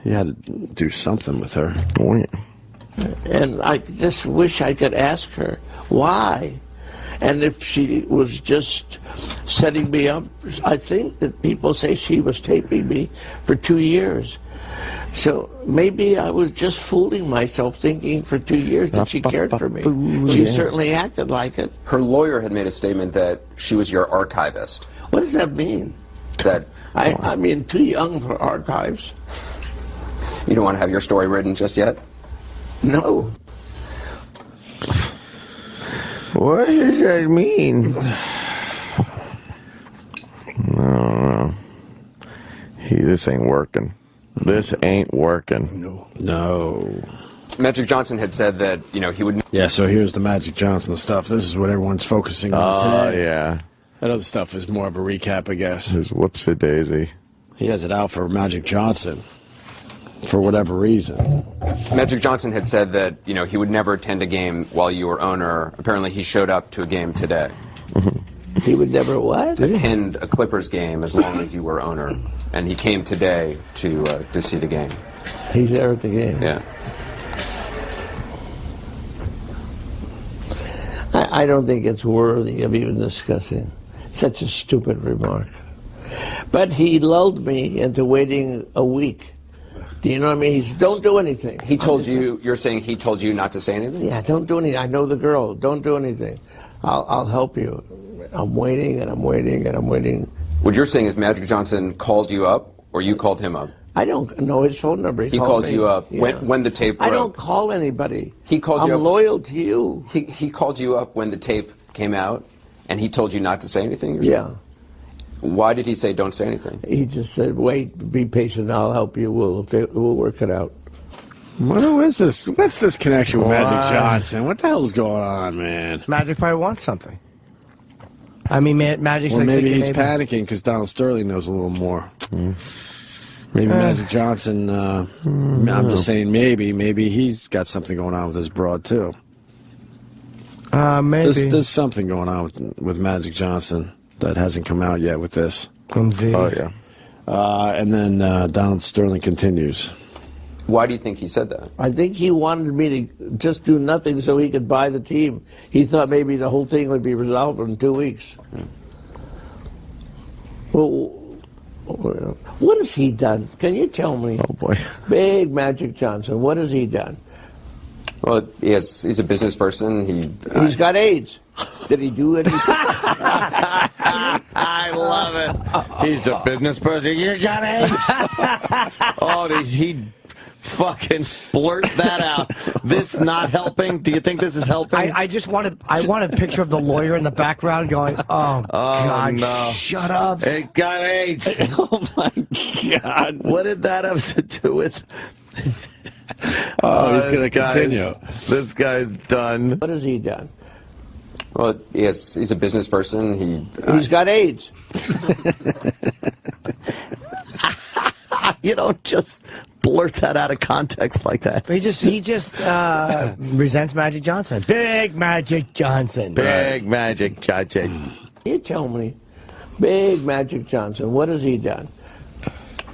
He had to do something with her. Oh, yeah. And I just wish I could ask her why. And if she was just setting me up, I think that people say she was taping me for 2 years. So maybe I was just fooling myself thinking for 2 years that she cared for me. She certainly acted like it. Her lawyer had made a statement that she was your archivist. What does that mean? That I mean, too young for archives. You don't want to have your story written just yet? No. What does that mean? No. This ain't working. This ain't working. No. Magic Johnson had said that, he would... Yeah, so here's the Magic Johnson stuff. This is what everyone's focusing on today. Yeah. That other stuff is more of a recap, I guess. His whoopsie-daisy. He has it out for Magic Johnson for whatever reason. Magic Johnson had said that, he would never attend a game while you were owner. Apparently he showed up to a game today. He would never what? Attend a Clippers game as long as you were owner. And he came today to see the game. He's there at the game. Yeah. I don't think it's worthy of even discussing. Such a stupid remark. But he lulled me into waiting a week. Do you know what I mean? He's, don't do anything. He told you, you're saying he told you not to say anything? Yeah, don't do anything. I know the girl. Don't do anything. I'll help you. I'm waiting and I'm waiting and I'm waiting. What you're saying is Magic Johnson called you up or you called him up? I don't know his phone number. He called me. you up Yeah. when the tape broke. I don't call anybody. He called you up. I'm loyal to you. He called you up when the tape came out, and he told you not to say anything? Yeah. Why did he say don't say anything? He just said, wait, be patient, I'll help you, we'll work it out. What is this? What's this connection with Magic Johnson? What the hell's going on, man? Magic probably wants something. I mean, Magic's Well, like maybe thinking he's panicking because Donald Sterling knows a little more. Maybe Magic Johnson, I'm just saying maybe he's got something going on with his broad, too. Maybe. There's something going on with Magic Johnson that hasn't come out yet with this. Indeed. Oh, yeah. And then Donald Sterling continues. Why do you think he said that? I think he wanted me to just do nothing so he could buy the team. He thought maybe the whole thing would be resolved in 2 weeks. Well, what has he done? Can you tell me? Oh, boy. Big Magic Johnson, what has he done? Well, he's a business person. He's got AIDS. Did he do anything? I love it. He's a business person. You got AIDS. Oh, did he fucking blurt that out? This not helping? Do you think this is helping? I want a picture of the lawyer in the background going, oh God, no. shut up. It got AIDS. Oh, my God. What did that have to do with... Oh, he's going to continue. This guy's done. What has he done? Well, he's a business person. He's got AIDS. You don't just blurt that out of context like that. He just resents Magic Johnson. Big Magic Johnson. Big Magic Johnson. You tell me. Big Magic Johnson, what has he done?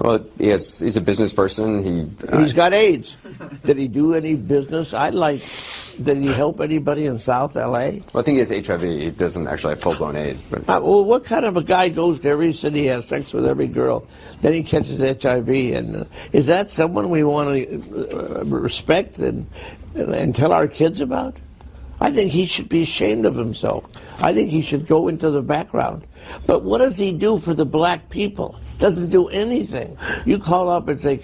Well, he's a business person. He's got AIDS. Did he do any business? Did he help anybody in South L.A.? Well, I think he has HIV. He doesn't actually have full-blown AIDS. But well, what kind of a guy goes to every city, has sex with every girl, then he catches HIV? And is that someone we want to respect and tell our kids about? I think he should be ashamed of himself. I think he should go into the background. But what does he do for the black people? Doesn't do anything. You call up and say,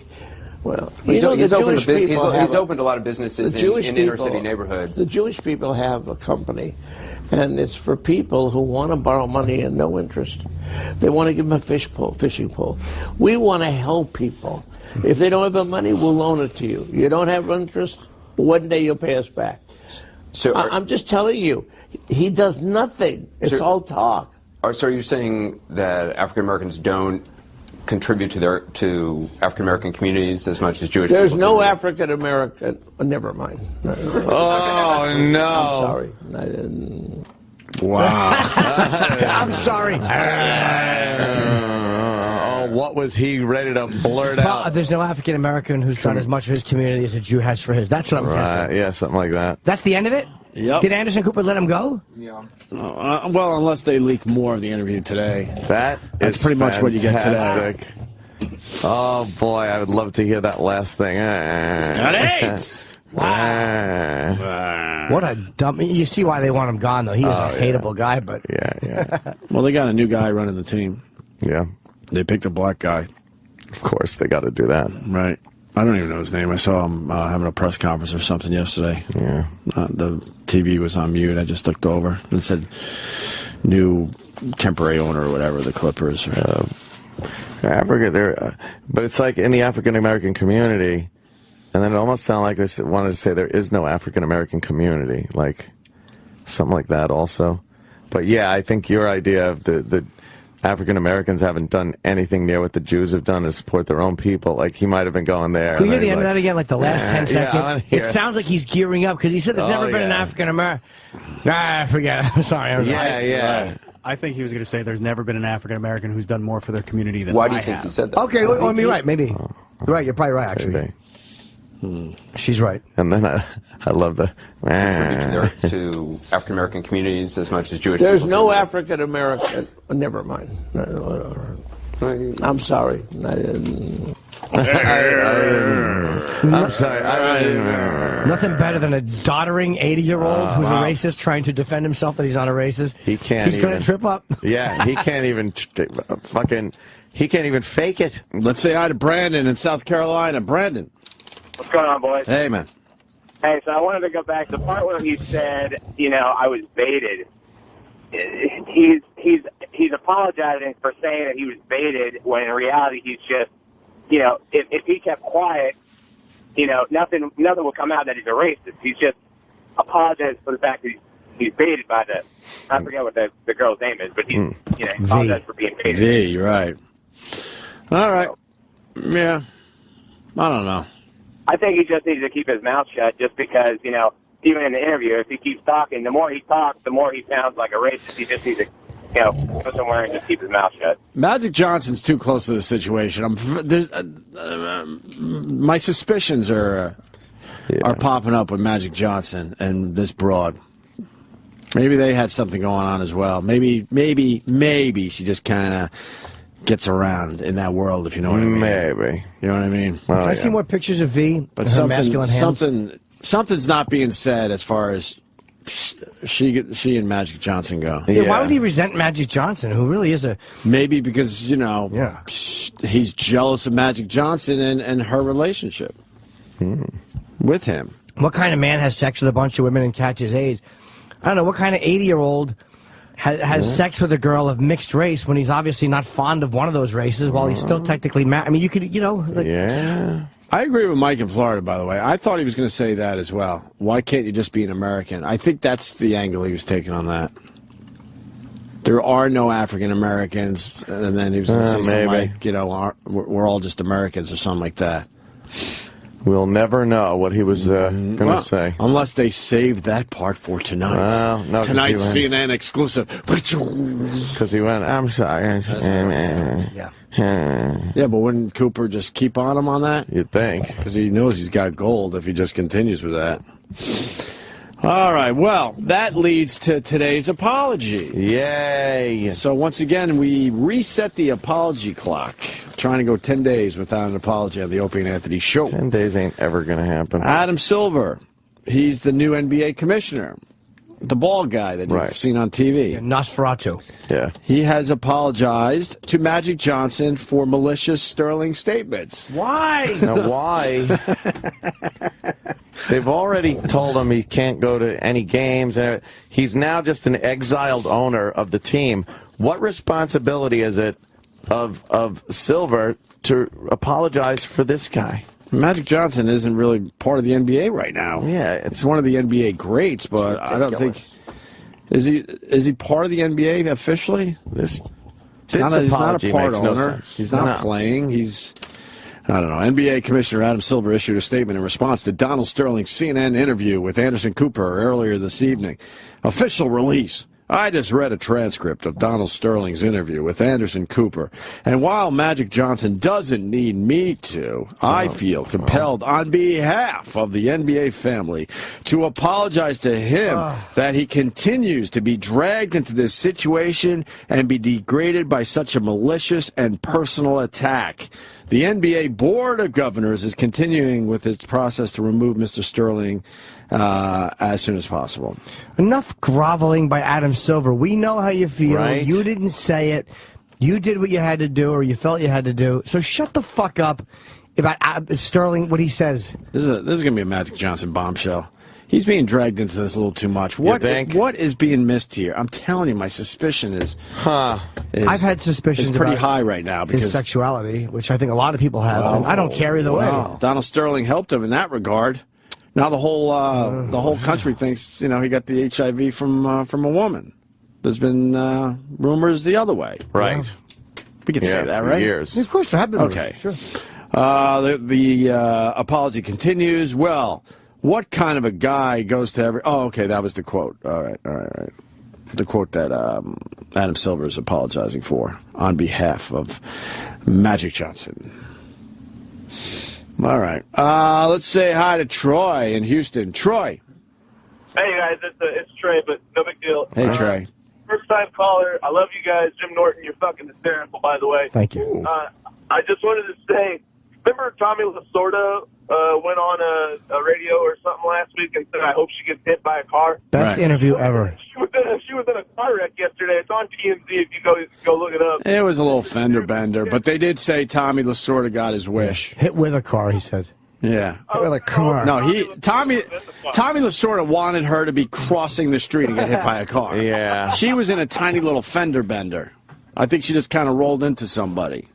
well, he's opened a lot of businesses in inner-city neighborhoods. The Jewish people have a company, and it's for people who want to borrow money and no interest. They want to give them a fishing pole. We want to help people. If they don't have the money, we'll loan it to you. You don't have interest, one day you'll pay us back. So I'm just telling you, he does nothing. It's all talk. So are you saying that African Americans don't contribute to African American communities as much as Jewish people? There's no African American. Never mind. Oh no! I'm sorry. Wow. I'm sorry. What was he ready to blurt out? There's no African American who's done as much for his community as a Jew has for his. That's what I'm guessing. Yeah, something like that. That's the end of it? Yep. Did Anderson Cooper let him go? Yeah. Well, unless they leak more of the interview today. That's pretty much what you get today. Oh, boy, I would love to hear that last thing. Got AIDS! Wow. What a dumb... You see why they want him gone, though. He is a hateable guy, but... Yeah. Well, they got a new guy running the team. Yeah. They picked a black guy. Of course, they got to do that. Right. I don't even know his name. I saw him having a press conference or something yesterday. Yeah. The TV was on mute. I just looked over and it said new temporary owner or whatever, the Clippers. But it's like in the African American community, and then it almost sounded like they wanted to say there is no African American community, like something like that also. But yeah, I think your idea of the African Americans haven't done anything near what the Jews have done to support their own people. Like, he might have been going there. Can you hear the end of that again, like the last 10 seconds? Yeah, it sounds like he's gearing up, because he said there's never been an African American. Forget it. I'm sorry. Yeah. I think he was going to say there's never been an African American who's done more for their community than Why do you I think have. he said that? Okay, well, I mean, right, maybe. You're right, you're probably right, actually. She's right. And then I love the contribute to African American communities as much as Jewish There's people no do. African American. Never mind. I'm sorry. I'm sorry. Nothing better than a doddering 80-year-old who's a racist trying to defend himself that he's not a racist. He can't. He's going to trip up. Yeah, he can't even He can't even fake it. Let's say hi to Brandon in South Carolina. Brandon. What's going on, boys? Hey, man. Hey, so I wanted to go back to the part where he said, you know, I was baited. He's apologizing for saying that he was baited when in reality he's just, you know, if he kept quiet, you know, nothing will come out that he's a racist. He's just apologized for the fact that he's baited by I forget what the girl's name is, but he apologized for being baited. V, right. All right. Yeah. I don't know. I think he just needs to keep his mouth shut just because, you know, even in the interview, if he keeps talking, the more he talks, the more he sounds like a racist. He just needs to, you know, go somewhere and just keep his mouth shut. Magic Johnson's too close to the situation. My suspicions are popping up with Magic Johnson and this broad. Maybe they had something going on as well. Maybe she just kind of gets around in that world, if you know what I mean. Maybe. You know what I mean? Can I see more pictures of V? But her masculine hands? something's not being said as far as she and Magic Johnson go. Yeah, why would he resent Magic Johnson, who really is a... Maybe because, you know, he's jealous of Magic Johnson and her relationship with him. What kind of man has sex with a bunch of women and catches AIDS? I don't know. What kind of 80-year-old has sex with a girl of mixed race when he's obviously not fond of one of those races while he's still technically married? I mean, you could, you know... Like, I agree with Mike in Florida, by the way. I thought he was going to say that as well. Why can't you just be an American? I think that's the angle he was taking on that. There are no African Americans, and then he was going to say something like, you know, we're all just Americans or something like that. We'll never know what he was going to say. Unless they saved that part for tonight. Well, no, tonight's CNN exclusive. Because he went, I'm sorry. Yeah, but wouldn't Cooper just keep on him on that? You'd think. Because he knows he's got gold if he just continues with that. All right, well, that leads to today's apology. Yay. So once again, we reset the apology clock. Trying to go 10 days without an apology on the Opie and Anthony show. 10 days ain't ever going to happen. Adam Silver, he's the new NBA commissioner. The bald guy that you've seen on TV. Nosferatu. Yeah. He has apologized to Magic Johnson for malicious sterling statements. Why? Now, why? They've already told him he can't go to any games. And he's now just an exiled owner of the team. What responsibility is it of Silver to apologize for this guy? Magic Johnson isn't really part of the NBA right now. Yeah, it's one of the NBA greats, but I don't think is he part of the NBA officially? He's not a part owner. He's not playing. I don't know. NBA Commissioner Adam Silver issued a statement in response to Donald Sterling's CNN interview with Anderson Cooper earlier this evening. Official release. I just read a transcript of Donald Sterling's interview with Anderson Cooper, and while Magic Johnson doesn't need me to, I feel compelled on behalf of the NBA family to apologize to him that he continues to be dragged into this situation and be degraded by such a malicious and personal attack. The NBA Board of Governors is continuing with its process to remove Mr. Sterling as soon as possible. Enough groveling by Adam Silver. We know how you feel. Right. You didn't say it. You did what you had to do, or you felt you had to do. So shut the fuck up about Sterling, what he says. This is going to be a Magic Johnson bombshell. He's being dragged into this a little too much. What is being missed here? I'm telling you, my suspicion is... I've had suspicions it's pretty about high right now. Because his sexuality, which I think a lot of people have. And I don't care either way. Donald Sterling helped him in that regard. Now the whole country thinks, you know, he got the HIV from a woman. There's been rumors the other way. Right. Yeah. We can say that, right? Years. Of course, there have been rumors. Okay. Sure. The apology continues. Well, what kind of a guy goes to every... Oh, okay, that was the quote. All right. the quote that Adam Silver is apologizing for on behalf of Magic Johnson. All right. Let's say hi to Troy in Houston. Troy. Hey, guys, it's Trey, but no big deal. Hey, Trey. First-time caller. I love you guys. Jim Norton, you're fucking hysterical, by the way. Thank you. I just wanted to say, remember Tommy Lasorda went on a radio or something last week and said, I hope she gets hit by a car? Best interview ever. She was in a car wreck yesterday. It's on TMZ if you go look it up. It was a little fender bender, but they did say Tommy Lasorda got his wish. Hit with a car, he said. Yeah. Hit with a car. No, Tommy Lasorda wanted her to be crossing the street and get hit by a car. Yeah. She was in a tiny little fender bender. I think she just kind of rolled into somebody.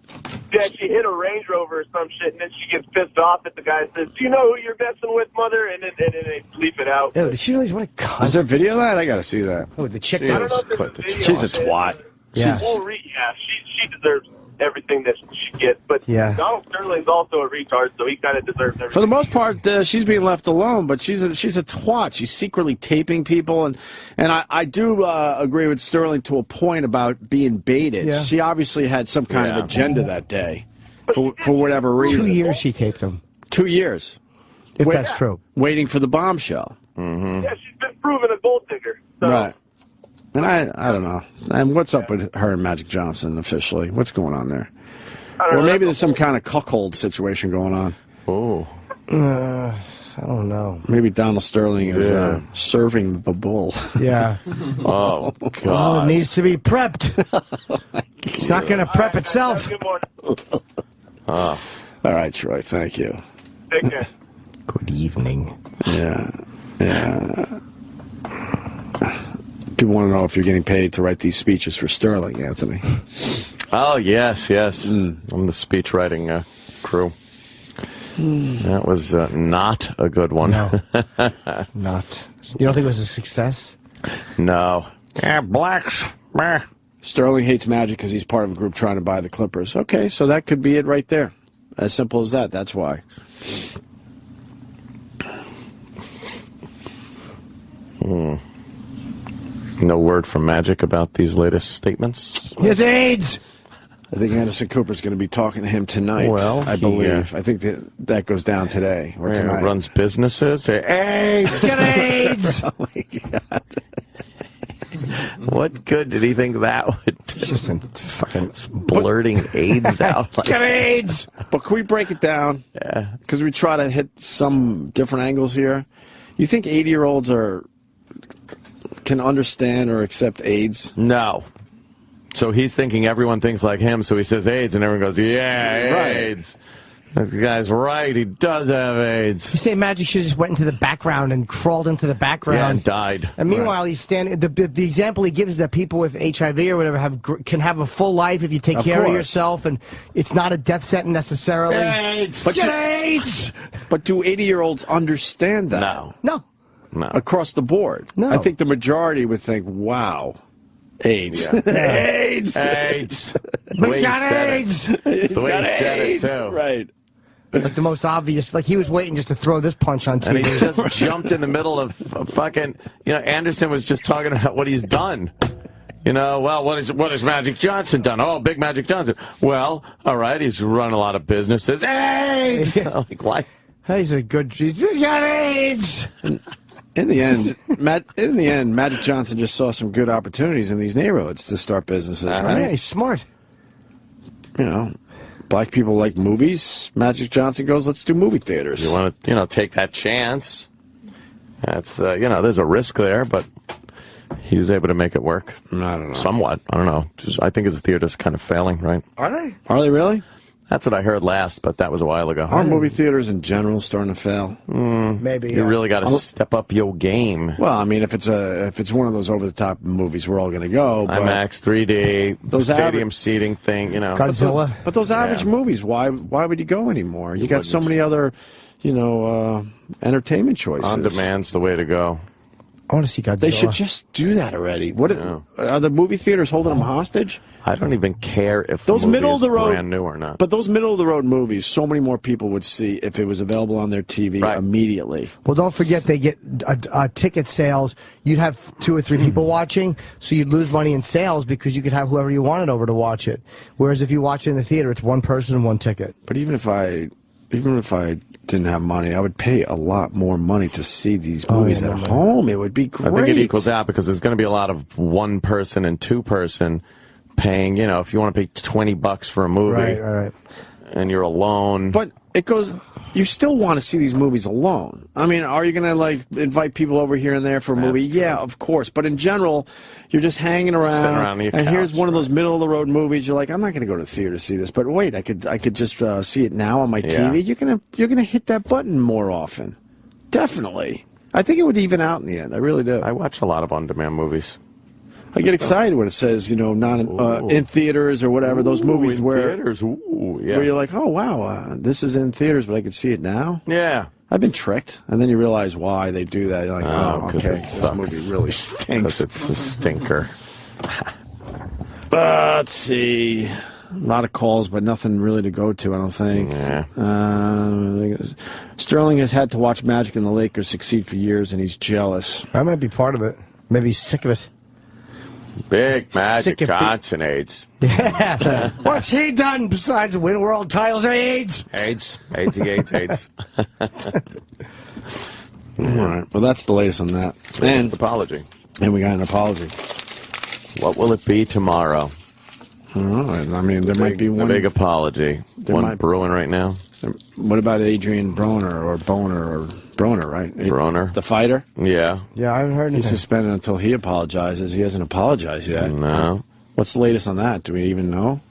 Yeah, she hit a Range Rover or some shit, and then she gets pissed off that the guy says, do you know who you're messing with, mother? And then they bleep it out. Ew, did she realize what a cunt? Is there video of that? I got to see that. Oh, the chick I don't know if there's a video. She's a twat. Yeah. She deserves everything that she gets. But Yeah. Donald Sterling's also a retard, so he kind of deserves everything. For the most part, she's being left alone, but she's a twat. She's secretly taping people, and I do agree with Sterling to a point about being baited. Yeah. She obviously had some kind of agenda that day, for whatever reason. 2 years she taped him. 2 years. If that's true. Waiting for the bombshell. Yeah, she's been proven a gold digger. So. Right. And I don't know. And what's up with her and Magic Johnson officially? What's going on there? Or maybe there's some kind of cuckold situation going on. Oh. I don't know. Maybe Donald Sterling is serving the bull. Yeah. Oh, Oh, God. it needs to be prepped. It's not going to prep itself. Good morning. All right, Troy. Thank you. Take care. Good evening. Yeah. People want to know if you're getting paid to write these speeches for Sterling, Anthony. Oh, yes. I'm the speech writing crew. That was not a good one. No. Not. You don't think it was a success? No. Yeah, blacks. Meh. Sterling hates Magic because he's part of a group trying to buy the Clippers. Okay, so that could be it right there. As simple as that. That's why. No word from Magic about these latest statements? He has AIDS! I think Anderson Cooper's going to be talking to him tonight. Well, I believe. I think that goes down today or tonight. Runs businesses. AIDS! Get AIDS! Oh, my God. What good did he think that would do? Just fucking blurting AIDS out. Get AIDS! But can we break it down? Yeah. Because we try to hit some different angles here. You think 80-year-olds can understand or accept AIDS? No. So he's thinking everyone thinks like him, so he says AIDS, and everyone goes, yeah, AIDS. This guy's right, he does have AIDS. You say Magic should just went into the background and crawled into the background. Yeah, and died. And meanwhile, he's standing. The example he gives is that people with HIV or whatever can have a full life if you take care of yourself, and it's not a death sentence necessarily. AIDS! Get AIDS! But do 80-year-olds understand that? No. Across the board. No. I think the majority would think, wow. AIDS. AIDS! AIDS! But he's got AIDS! It's the way he said it, too. Right. Like the most obvious, like he was waiting just to throw this punch on TV. And he just jumped in the middle of fucking, Anderson was just talking about what he's done. Well, what has Magic Johnson done? Oh, big Magic Johnson. Well, all right, he's run a lot of businesses. AIDS! Like, why? He's got AIDS! In the end, Magic Johnson just saw some good opportunities in these neighborhoods to start businesses, right? Yeah, he's smart. Black people like movies. Magic Johnson goes, let's do movie theaters. You want to, take that chance. That's, there's a risk there, but he was able to make it work. I don't know. Somewhat. I don't know. I think his theater's kind of failing, right? Are they? Are they really? That's what I heard last, but that was a while ago. Are movie theaters in general starting to fail? Maybe. You really got to step up your game. Well, I mean, if it's one of those over-the-top movies, we're all going to go. But IMAX, 3D, those stadium seating thing, Godzilla. But those average movies, why would you go anymore? You got so many other, entertainment choices. On demand's the way to go. I want to see Godzilla. They should just do that already. What are the movie theaters holding them hostage? I don't even care if those the movie middle of the is road brand new or not. But those middle of the road movies, so many more people would see if it was available on their TV immediately. Well, don't forget they get ticket sales. You'd have 2 or 3 people watching, so you'd lose money in sales because you could have whoever you wanted over to watch it. Whereas if you watch it in the theater, it's 1 person and 1 ticket. But even if I didn't have money, I would pay a lot more money to see these movies at home. It would be great. I think it equals out because there's going to be a lot of 1 person and 2 person paying, you know, if you want to pay $20 for a movie and you're alone. But it goes, you still want to see these movies alone. I mean, are you going to, like, invite people over here and there for a movie? Yeah, of course. But in general, you're just hanging around your and couch, here's one of those middle-of-the-road movies. You're like, I'm not going to go to the theater to see this. But wait, I could just see it now on my TV. You're gonna hit that button more often. Definitely. I think it would even out in the end. I really do. I watch a lot of on-demand movies. I get excited when it says, you know, not in theaters or whatever. Those movies where theaters. where you're like, oh wow, this is in theaters, but I can see it now. Yeah, I've been tricked, and then you realize why they do that. You're like, oh, okay, this movie really stinks. It's a stinker. Let's see. A lot of calls, but nothing really to go to, I don't think. Yeah. Sterling has had to watch Magic and the Lakers succeed for years, and he's jealous. I might be part of it. Maybe he's sick of it. Big Magic Johnson AIDS. Yeah. What's he done besides win world titles? AIDS. AIDS. All right. Well, that's the latest on that. And apology. And we got an apology. What will it be tomorrow? All right. I mean, there might be one. A big apology. One brewing right now. What about Adrian Broner or Broner, right? Broner. The fighter? Yeah. Yeah, I haven't heard anything. He's suspended until he apologizes. He hasn't apologized yet. No. What's the latest on that? Do we even know?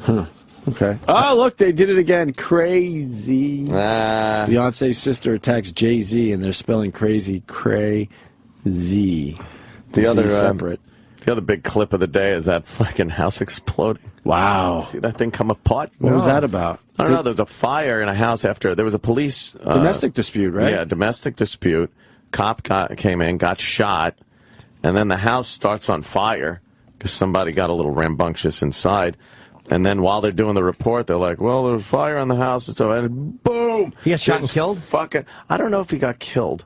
Huh. Okay. Oh, look, they did it again. Crazy. Beyonce's sister attacks Jay-Z, and they're spelling crazy, crazy. The other separate. The other big clip of the day is that fucking house exploding. Wow. See that thing come apart? What was that about? I don't know. There's a fire in a house after. There was a police... domestic dispute, right? Yeah, domestic dispute. Cop came in, got shot, and then the house starts on fire because somebody got a little rambunctious inside. And then while they're doing the report, they're like, well, there's fire in the house. And boom! He got shot and killed? Fucking, I don't know if he got killed.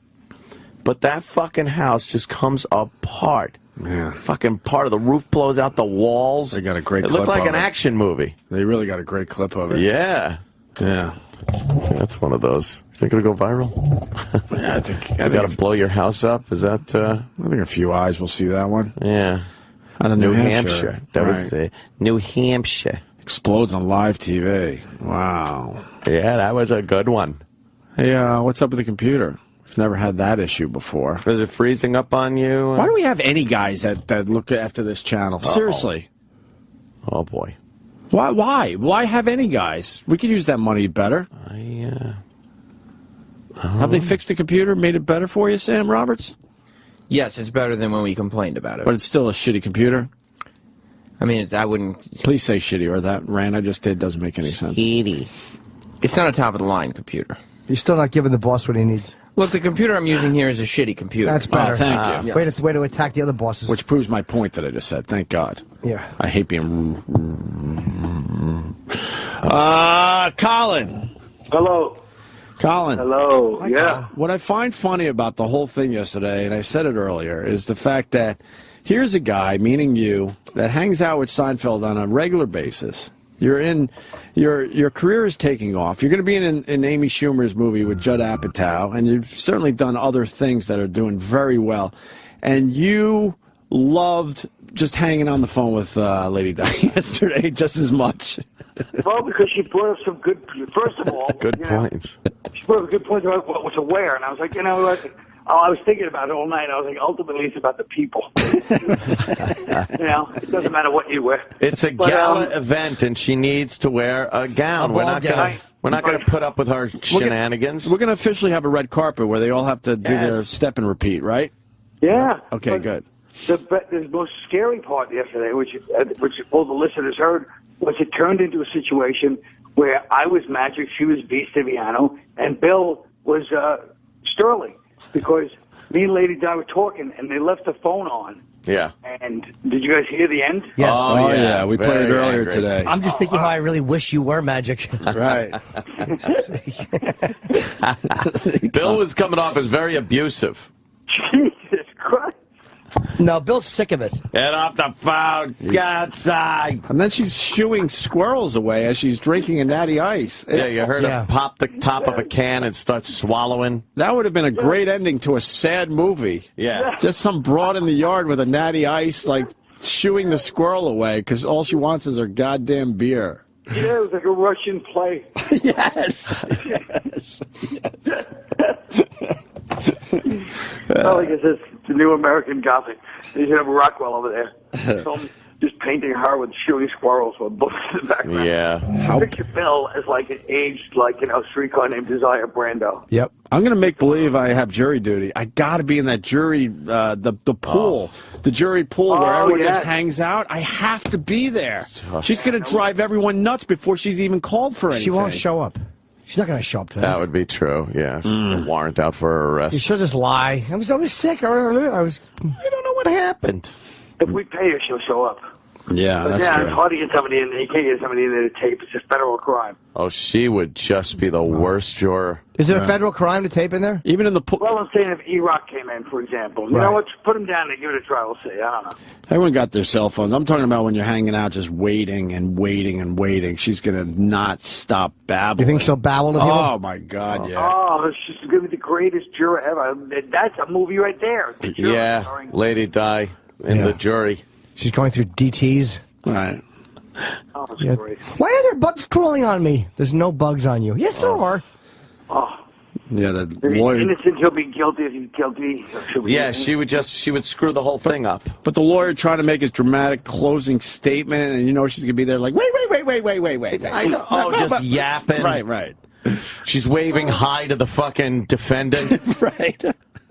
But that fucking house just comes apart. Yeah. Fucking part of the roof blows out the walls. They got a great clip. It looked like of an action movie. They really got a great clip of it. Yeah. Yeah. That's one of those. Think it'll go viral? Yeah, I think you got to blow your house up? Is that... I think a few eyes will see that one. Yeah. Out of New Hampshire. That was New Hampshire. Explodes on live TV. Wow. Yeah, that was a good one. Hey, what's up with the computer? We've never had that issue before. Is it freezing up on you? Why do we have any guys that look after this channel? Seriously. Oh, boy. Why? Why have any guys? We could use that money better. Have they fixed the computer, made it better for you, Sam Roberts? Yes, it's better than when we complained about it. But it's still a shitty computer? I mean, I wouldn't... Please say shitty, or that rant I just did doesn't make any sense. Shitty. It's not a top-of-the-line computer. You're still not giving the boss what he needs. Look, the computer I'm using here is a shitty computer. That's better. Oh, thank you. Yes. Way to attack the other bosses. Which proves my point that I just said. Thank God. Yeah. I hate being... Colin. Hello. Colin. Hello. Yeah. What I find funny about the whole thing yesterday, and I said it earlier, is the fact that here's a guy, meaning you, that hangs out with Seinfeld on a regular basis. You're in, your career is taking off. You're going to be in Amy Schumer's movie with Judd Apatow, and you've certainly done other things that are doing very well. And you loved just hanging on the phone with Lady Di yesterday just as much. Well, because she brought up some good, first of all, good points. She brought up good points about what to wear, and I was like, you know what? I was thinking about it all night. I was like, ultimately, it's about the people. You know, it doesn't matter what you wear. It's a gala event, and she needs to wear a gown. We're not going to put up with her shenanigans. We're going to officially have a red carpet where they all have to do their step and repeat, right? Yeah. Okay, good. The most scary part yesterday, which all the listeners heard, was it turned into a situation where I was Magic, she was V. Stiviano, and Bill was Sterling. Because Me and Lady Di were talking, and they left the phone on. Yeah. And did you guys hear the end? Yes. Oh, yeah. We played it earlier angry. today. I'm just thinking how I really wish you were Magic. Right. Bill was coming off as very abusive. Jesus Christ. No, Bill's sick of it. Get off the phone. Get outside. And then she's shooing squirrels away as she's drinking a natty ice. Yeah, you heard her pop the top of a can and start swallowing. That would have been a great ending to a sad movie. Yeah. Just some broad in the yard with a natty ice, like, shooing the squirrel away because all she wants is her goddamn beer. Yeah, it was like a Russian play. Yes. Well, I guess it's the new American Gothic. You should have Rockwell over there. Film just painting her with shooting squirrels with books in the background. Yeah. Picture Bill as like an aged, like, Streetcar Named Desire Brando. Yep. I'm going to make believe I have jury duty. I got to be in that jury, the pool, the jury pool where everyone just hangs out. I have to be there. She's going to drive everyone nuts before she's even called for anything. She won't show up. She's not going to show up today. That would be true, yeah. A warrant out for her arrest. She'll just lie. I was sick. I don't know what happened. If we pay her, she'll show up. Yeah, But that's yeah, true. it's hard to get somebody in there. You can't get somebody in there to tape. It's a federal crime. Oh, she would just be the worst juror. Is it a federal crime to tape in there? Even in the pool. Well, I'm saying if E-Rock came in, for example. You know what? Put him down and give it a try. We'll see. I don't know. Everyone got their cell phones. I'm talking about when you're hanging out just waiting and waiting and waiting. She's going to not stop babbling. You think she'll babble to people? Oh, my God, yeah. Oh, she's going to be the greatest juror ever. That's a movie right there. The Juror, Yeah, starring- Lady Di in the jury. She's going through DTs. Right. Oh, that's great. Why are there bugs crawling on me? There's no bugs on you. Yes, there are. Oh, Yeah, the if he's lawyer. innocent, he'll be guilty. If he's guilty, she'll be Yeah, innocent. she would screw the whole thing up. But the lawyer trying to make his dramatic closing statement, and you know she's going to be there like, wait. I know. Oh, just yapping. Right. She's waving hi to the fucking defendant. Right.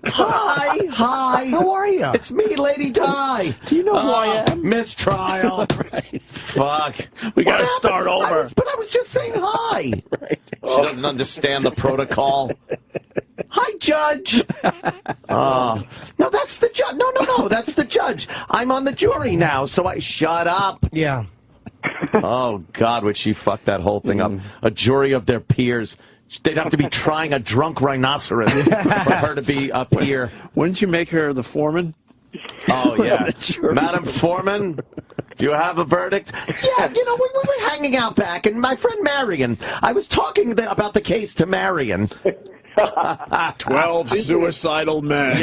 Hi. How are you? It's me, Lady Di. Do you know who I am? Mistrial. Right. Fuck. We got to start over. But I was just saying hi. Right. She doesn't understand the protocol. Hi, Judge. No, that's the judge. No, that's the judge. I'm on the jury now, so I shut up. Yeah. Oh, God, would she fuck that whole thing up? A jury of their peers. They'd have to be trying a drunk rhinoceros for her to be up here. Wouldn't you make her the foreman? Oh, yeah. Madam Foreman, do you have a verdict? Yeah, we were hanging out back, and my friend Marion, I was talking about the case to Marion. 12 suicidal men.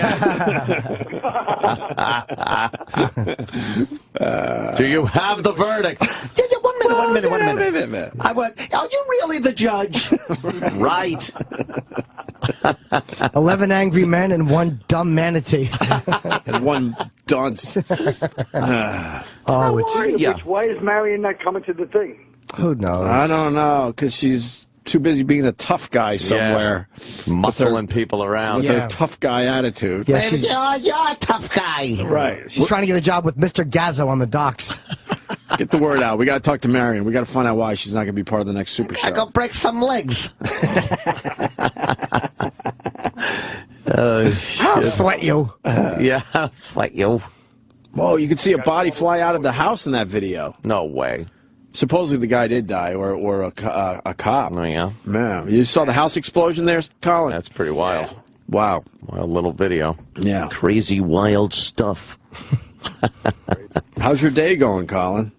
Do you have the verdict? Yeah, 1 minute. I went, are you really the judge? Right. 11 angry men and 1 dumb manatee. And 1 dunce. Why is Marion not coming to the thing? Who knows? I don't know, because she's too busy being a tough guy somewhere. Muscling people around. With her tough guy attitude. Yeah, she's, You're a tough guy. Right. she's trying to get a job with Mr. Gazzo on the docks. Get the word out. We got to talk to Marion. We got to find out why she's not going to be part of the next Super Show. I go break some legs. I'll sweat you. Yeah, I'll fight you. Whoa, you could see a body fly out of the house in that video. No way. Supposedly the guy did die, or a cop. Oh, yeah? Man, you saw the house explosion there, Colin? That's pretty wild. Wow. Wild little video. Yeah. Crazy, wild stuff. How's your day going, Colin?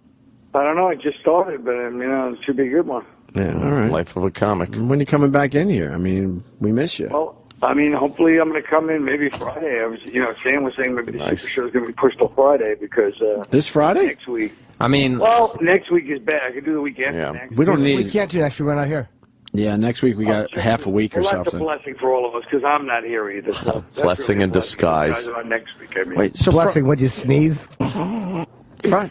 I don't know. I just started, but it should be a good one. Yeah, all right. Life of a comic. When are you coming back in here? I mean, we miss you. Well, hopefully I'm going to come in maybe Friday. I was, Sam was saying maybe the Super Show is going to be pushed till Friday because this Friday? Next week. Well, next week is bad. I could do the weekend. Yeah. We don't need. We can't do that. We're not here. Yeah, next week we got half a week or Well, that's a something. blessing for all of us because I'm not here either. So that's Blessing really a in blessing. You disguise. guys are on next week. Wait, so Blessing, would you sneeze?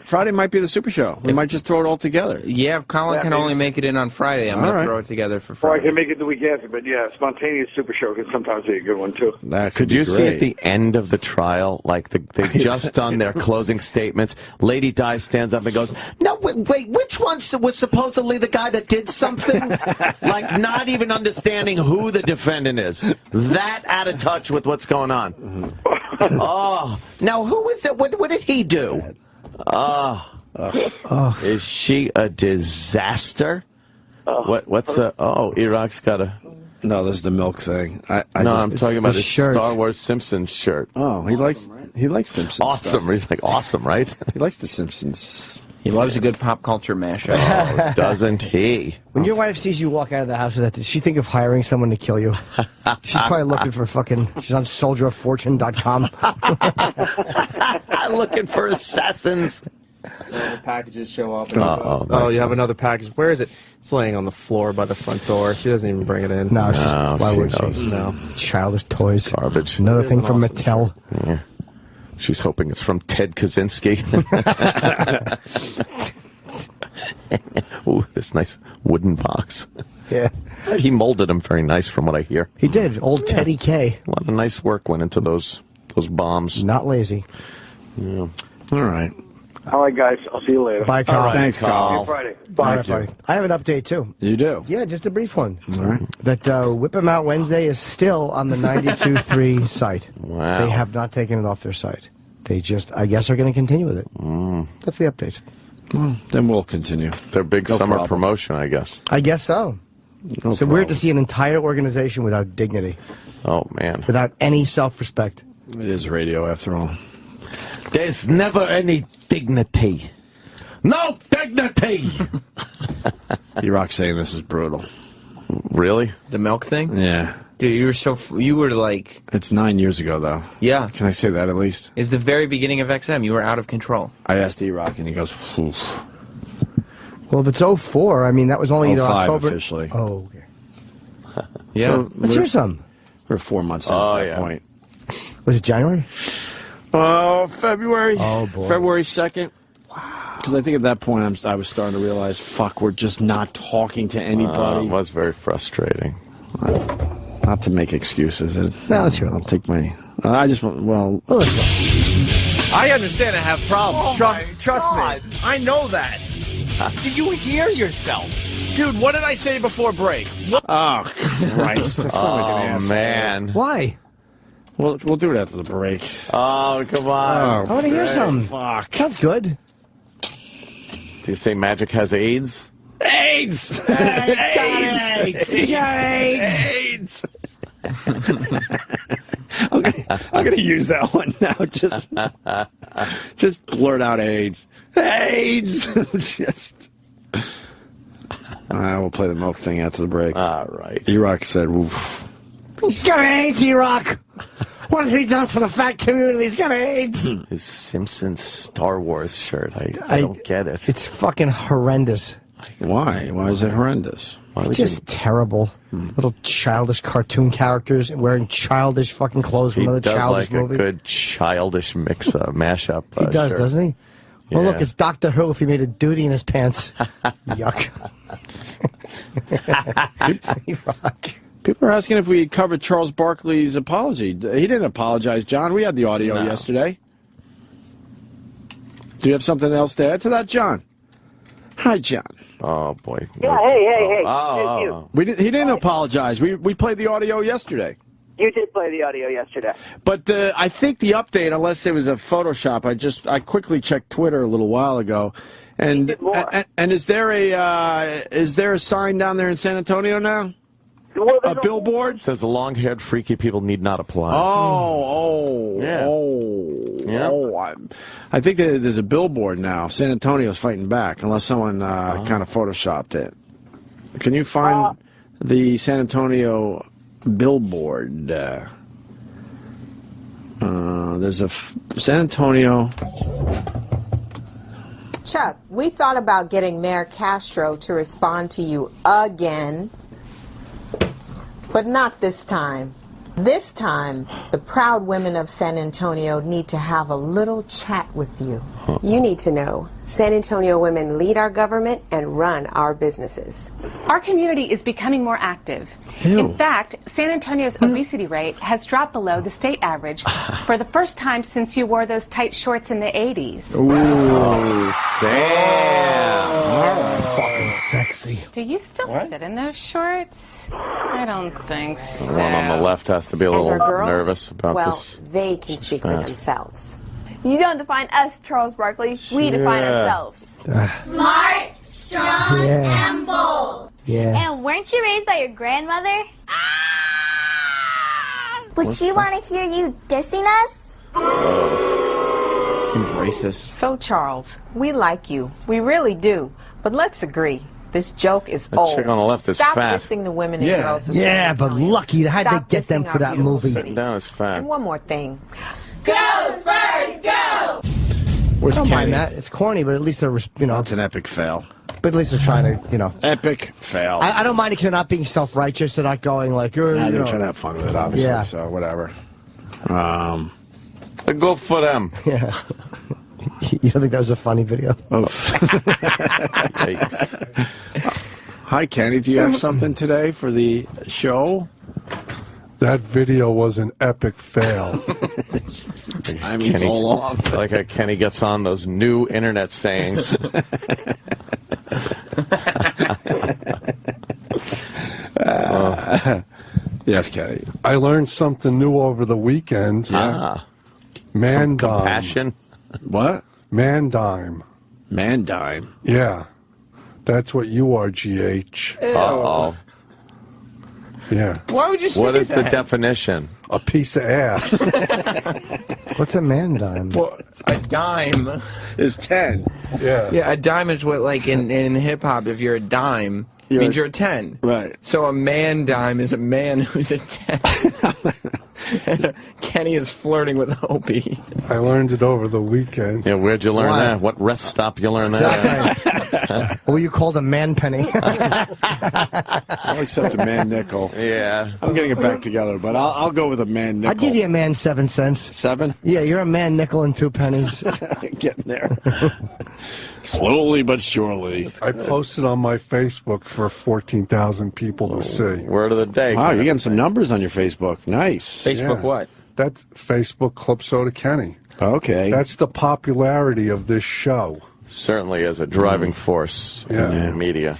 Friday might be the Super Show. We might just throw it all together. Yeah, if Colin can only make it in on Friday, I'm going to throw it together for Or I Friday. can make it the week after, but yeah, spontaneous Super Show can sometimes be a good one too. That Could you see at the end of the trial, like they've just done their closing statements, Lady Di stands up and goes, "No, wait, which one was supposedly the guy that did something?" Like not even understanding who the defendant is. That out of touch with what's going on. Oh, now who is it? What did he do? Is she a disaster? What's Iraq's got a... No, this is the milk thing. I'm talking about his shirt. Star Wars Simpsons shirt. Oh, he likes Simpsons. Awesome. Stuff. He's like, awesome, right? He likes the Simpsons. He loves a good pop culture mashup. Oh, doesn't he? When your wife sees you walk out of the house with that, does she think of hiring someone to kill you? She's probably looking for she's on soldieroffortune.com. Looking for assassins. The packages show up. Oh, you have another package. Where is it? It's laying on the floor by the front door. She doesn't even bring it in. No, why would she? No. Childish toys. Garbage. Another thing from Mattel. Yeah. She's hoping it's from Ted Kaczynski. Ooh, this nice wooden box. Yeah. He molded them very nice from what I hear. He did. Old Teddy K. A lot of nice work went into those bombs. Not lazy. Yeah. All right. All right, guys. I'll see you later. Bye, Carl. Thanks, Carl. See you Friday. Bye, buddy. I have an update, too. You do? Yeah, just a brief one. All right. That Whip 'em Out Wednesday is still on the 92.3 site. Wow. They have not taken it off their site. They just, I guess, are going to continue with it. That's the update. Well, then we'll continue. Their big No summer problem. promotion, I guess. I guess so. No It's weird to problem. see an entire organization without dignity, Oh, man. without any self-respect. It is radio, after all. There's never any dignity. No dignity! E-Rock's saying this is brutal. Really? The milk thing? Yeah. Dude, you were like... It's 9 years ago, though. Yeah. Can I say that at least? It's the very beginning of XM. You were out of control. I asked E-Rock, and he goes, oof. Well, if it's 04, I mean, that was only 05 October. officially. Oh, okay. Yeah. So Let's hear some. We're 4 months in at that point. Was it January? Oh, February. Oh, boy. February 2nd. Wow. Because I think at that point I was starting to realize, fuck, we're just not talking to anybody. It was very frustrating. Not to make excuses. No, that's true. I'll take my... I just want... Well... I understand I have problems. Trust me. I know that. Do you hear yourself? Dude, what did I say before break? Oh, Christ. Oh, man. Why? We'll do it after the break. Oh, come on. I want to hear some. Fuck. Sounds good. Do you say magic has AIDS? AIDS! AIDS! AIDS! I'm gonna use that one now. Just blurt out AIDS. AIDS! We'll play the milk thing after the break. All right. E-Rock said, oof. He's got AIDS, E-Rock. What has he done for the fat community? He's got AIDS. His Simpsons Star Wars shirt. I don't get it. It's fucking horrendous. Why? Why is it horrendous? Why would Just terrible. Little childish cartoon characters wearing childish fucking clothes from he another does childish like movie. a good childish mashup. He does, shirt. doesn't he? Well, Yeah. look, it's Doctor Who if he made a duty in his pants. Yuck. People are asking if we covered Charles Barkley's apology. He didn't apologize, John. We had the audio yesterday. Do you have something else to add to that, John? Hi, John. Oh, boy. Yeah, hey. Oh. He didn't apologize. We played the audio yesterday. You did play the audio yesterday. But I think the update, unless it was a Photoshop, I quickly checked Twitter a little while ago, and is there a sign down there in San Antonio now? Well, a billboard? It says the long-haired freaky people need not apply. I think that there's a billboard now. San Antonio's fighting back, unless someone kind of Photoshopped it. Can you find the San Antonio billboard? There's a San Antonio. Chuck, we thought about getting Mayor Castro to respond to you again, but not this time. This time, the proud women of San Antonio need to have a little chat with you. You need to know, San Antonio women lead our government and run our businesses. Our community is becoming more active. In fact, San Antonio's obesity rate has dropped below the state average for the first time since you wore those tight shorts in the 80s. Ooh, damn. Fucking sexy. Do you still fit in those shorts? I don't think so. The one on the left has to be a And little our girls? nervous about well, this. they can speak for fat. themselves. You don't define us, Charles Barkley. We define Yeah. ourselves. Smart, strong, Yeah. and bold. Yeah. And weren't you raised by your grandmother? Would What's she that? want to hear you dissing us? Seems racist. So, Charles, we like you. We really do. But let's agree. This joke is That old. chick on the left is Stop fat. dissing the women and Yeah. girls. of Yeah, San but Antonio. lucky. How'd they Stop get them dissing for our that beautiful movie? city. Sitting down is fat. And one more thing. Girls first, go! Where's I don't Kenny? mind that. It's corny, but at least they're, you know. It's an epic fail. But at least they're trying to, you know. Epic fail. I don't mind if they're not being self-righteous. They're not going like, you're, Nah, you they're know. trying to have fun with it, obviously. Yeah. So whatever. Go for them. Yeah. You don't think that was a funny video? Oh. Hi, Kenny. Do you have something today for the show? That video was an epic fail. I mean, it's all off. Like how Kenny gets on those new internet sayings. Yes, Kenny. I learned something new over the weekend. Man dime. Compassion. What? Man dime. Man dime. Yeah. That's what you are, GH. Uh-oh. Yeah. Why would you say What is that? the definition? A piece of ass. What's a man dime? Well, a dime is 10. Yeah. Yeah, a dime is what, like, in hip-hop, if you're a dime, it means you're a 10. Right. So a man dime is a man who's a 10. And Kenny is flirting with Opie. I learned it over the weekend. Yeah, where'd you learn Why? that? What rest stop you learn that? Or you called a man penny? I'll accept a man nickel. Yeah. I'm getting it back together, but I'll go with a man nickel. I'll give you a man 7 cents. 7? Yeah, you're a man nickel and 2 pennies. Getting there. Slowly but surely. I posted on my Facebook for 14,000 people to see. Word of the day. Wow, you're getting some numbers on your Facebook. Nice. Facebook what? That's Facebook Club Soda Kenny. Okay. That's the popularity of this show. Certainly is a driving force in the media.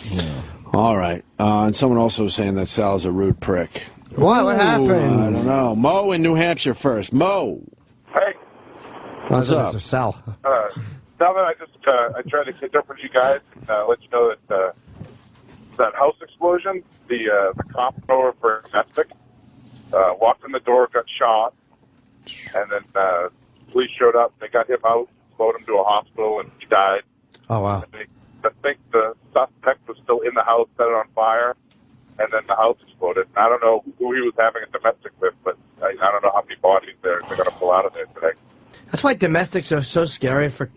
All right. And someone also was saying that Sal's a rude prick. What? What happened? I don't know. Mo in New Hampshire first. Mo. Hey, What's up? Sal. Salvin, I tried to catch up with you guys and let you know that that house explosion, the cop over for domestic, walked in the door, got shot, and then police showed up. They got him out, floated him to a hospital, and he died. Oh, wow. I think the suspect was still in the house, set it on fire, and then the house exploded. I don't know who he was having a domestic with, but I don't know how many bodies they're going to pull out of there today. That's why domestics are so scary for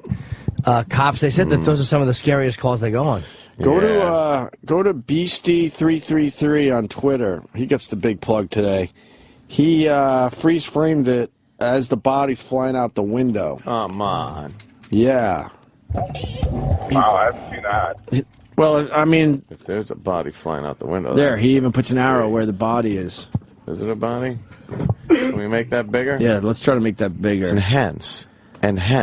cops. They said that those are some of the scariest calls they go on. Go to Beastie333 on Twitter. He gets the big plug today. He freeze framed it as the body's flying out the window. Come on. Yeah. Wow, I haven't seen that. Well, I mean, If there's a body flying out the window. there, he even puts an arrow where the body is. Is it a body? Can we make that bigger? Yeah, let's try to make that bigger. Enhance.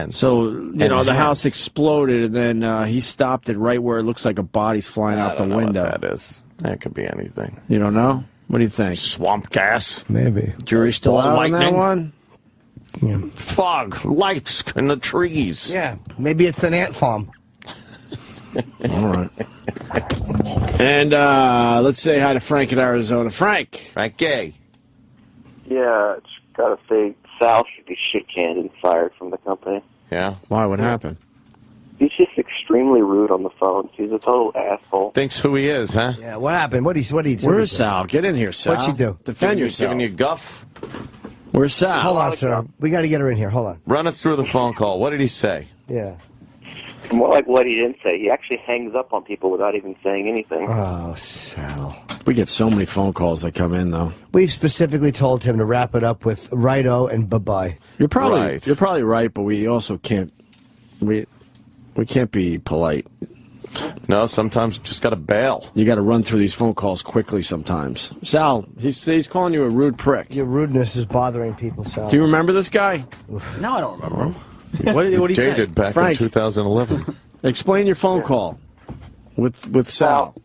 So, you know, the house exploded, and then he stopped it right where it looks like a body's flying out the window. What that is. That could be anything. You don't know? What do you think? Swamp gas. Maybe. Jury's still out on that Lightning. one? Yeah. Fog. Lights in the trees. Yeah. Maybe it's an ant farm. All right. And let's say hi to Frank in Arizona. Frank. Frankie. Yeah, it's got to say, Sal should be shit-canned and fired from the company. Yeah? Why? What happened? He's just extremely rude on the phone. He's a total asshole. Thinks who he is, huh? Yeah, what happened? What did he Where's Sal? Get in here, Sal. What'd she do? Defend yourself. Giving you guff? Where's Sal? Hold on, sir. We got to get her in here. Hold on. Run us through the phone call. What did he say? Yeah. More like what he didn't say. He actually hangs up on people without even saying anything. Oh, Sal. We get so many phone calls that come in, though. We specifically told him to wrap it up with righto and bye-bye. You're probably right, but we also can't. We can't be polite. No, sometimes you just got to bail. You got to run through these phone calls quickly sometimes. Sal, he's calling you a rude prick. Your rudeness is bothering people, Sal. Do you remember this guy? No, I don't remember him. What did he Jay say? did back Frank, in 2011. Explain your phone call with Sal.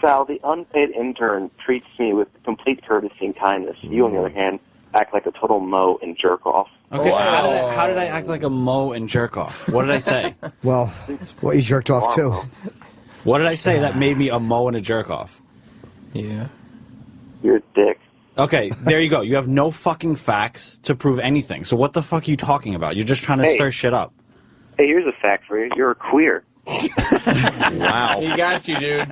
Sal, the unpaid intern treats me with complete courtesy and kindness. You, on the other hand, act like a total moe and jerk off. Okay, how did I act like a moe and jerk off? What did I say? Well, you jerked off too. What did I say that made me a moe and a jerk off? Yeah. You're a dick. Okay, there you go. You have no fucking facts to prove anything. So what the fuck are you talking about? You're just trying to stir shit up. Hey, here's a fact for you. You're a queer. Wow. He got you, dude.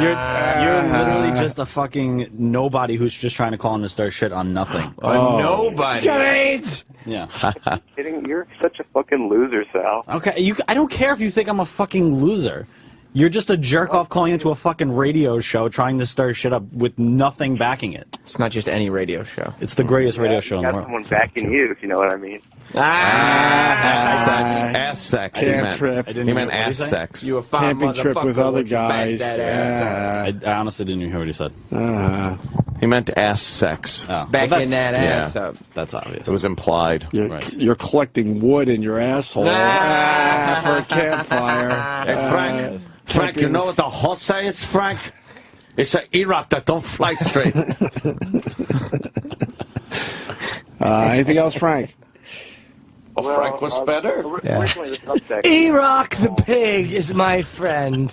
You're literally just a fucking nobody who's just trying to call in to start shit on nothing. Nobody. Yeah. Kidding? You're such a fucking loser, Sal. Okay, I don't care if you think I'm a fucking loser. You're just a jerk off calling into a fucking radio show trying to stir shit up with nothing backing it. It's not just any radio show. It's the greatest radio show in the Got world. someone backing you, if you know what I mean. Ass sex. Camp trip. He meant ass sex. You a fine Camping trip with other guys. I honestly didn't even hear what he said. He meant ass sex. Oh. Backing that ass up. That's obvious. It was implied. You're collecting wood in your asshole for a campfire. Hey, Frank, you know what the hossa is, Frank? It's an Iraq that don't fly straight. Anything else, Frank? Oh, Frank was better. Iraq the pig is my friend.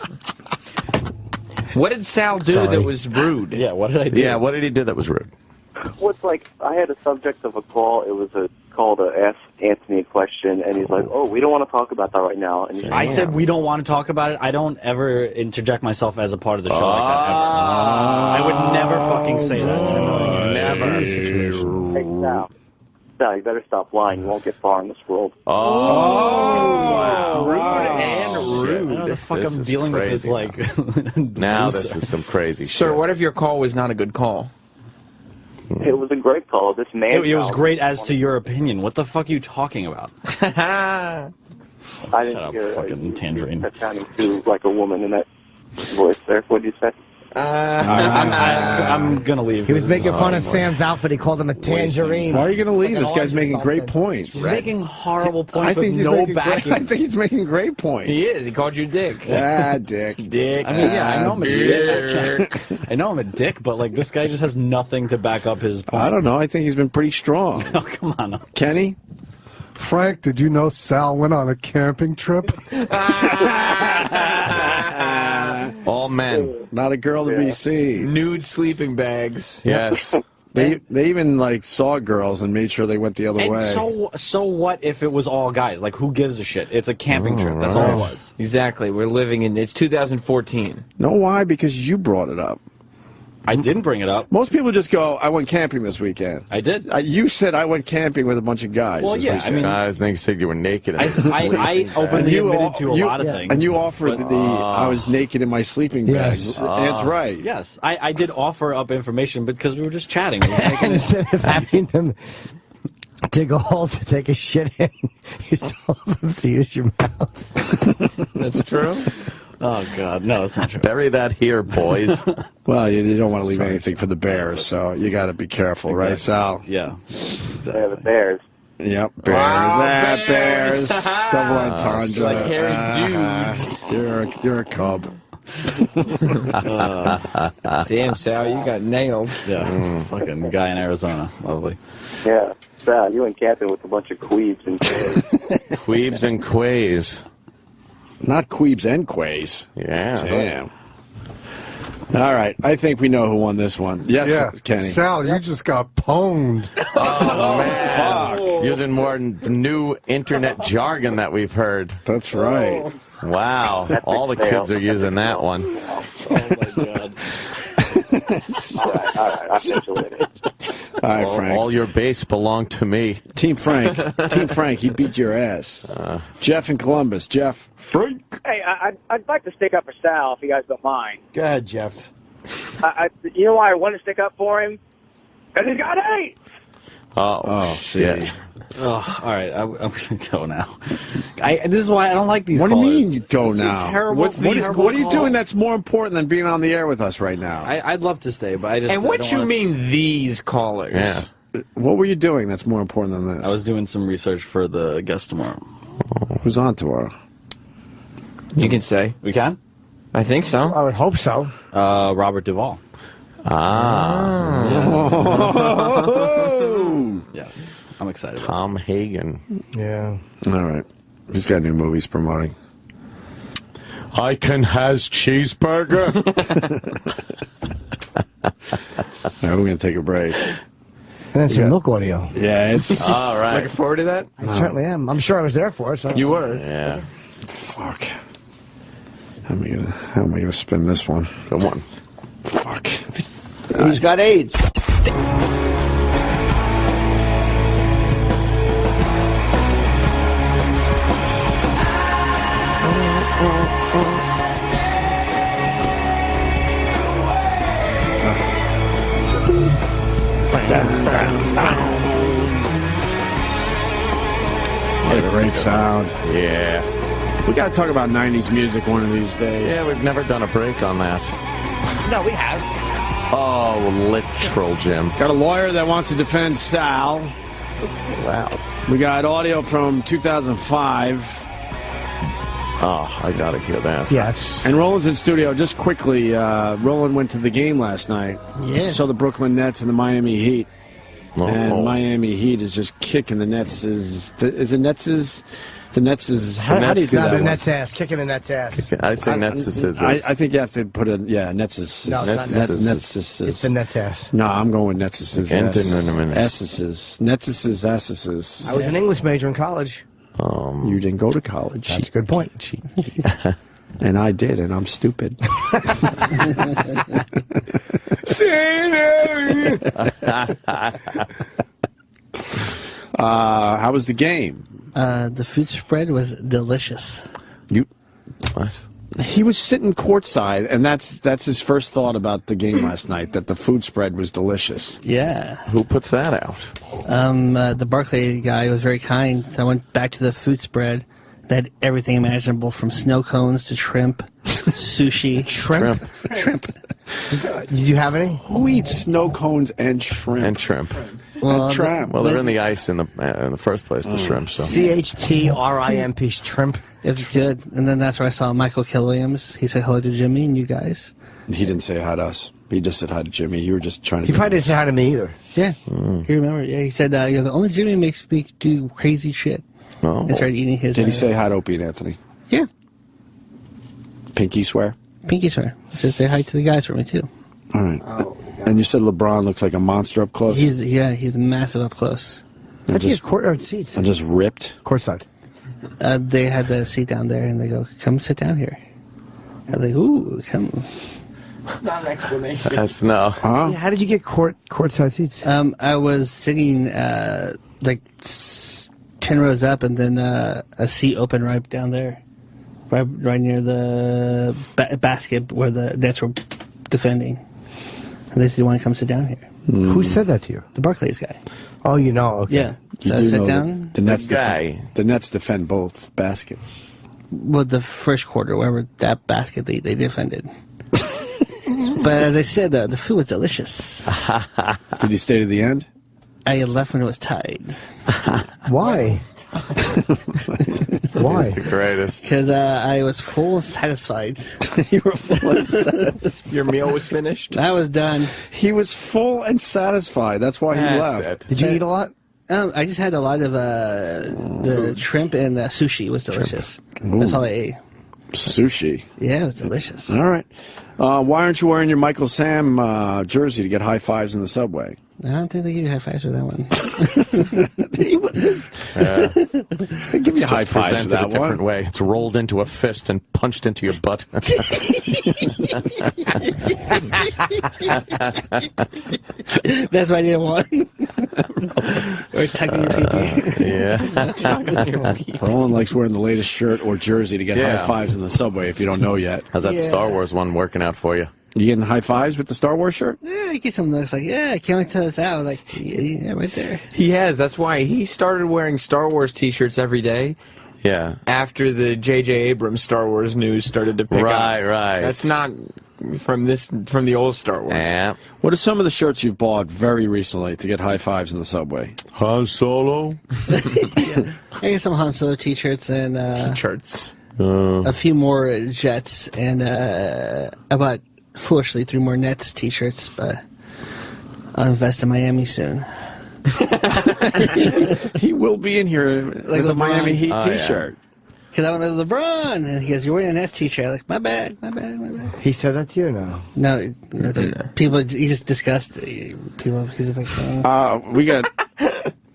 What did Sal do that was rude? Yeah, what did I do? Yeah, what did he do that was rude? What's like, I had a subject of a call. It was called a Ask Anthony a question, and he's like, "Oh, we don't want to talk about that right now." And I said we don't want to talk about it. I don't ever interject myself as a part of the show like that, ever. I would never fucking say that. Never. Hey, Sal, you better stop lying. You won't get far in this world. Wow. Rude and rude. I don't know the fuck I'm dealing with is like... Now this is some crazy shit. Sir, what if your call was not a good call? It was a great call. This man... It was great as to your opinion. What the fuck are you talking about? I didn't Shut up, hear fucking tangerine. That sounding too like a woman in that voice there. What did you say? I'm gonna leave. He was making fun of Sam's outfit. He called him a tangerine. Why are you going to leave? Like This guy's making great points. He's making horrible points I think with no backing. I think he's making great points. He is. He called you a dick. Dick. I mean, yeah, I know I'm a dick. I know I'm a dick, but like this guy just has nothing to back up his point. I don't know. I think he's been pretty strong. Oh, come on. Kenny? Frank, did you know Sal went on a camping trip? All men. Not a girl to be seen. Nude sleeping bags. Yes. They even like saw girls and made sure they went the other And way. so what if it was all guys? Like, who gives a shit? It's a camping trip. That's all it was. Exactly. We're living in... It's 2014. Know why? Because you brought it up. I didn't bring it up. Most people just go, I went camping this weekend. I did. You said I went camping with a bunch of guys. Well, this yeah, weekend. I mean... I think you said you were naked. I openly admitted to a lot of things. And you offered I was naked in my sleeping bag. Yes. And it's right. Yes, I did offer up information because we were just chatting. We were making Instead of having them dig a hole to take a shit in, you told them to use your mouth. That's true. Oh, God. No, it's not true. Bury that here, boys. Well, you don't want to leave anything for the bears, so you got to be careful, right, Sal? Yeah. Yeah, the Bears. Yep, bears. Bears. Double entendre. Like hairy dudes. You're a cub. Damn, Sal, you got nailed. Yeah. Fucking guy in Arizona. Lovely. Yeah. Sal, you went camping with a bunch of queebs and Queebs and quays. Not queebs and quays. Yeah. Damn. All right. I think we know who won this one. Yes, Kenny. Sal, you just got pwned. Oh, man. Fuck. Using more new internet jargon that we've heard. That's right. Wow. All the kids are using that one. Oh, my God. All right. I'll catch you later. All right, Frank. All your base belonged to me. Team Frank. Team Frank, he beat your ass. Jeff in Columbus. Jeff. Frank. Hey, I'd like to stick up for Sal, if you guys don't mind. Go ahead, Jeff. You know why I want to stick up for him? Because he's got AIDS. Oh, shit. Oh, all right, I'm going to go now. This is why I don't like these What callers. do you mean you go This is a now? terrible, What are you call. doing that's more important than being on the air with us right now? I'd love to stay, but I just... And what you mean, these callers? Yeah. What were you doing that's more important than this? I was doing some research for the guest tomorrow. Who's on tomorrow? You can say. We can? I think so. I would hope so. Robert Duvall. Yes, I'm excited. Tom Hagen. Yeah. All right. He's got new movies promoting. I can has cheeseburger. All right, we're going to take a break. And that's your milk audio. Yeah, it's... All right. Looking forward to that? I certainly am. I'm sure I was there for it. So. You were? Yeah. Fuck. How am I gonna spin this one? Come on. Fuck. He's got AIDS. What a great sound. Yeah. We got to talk about 90s music one of these days. Yeah, we've never done a break on that. No, we have. Oh, literal, Jim. Got a lawyer that wants to defend Sal. Wow. We got audio from 2005. Oh, I gotta hear that. Yes. And Roland's in studio. Just quickly, Roland went to the game last night. Yeah. Saw the Brooklyn Nets and the Miami Heat. Oh. And Miami Heat is just kicking the Nets. Is the Nets is... The Nets is... How do you do that? The Nets ass. Kicking the Nets ass. I say Nets is... I think you have to put a... Yeah, Nets is... No, it's not Nets. Nets is... It's the Nets ass. No, I'm going with Nets is... Nets. Nets is S's. I was an English major in college. You didn't go to college. That's a good point. And I did, and I'm stupid. How was the game? The food spread was delicious. What? He was sitting courtside, and that's his first thought about the game last night, that the food spread was delicious. Yeah. Who puts that out? The Barclay guy was very kind. I went back to the food spread. They had everything imaginable, from snow cones to shrimp, sushi. Shrimp? Did you have any? Who eats snow cones and shrimp? And shrimp. Well, Well, they're in the ice in the first place, the shrimp. So. CHTRIMP, shrimp. It was good. And then that's where I saw Michael Killiams. He said hello to Jimmy and you guys. He didn't say hi to us. He just said hi to Jimmy. You were just trying to... He probably didn't say hi to me either. Yeah. He remembered. Yeah, he said, you're the only Jimmy makes me do crazy shit. Oh. And started eating his... Did he say hi to Opie and Anthony? Yeah. Pinky swear? Pinky swear. He said say hi to the guys for me, too. All right. And you said LeBron looks like a monster up close? He's massive up close. How'd you get court seats? And just ripped? Courtside. They had the seat down there, and they go, come sit down here. I'm like, ooh, come. It's not an explanation. That's no. Huh? Yeah, how did you get courtside seats? I was sitting like 10 rows up, and then a seat opened right down there, right near the basket where the Nets were defending. And they said, you want to come sit down here? Who said that to you? The Barclays guy. Oh, you know, okay. Yeah. So I sat down. The Nets guy. The Nets defend both baskets. Well, the first quarter, wherever that basket they defended. But as I said, the food was delicious. Did you stay to the end? I left when it was tied. Why? Why? He's the greatest. Because I was full and satisfied. You were full and satisfied. Your meal was finished? I was done. He was full and satisfied. That's why he left. Did you eat a lot? I just had a lot of the shrimp and sushi. It was delicious. That's all I ate. Sushi. Yeah, it was delicious. All right. Why aren't you wearing your Michael Sam jersey to get high fives in the subway? I don't think they give you high fives for that one. Give me a high five for presented that a different one. way. It's rolled into a fist and punched into your butt. That's why I didn't want. Or tugging your pee-pee. Yeah. Colin likes wearing the latest shirt or jersey to get high fives in the subway if you don't know yet. How's that Star Wars one working out for you? You getting high fives with the Star Wars shirt? Yeah, I get some looks like, yeah, I can't wait till it's out. Like, yeah, right there. He has. That's why he started wearing Star Wars T-shirts every day. Yeah. After the J.J. Abrams Star Wars news started to pick up. Right. That's not from the old Star Wars. Yeah. What are some of the shirts you've bought very recently to get high fives in the subway? Han Solo. I get some Han Solo T-shirts and T-shirts. A few more Jets and about foolishly 3 more Nets T-shirts, but I'll invest in Miami soon. He will be in here with a Miami Heat T-shirt. Because I went to LeBron, and he goes, "You're wearing a Nets T-shirt." Like, my bad. He said that to you, no? No, people. He just discussed people. He was like, we got.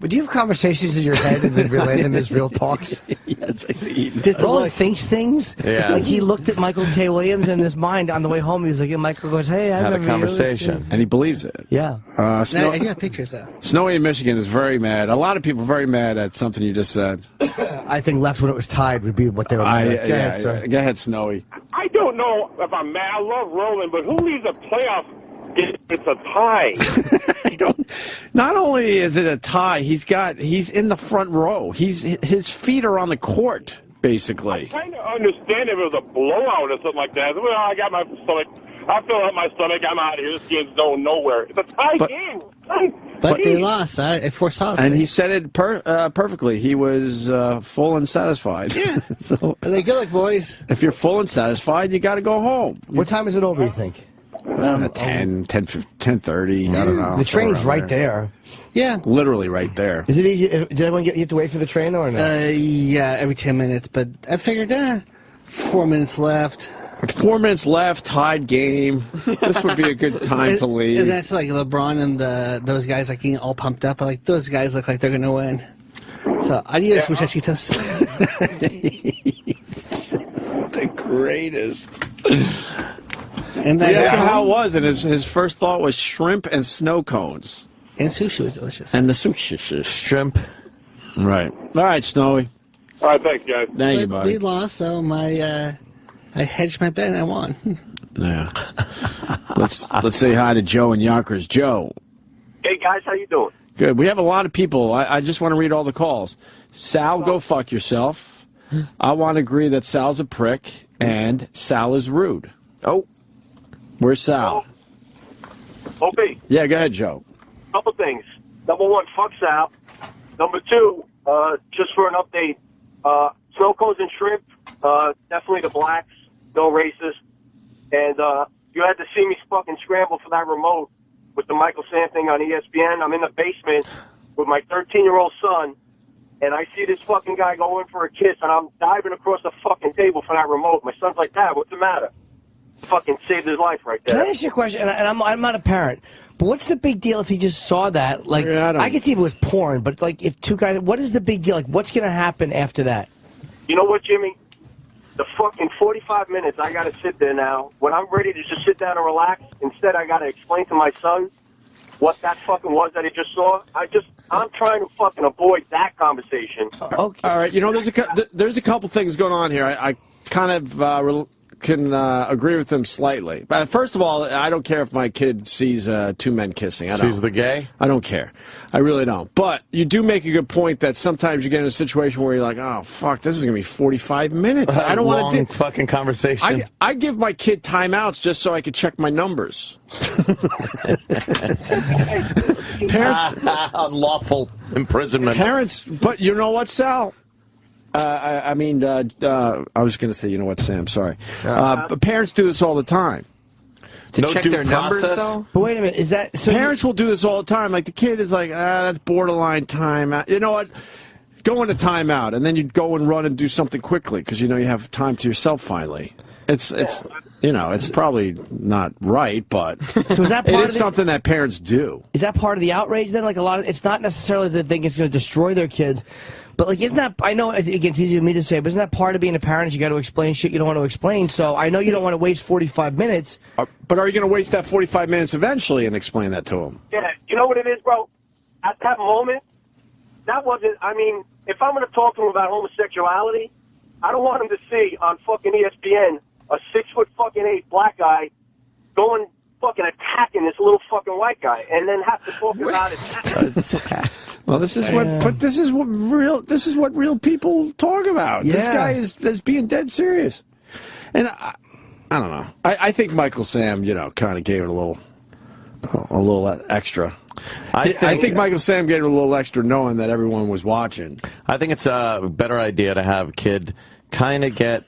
But do you have conversations in your head and then relay them as real talks? Yes, I see. Roland thinks things. Yeah. Like he looked at Michael K. Williams in his mind on the way home. He was like, Michael goes, "Hey, I Had a remember you." conversation. And he believes it. Yeah. I got pictures though. Snowy in Michigan is very mad. A lot of people are very mad at something you just said. I think left when it was tied would be what they were mad at. Go ahead, Snowy. I don't know if I'm mad. I love Roland, but who leaves a playoff if it's a tie? Not only is it a tie, he's in the front row. His feet are on the court, basically. I kind of understand if it was a blowout or something like that. Well, I got my stomach. I fill up my stomach. I'm out of here. This game's going nowhere. It's a tie game. But they lost. I foresaw it. And he said it perfectly. He was full and satisfied. Yeah. So are they good, like boys? if you're full and satisfied, you got to go home. What time is it over, you think? 10:30. I don't know. The train's somewhere right around there. Yeah. Literally right there. Is it easy? Did everyone you have to wait for the train or no? Yeah, every 10 minutes. But I figured, 4 minutes left. 4 minutes left, tied game. This would be a good time to leave. And that's like LeBron and those guys like getting all pumped up. Like those guys look like they're gonna win. So adios, muchachitos. The greatest. And we asked him how it was, and his first thought was shrimp and snow cones. And sushi was delicious. And the sushi. Shrimp. Right. All right, Snowy. All right, thanks, guys. Thank you, We buddy. lost, so I hedged my bet and I won. Yeah. Let's say hi to Joe in Yonkers. Joe. Hey guys, how you doing? Good. We have a lot of people. I just want to read all the calls. Sal, go fuck yourself. I want to agree that Sal's a prick and Sal is rude. Oh. Where's Sal? Opie, Yeah, go ahead, Joe. couple things. Number one, fuck Sal. Number two, just for an update, snow cones and shrimp, definitely the blacks, no racist. And you had to see me fucking scramble for that remote with the Michael Sam thing on ESPN. I'm in the basement with my 13-year-old son, and I see this fucking guy go in for a kiss, and I'm diving across the fucking table for that remote. My son's like, "Dad, what's the matter?" Fucking saved his life right there. Can I ask you a question? And I'm not a parent, but what's the big deal if he just saw that? Like, I could see if it was porn, but like, if two guys, what is the big deal? Like, what's going to happen after that? You know what, Jimmy? The fucking 45 minutes I got to sit there now. When I'm ready to just sit down and relax, instead I got to explain to my son what that fucking was that he just saw. I'm trying to fucking avoid that conversation. Okay. All right. You know, there's a couple things going on here. I kind of can agree with them slightly. But first of all, I don't care if my kid sees two men kissing. Sees the gay? I don't care. I really don't. But you do make a good point that sometimes you get in a situation where you're like, oh, fuck, this is going to be 45 minutes. I don't want to do fucking conversation. I give my kid timeouts just so I could check my numbers. Parents, unlawful imprisonment. Parents, but you know what, Sal? I was going to say, you know what, Sam? Sorry. But parents do this all the time. To check their numbers, though? But wait a minute, is that... So parents will do this all the time. Like, the kid is like, that's borderline timeout. You know what? Go into timeout, and then you go and run and do something quickly, because you know you have time to yourself finally. It's you know, it's probably not right, but So is that part it of is something that parents do. Is that part of the outrage then? Like a lot of, it's not necessarily that they think it's going to destroy their kids, but like, isn't that, I know again, it's easy for me to say, but isn't that part of being a parent? You got to explain shit you don't want to explain. So I know you don't want to waste 45 minutes. But are you going to waste that 45 minutes eventually and explain that to them? Yeah, you know what it is, bro? At that moment, that wasn't, I mean, if I'm going to talk to him about homosexuality, I don't want him to see on fucking ESPN a 6'8" black guy going fucking attacking this little fucking white guy, and then have to talk about it. Well, this is this is what real people talk about. Yeah. This guy is being dead serious, and I don't know. I think Michael Sam, you know, kind of gave it a little extra. I think Michael Sam gave it a little extra, knowing that everyone was watching. I think it's a better idea to have a kid kind of get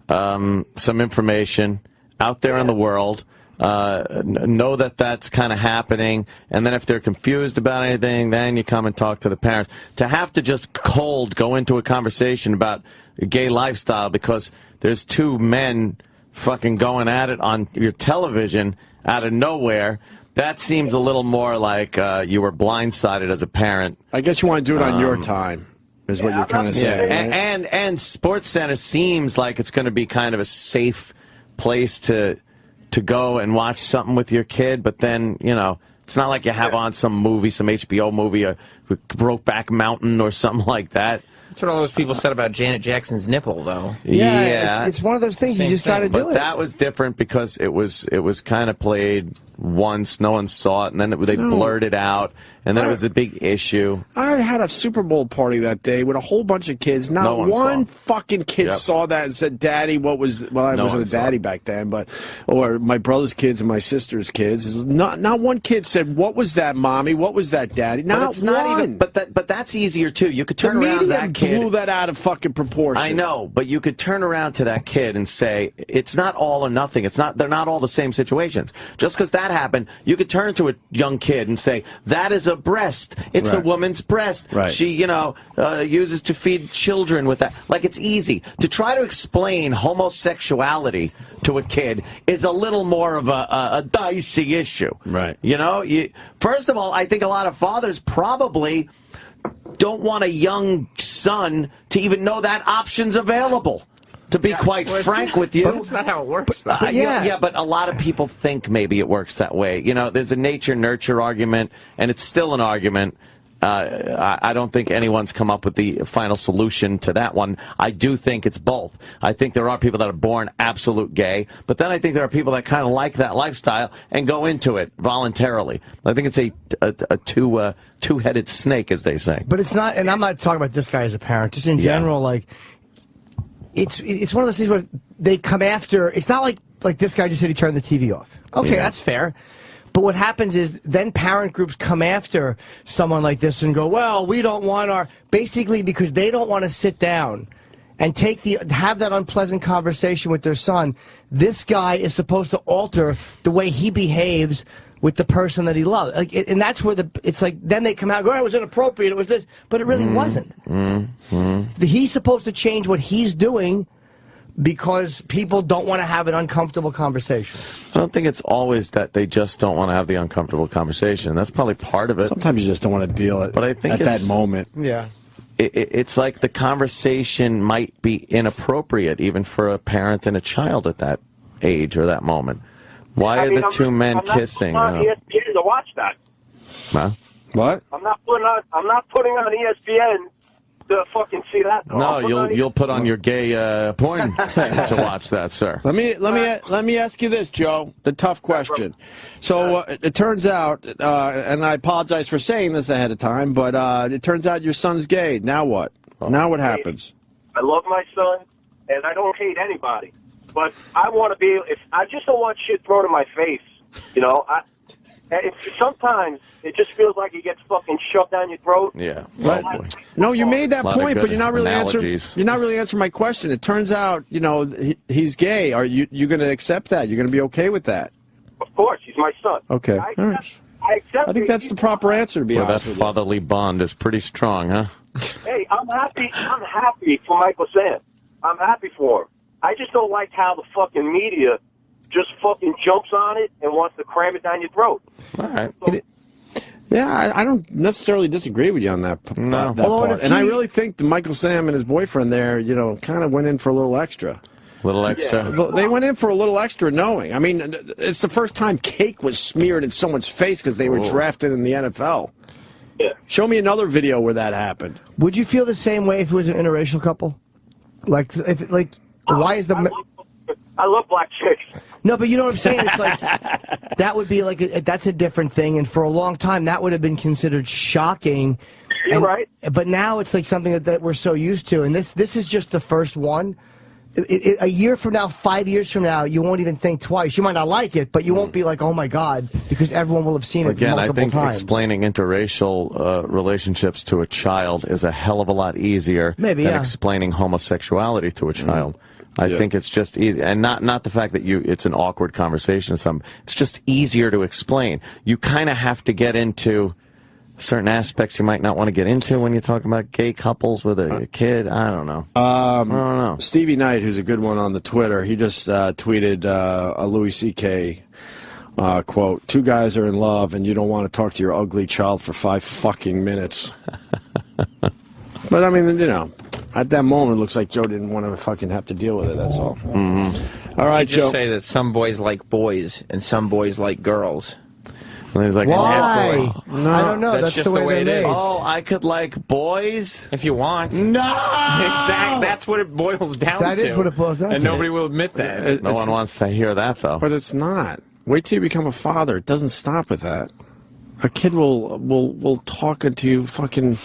some information out there in the world, know that that's kind of happening, and then if they're confused about anything, then you come and talk to the parents. To have to just cold go into a conversation about a gay lifestyle because there's two men fucking going at it on your television out of nowhere, that seems a little more like you were blindsided as a parent. I guess you want to do it on your time. Is what you're kind of saying, right? And Sports Center seems like it's going to be kind of a safe place to go and watch something with your kid, but then, you know, it's not like you have on some movie, some HBO movie, Brokeback Mountain or something like that. That's what all those people said about Janet Jackson's nipple, though. Yeah, it's one of those things you just got to do but it. that was different because it was kind of played once, no one saw it, and then they blurred it out, and then it was a big issue. I had a Super Bowl party that day with a whole bunch of kids. Not No one one saw. fucking kid saw that and said, "Daddy, what was?" Well, I No wasn't one a daddy back then, but or my brother's kids and my sister's kids. Not one kid said, "What was that, mommy? What was that, daddy?" But Not it's not one. even. But that's easier too. You could turn the around to media that kid. blew that out of fucking proportion. I know, but you could turn around to that kid and say, it's not all or nothing. It's not. They're not all the same situations. Just because that happened, you could turn to a young kid and say, that is a breast. It's a Right. woman's breast. Right. She, uses to feed children with that. Like, it's easy. To try to explain homosexuality to a kid is a little more of a dicey issue. Right. First of all, I think a lot of fathers probably don't want a young son to even know that option's available. To be quite frank with you. But that's not how it works, though. Yeah, but a lot of people think maybe it works that way. There's a nature-nurture argument, and it's still an argument. I don't think anyone's come up with the final solution to that one. I do think it's both. I think there are people that are born absolute gay, but then I think there are people that kind of like that lifestyle and go into it voluntarily. I think it's a two-headed snake, as they say. But it's not, and I'm not talking about this guy as a parent, just in general, like, it's one of those things where they come after, it's not like this guy just said he turned the TV off. Okay, that's fair. But what happens is then parent groups come after someone like this and go, well, we don't want basically because they don't want to sit down and have that unpleasant conversation with their son. This guy is supposed to alter the way he behaves with the person that he loves. And that's where it's like, then they come out and go, oh, it was inappropriate, it was this, but it really wasn't. He's supposed to change what he's doing because people don't want to have an uncomfortable conversation. I don't think it's always that they just don't want to have the uncomfortable conversation. That's probably part of it. Sometimes you just don't want to deal it. But I think at that moment. Yeah. It's like the conversation might be inappropriate even for a parent and a child at that age or that moment. Why are the two men kissing? I'm not on ESPN to watch that. Huh? What? I'm not putting on ESPN to fucking see that. No, you'll put on your gay porn to watch that, sir. Let me ask you this, Joe. The tough question. So it turns out, and I apologize for saying this ahead of time, but it turns out your son's gay. Now what? Now what happens? I love my son, and I don't hate anybody. But I want to be. I just don't want shit thrown in my face. Sometimes it just feels like it gets fucking shoved down your throat. Yeah. No, you made that point, but you're not really analogies. answering. You're not really answering my question. It turns out, he's gay. Are you going to accept that? You're going to be okay with that? Of course, he's my son. Okay. All right. I think that's the proper answer. To be honest that with you. fatherly bond is pretty strong, huh? Hey, I'm happy. I'm happy for Michael Sam. I'm happy for him. I just don't like how the fucking media just fucking jumps on it and wants to cram it down your throat. All right. Yeah, I don't necessarily disagree with you on that, that part. And I really think that Michael Sam and his boyfriend there, you know, kind of went in for a little extra. Little extra. Yeah. They went in for a little extra knowing. I mean, it's the first time cake was smeared in someone's face because they were drafted in the NFL. Yeah. Show me another video where that happened. Would you feel the same way if it was an interracial couple? Like, why is the... I love black chicks. No, but you know what I'm saying? It's like, that would be like, that's a different thing, and for a long time, that would have been considered shocking. You're right. But now it's like something that we're so used to, and this is just the first one. A year from now, 5 years from now, you won't even think twice. You might not like it, but you won't be like, oh my God, because everyone will have seen it multiple I think times. explaining interracial relationships to a child is a hell of a lot easier than explaining homosexuality to a child. I think it's just easy, and not the fact that it's an awkward conversation or something. It's just easier to explain. You kind of have to get into certain aspects you might not want to get into when you're talking about gay couples with a kid. I don't know. I don't know. Stevie Knight, who's a good one on the Twitter, he just tweeted a Louis C.K. Quote, 2 guys are in love and you don't want to talk to your ugly child for 5 fucking minutes. But, I mean, you know, at that moment, it looks like Joe didn't want to fucking have to deal with it, that's all. Mm-hmm. All right, Joe. Joe. Say that some boys like boys and some boys like girls. Like, why? No, I don't know. That's just the way it is. Oh, I could like boys if you want. No, exactly. That's what it boils down to. That is what it boils down to. And nobody will admit that. No one wants to hear that, though. But it's not. Wait till you become a father. It doesn't stop with that. A kid will talk into you fucking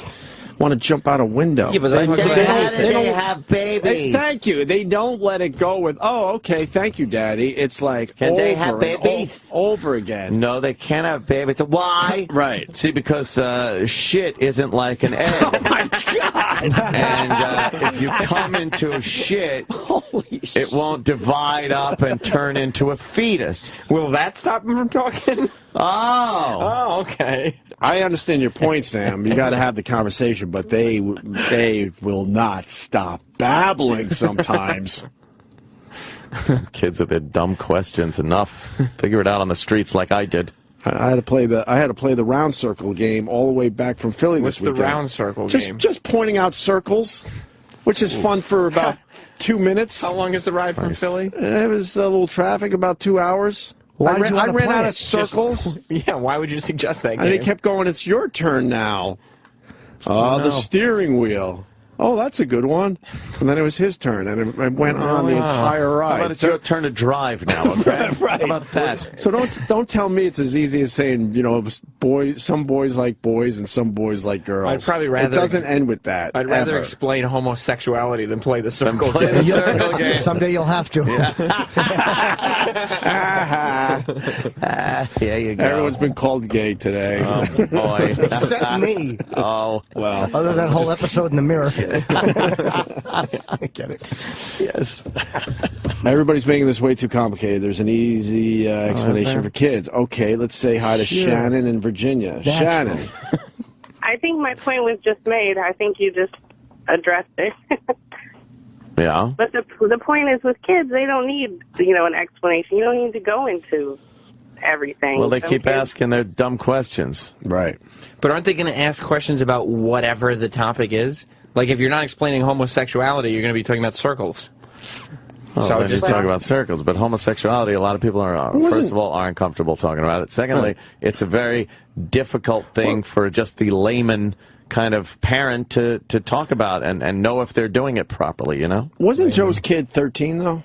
want to jump out a window. Yeah, but they don't have babies. Thank you. They don't let it go with, oh, okay, thank you, Daddy. It's like Can they have babies? Over again. No, they can't have babies. Why? Right. See, because shit isn't like an egg. Oh, my God. And if you come into shit, it won't divide up and turn into a fetus. Will that stop them from talking? Oh, okay. I understand your point, Sam. You got to have the conversation, but they will not stop babbling sometimes. Kids with their dumb questions. Enough. Figure it out on the streets like I did. I had to play the round circle game all the way back from Philly this weekend. What's the round circle game? Just pointing out circles, which is fun for about 2 minutes. How long is the ride from Philly? It was a little traffic, about 2 hours. I ran out of circles. Yeah, why would you suggest that game? And they kept going, it's your turn now. The steering wheel. Oh, that's a good one. And then it was his turn, and it went on the entire ride. How about it's your turn to drive now, okay? Right. How about that? So don't tell me it's as easy as saying, you know, some boys like boys and some boys like girls. I'd probably rather... It doesn't end with that. I'd rather explain homosexuality than play the circle game. Someday you'll have to. There you go. Everyone's been called gay today. Oh, boy. Except me. Oh, well. Other than that whole episode in the mirror. I get it. Yes. Everybody's making this way too complicated. There's an easy explanation for kids. Okay, let's say hi to Shannon in Virginia. Shannon. I think my point was just made. I think you just addressed it. Yeah. But the point is, with kids, they don't need, you know, an explanation. You don't need to go into everything. Well, they keep asking their dumb questions. Right. But aren't they going to ask questions about whatever the topic is? Like, if you're not explaining homosexuality, you're going to be talking about circles. Oh, so just talk about circles, but homosexuality, a lot of people are, first of all, aren't comfortable talking about it. Secondly, it's a very difficult thing for just the layman kind of parent to talk about and know if they're doing it properly, you know? Wasn't Joe's kid 13, though?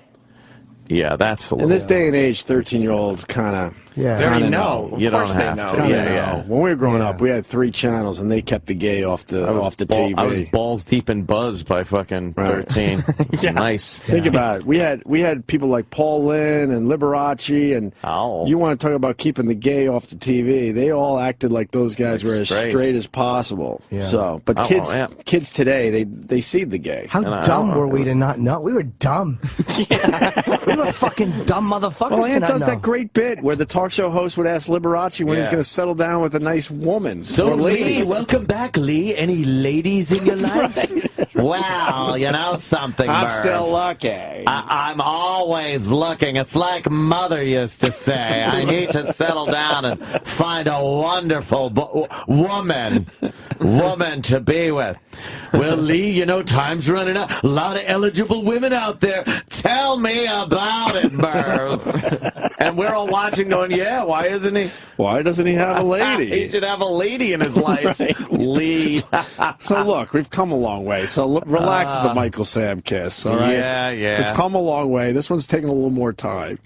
Yeah, that's a in this day and age, 13-year-olds kind of They already know. You don't have to. Yeah. When we were growing up, we had 3 channels, and they kept the gay off the TV. I was balls deep in Buzz by fucking 13. Nice. Think about it. We had people like Pollen and Liberace, and you want to talk about keeping the gay off the TV. They all acted like those guys were as straight as possible. Yeah. So, but kids today, they see the gay. How dumb were we to not know? We were dumb. We were fucking dumb motherfuckers. Well, Ant does that great bit where the talk show host would ask Liberace when he's going to settle down with a nice woman So, or lady. Lee, welcome back, Lee. Any ladies in your life? Well, you know something, I'm Merv. still lucky. I'm always looking. It's like Mother used to say. I need to settle down and find a wonderful woman to be with. Well, Lee, you know, time's running out. A lot of eligible women out there. Tell me about it, Merv. And we're all watching going, yeah, why isn't he? Why doesn't he have a lady? He should have a lady in his life. Right. Lee. So look, we've come a long way. So relax with the Michael Sam kiss, all right? Yeah. We've come a long way. This one's taking a little more time.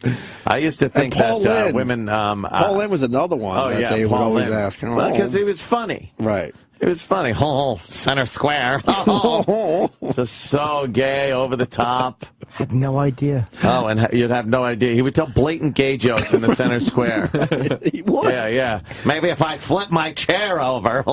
I used to think that women... Paul Lynn was another one that they would always ask. Well, because he was funny. Right. It was funny. Oh, center square. Oh, just so gay, over the top. Had no idea. Oh, and you'd have no idea. He would tell blatant gay jokes in the center square. He would? Yeah. Maybe if I flip my chair over. I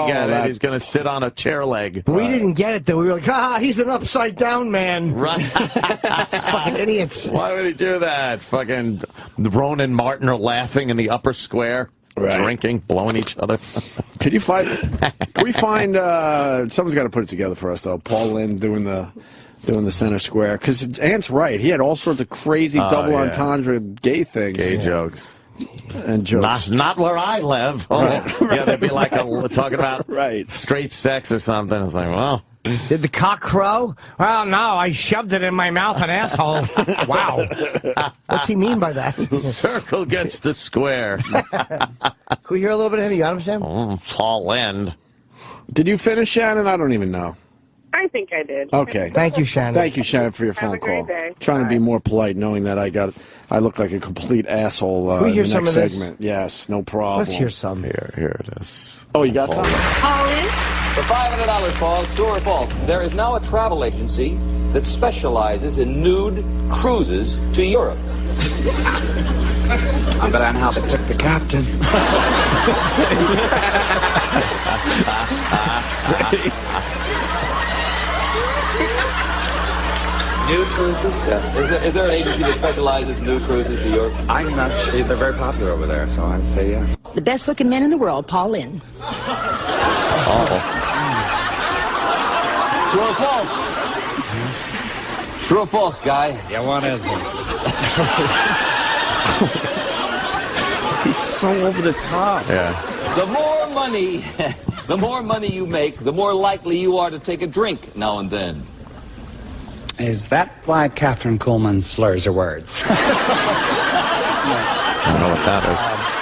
get it. He's going to sit on a chair leg. We didn't get it, though. We were like, he's an upside-down man. Right. Fucking idiots. Why would he do that? Fucking Ronan and Martin are laughing in the upper square. Right. Drinking, blowing each other. Can we find someone's got to put it together for us though. Paul Lynn doing the center square, because Ant's right. He had all sorts of crazy double entendre gay things, gay jokes. And jokes. Not where I live. Right. Yeah, they'd be like talking about straight sex or something. It's like, well. Did the cock crow? Well, no, I shoved it in my mouth and asshole. Wow. What's he mean by that? Circle gets the square. Can we hear a little bit of him? You got him, Sam? Paul Lynn. Did you finish, Shannon? I don't even know. I think I did. Okay. Thank you, Shannon. Thank you, Shannon, for your Have phone a great call. day. Trying to be more polite, knowing that I look like a complete asshole Can we hear in the some next of this? segment. Yes, no problem. Let's hear some. Here it is. Oh, you got some? For $500, Paul, true or false, there is now a travel agency that specializes in nude cruises to Europe. I bet I know how to pick the captain. Nude cruises? Yeah. Is there an agency that specializes in nude cruises to Europe? I'm not sure. They're very popular over there, so I'd say yes. The best looking man in the world, Paul Lynn. True or false? True or false, guy? Yeah, what is it? He's so over the top. Yeah. The more money you make, the more likely you are to take a drink now and then. Is that why Catherine Kuhlman slurs her words? I don't know what that is.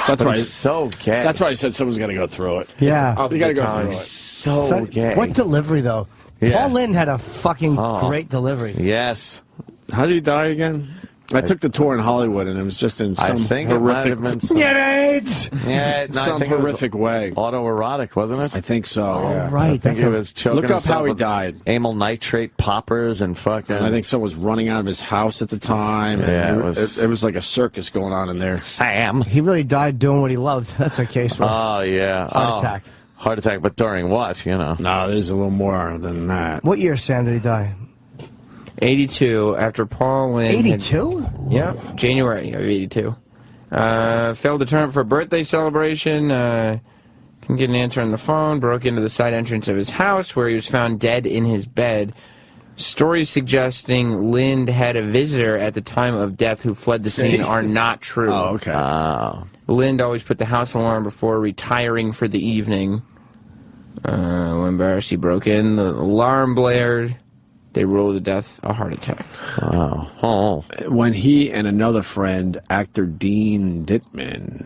That's right. It's so gay. That's why I said someone's got to go through it. Yeah. You got to go through it. So gay. What delivery, though? Yeah. Paul Lynn had a fucking great delivery. Yes. How did he die again? I took the tour in Hollywood, and it was just in some horrific, Get AIDS! Yeah, some horrific way. Autoerotic, wasn't it? I think so. Yeah. Right. I think he was choking Look up himself how he with died. Amyl nitrate poppers and fucking. And I think someone was running out of his house at the time. Yeah, and it was like a circus going on in there. Sam. He really died doing what he loved. That's our case. Oh, yeah. Heart attack. Heart attack, but during what, you know? No, there's a little more than that. What year, Sam, did he die? 82, after Paul Lynn... 82? Yeah, January of 82. Failed to turn up for a birthday celebration. Couldn't get an answer on the phone. Broke into the side entrance of his house, where he was found dead in his bed. Stories suggesting Lind had a visitor at the time of death who fled the scene are not true. Oh, okay. Lind always put the house alarm before retiring for the evening. When Barcy broke in, the alarm blared. They ruled the death a heart attack. Wow. Oh. When he and another friend, actor Dean Dittman,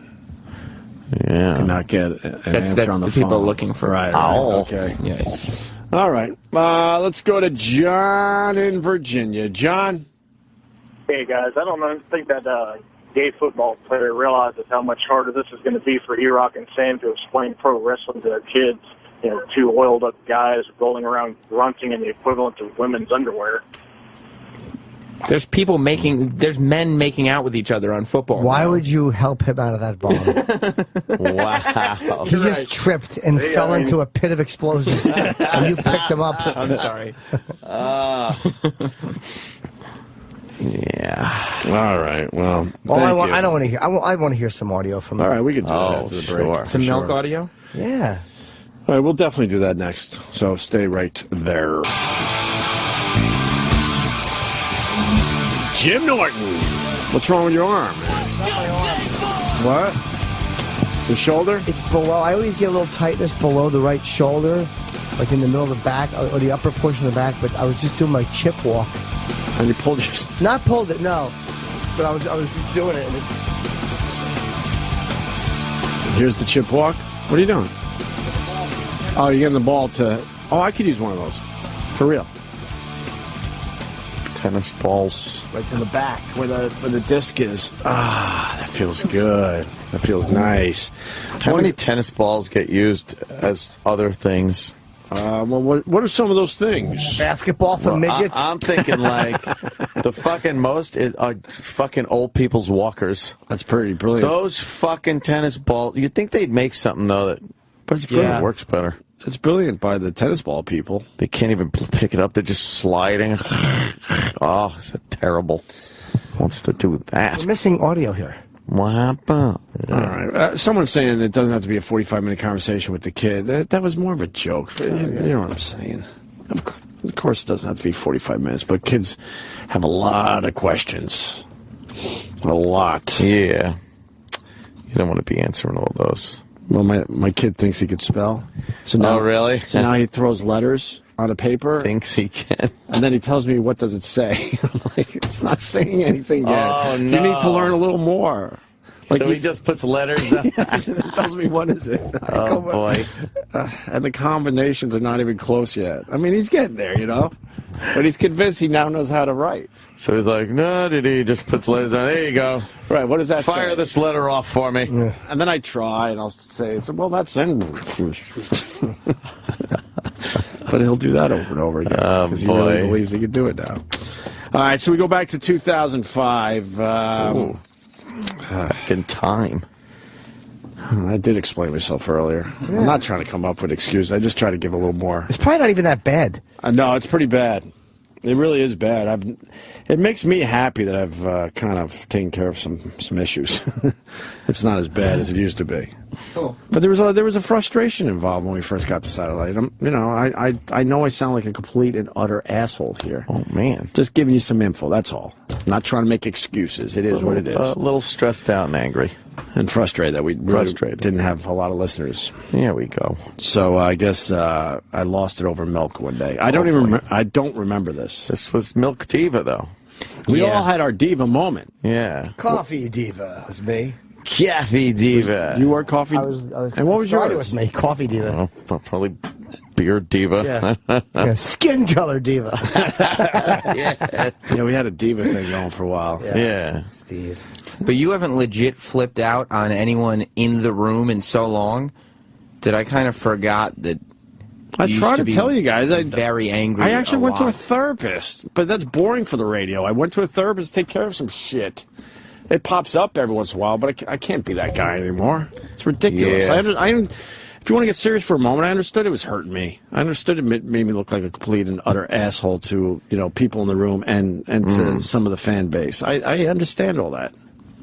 could not get an answer on the phone. People looking for. Right. Oh. Okay. Yeah. All right. Let's go to John in Virginia. John? Hey, guys. I don't think that gay football player realizes how much harder this is going to be for E-Rock and Sam to explain pro wrestling to their kids. You know, two oiled-up guys rolling around grunting in the equivalent of women's underwear. There's men making out with each other on football. Why would you help him out of that bomb? Wow. He just tripped and fell into a pit of explosions, and you picked him up. I'm sorry. Yeah. All right. Well, I don't want to hear. I want to hear some audio from him. All right, we can do that after the break. Sure. Some milk audio? Yeah. All right, we'll definitely do that next. So stay right there. Jim Norton. What's wrong with your arm, man? What? The shoulder? It's below. I always get a little tightness below the right shoulder, like in the middle of the back, or the upper portion of the back, but I was just doing my chip walk. And you pulled your... Not pulled it, no. But I was just doing it, and it's... Here's the chip walk. What are you doing? Oh, you're getting the ball to... Oh, I could use one of those. For real. Tennis balls. Right in the back, where the disc is. Ah, that feels good. That feels nice. How many tennis balls get used as other things? Well, what are some of those things? Basketball for midgets? I'm thinking like the fucking most are fucking old people's walkers. That's pretty brilliant. Those fucking tennis balls. You'd think they'd make something though but it works better. It's brilliant by the tennis ball people. They can't even pick it up. They're just sliding. Oh, it's terrible. Wants to do that. We're missing audio here. What happened? All right. Someone's saying it doesn't have to be a 45-minute conversation with the kid. That was more of a joke. You know what I'm saying. Of course, it doesn't have to be 45 minutes, but kids have a lot of questions. A lot. Yeah. You don't want to be answering all those. Well, my kid thinks he could spell. So now, oh, really? So now he throws letters on a paper. Thinks he can. And then he tells me, what does it say? I'm like, it's not saying anything yet. Oh, no. You need to learn a little more. Like so he just puts letters up. Yes, and it tells me what is it. Oh, boy. And the combinations are not even close yet. I mean, he's getting there, you know? But he's convinced he now knows how to write. So he's like, no, he just puts letters on. There you go. Right, what does that say? Fire this letter off for me. Yeah. And then I try, and I'll say, well, that's in. But he'll do that over and over again. Because he really believes he can do it now. All right, so we go back to 2005. Back in time. I did explain myself earlier. Yeah. I'm not trying to come up with excuses. I just try to give a little more. It's probably not even that bad. No, it's pretty bad. It really is bad. It makes me happy that I've kind of taken care of some issues. It's not as bad as it used to be. Cool. But there was a frustration involved when we first got to Satellite. I know I sound like a complete and utter asshole here. Oh man, just giving you some info. That's all. Not trying to make excuses. It is what it is. A little stressed out and angry. And frustrated that we really didn't have a lot of listeners. Here we go. So I guess I lost it over milk one day. I don't remember this. This was Milk Diva, though. We all had our diva moment. Yeah. Coffee diva was me. Coffee diva. You were coffee. And what was yours? It was me. Coffee diva. Probably beer diva. Yeah. Skin color diva. Yeah, we had a diva thing going for a while. Yeah. Steve. But you haven't legit flipped out on anyone in the room in so long that I kind of forgot that. I tried to tell you guys. I'm very angry. I actually went to a therapist, but that's boring for the radio. I went to a therapist to take care of some shit. It pops up every once in a while, but I can't be that guy anymore. It's ridiculous. Yeah. If you want to get serious for a moment, I understood it was hurting me. I understood it made me look like a complete and utter asshole to people in the room and to some of the fan base. I understand all that.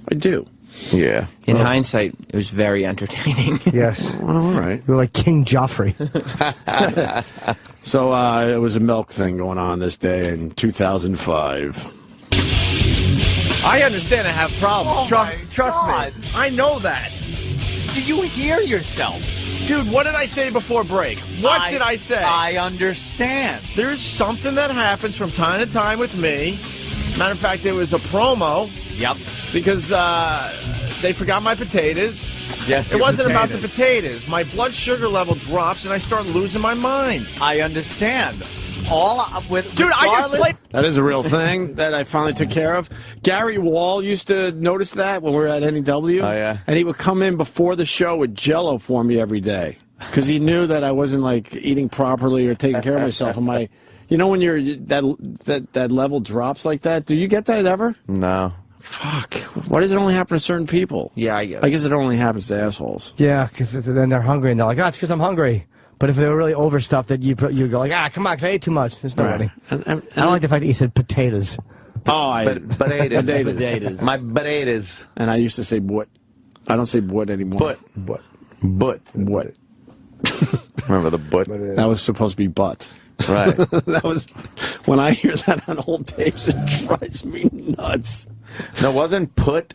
I do. Yeah. In hindsight, it was very entertaining. Yes. Well, all right. You're like King Joffrey. So it was a milk thing going on this day in 2005. I understand I have problems. Trust me. I know that. Do you hear yourself? Dude, what did I say before break? What did I say? I understand. There's something that happens from time to time with me. Matter of fact, it was a promo. Yep. Because they forgot my potatoes. Yes, it wasn't about the potatoes. My blood sugar level drops and I start losing my mind. I understand. Dude, I just played. That is a real thing that I finally took care of. Gary Wall used to notice that when we were at NEW. Oh, yeah. And he would come in before the show with Jell-O for me every day. Because he knew that I wasn't, like, eating properly or taking care of myself. And my, when you're, that level drops like that, do you get that ever? No. Fuck. Why does it only happen to certain people? Yeah, I get it. I guess it only happens to assholes. Yeah, because then they're hungry and they're like, it's because I'm hungry. But if they were really overstuffed, then you go like, come on, because I ate too much. There's no running. I don't like the fact that you said potatoes. Potatoes. My potatoes. And I used to say what. I don't say what anymore. But. Remember the butt? That was supposed to be butt. Right. That was when I hear that on old tapes, it drives me nuts. No, wasn't butt?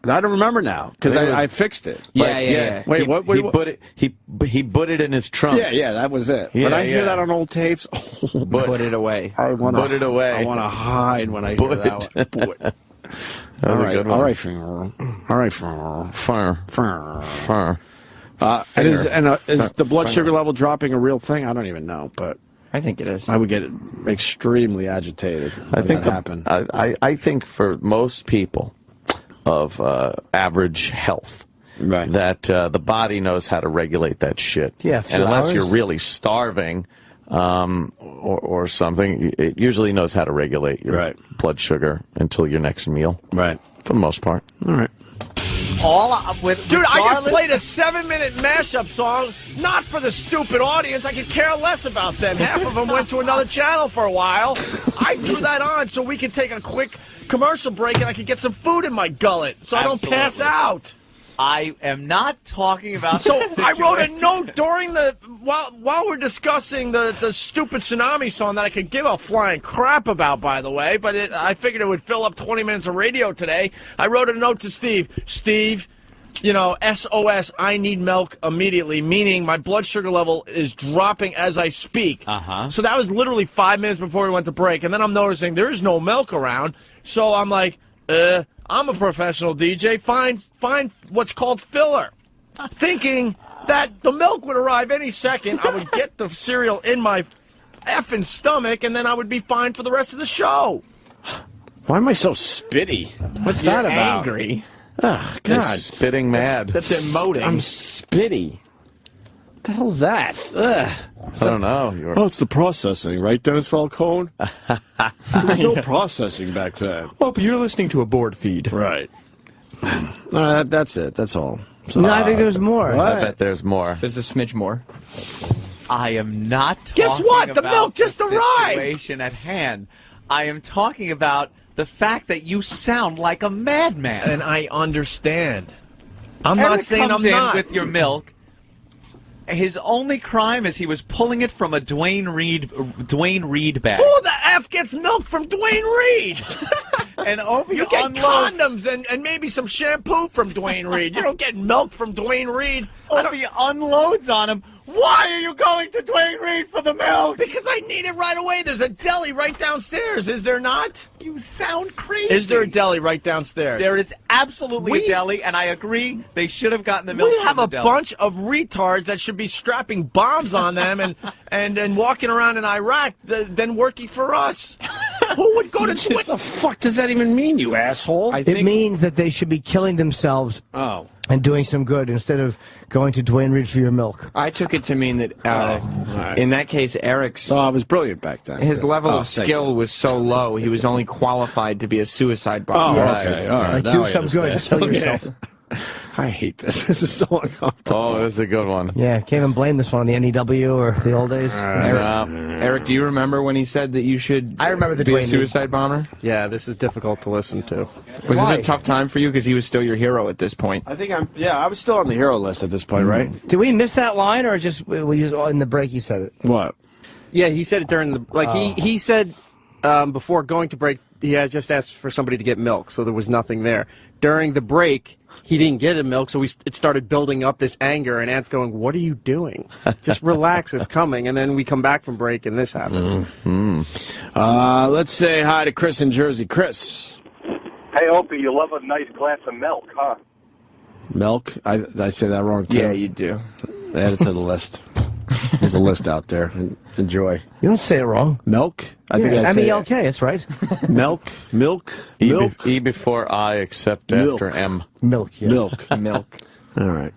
I don't remember now because I fixed it. Yeah. Wait, what? He put it. He put it in his trunk. Yeah, that was it. Yeah, when I hear that on old tapes, Put it away. I want to put it away. I want to hide when I hear that one. Put. All right. Fire. Is the blood sugar level dropping a real thing? I don't even know, but I think it is. I would get extremely agitated. I think that happened. I think for most people of average health, that the body knows how to regulate that shit. Yeah, and unless you're really starving or something, it usually knows how to regulate your blood sugar until your next meal. Right. For the most part. All right. Dude, I just played a 7-minute mashup song, not for the stupid audience. I could care less about them. Half of them went to another channel for a while. I threw that on so we could take a quick commercial break and I could get some food in my gullet so I don't pass out. I am not talking about. So I wrote a note during the while we're discussing the stupid tsunami song that I could give a flying crap about, by the way. But I figured it would fill up 20 minutes of radio today. I wrote a note to Steve. Steve, you know, SOS. I need milk immediately. Meaning my blood sugar level is dropping as I speak. So that was literally 5 minutes before we went to break, and then I'm noticing there's no milk around. So I'm like, I'm a professional DJ. Find what's called filler. Thinking that the milk would arrive any second. I would get the cereal in my effing stomach, and then I would be fine for the rest of the show. Why am I so spitty? What's that about? Angry. Oh, God. Spitting mad. That's emoting. I'm spitty. What the hell's that? Ugh. I don't know. Oh, it's the processing, right, Dennis Falcone? There was no processing back then. Well, but you're listening to a board feed. Right. That's it. That's all. So, No, I think there's more. I bet there's more. There's a smidge more. I am not Guess talking what? The about milk just the arrived. situation at hand. I am talking about the fact that you sound like a madman. And I understand. I'm Eric not saying comes I'm in not. with your milk. His only crime is he was pulling it from a Dwayne Reed bag. Who the F gets milk from Dwayne Reed? And Opie You get unloads. condoms and maybe some shampoo from Dwayne Reed. You don't get milk from Dwayne Reed. Opie unloads on him. Why are you going to Dwayne Reed for the milk? Because I need it right away. There's a deli right downstairs, is there not? You sound crazy. Is there a deli right downstairs? There is absolutely a deli, and I agree they should have gotten the milk We from have the a deli. bunch of retards that should be strapping bombs on them and walking around in Iraq than working for us. Who would go to What the fuck does that even mean, you asshole? It means that they should be killing themselves and doing some good instead of going to Dwayne Reed for your milk. I took it to mean that in that case, Eric's. I was brilliant back then. His level of thank skill you. was so low, he was only qualified to be a suicide bomber. Okay. All right. Like, now do I some good, understand. kill yourself. I hate this. This is so uncomfortable. Oh, this is a good one. Yeah, can't even blame this one on the NEW or the old days. Eric, do you remember when he said that you should I remember the be a Dwayne suicide bomber? Yeah, this is difficult to listen to. Was Why? this a tough time for you? Because he was still your hero at this point. I think I was still on the hero list at this point, right? Did we miss that line or just in the break he said it? What? Yeah, he said it during the he said before going to break he had just asked for somebody to get milk, so there was nothing there. During the break, he didn't get a milk, so it started building up this anger, and Ant's going, "What are you doing? Just relax, it's coming." And then we come back from break, and this happens. Let's say hi to Chris in Jersey. Chris. Hey, Opie, you love a nice glass of milk, huh? Milk? Did I say that wrong, too? Yeah, you do. Add it to the list. There's a list out there. Enjoy. You don't say it wrong. Milk? I think I say M-E-L-K, that's right. milk. E before I, except Milk. after M. Milk, yeah. Milk. Milk. All right.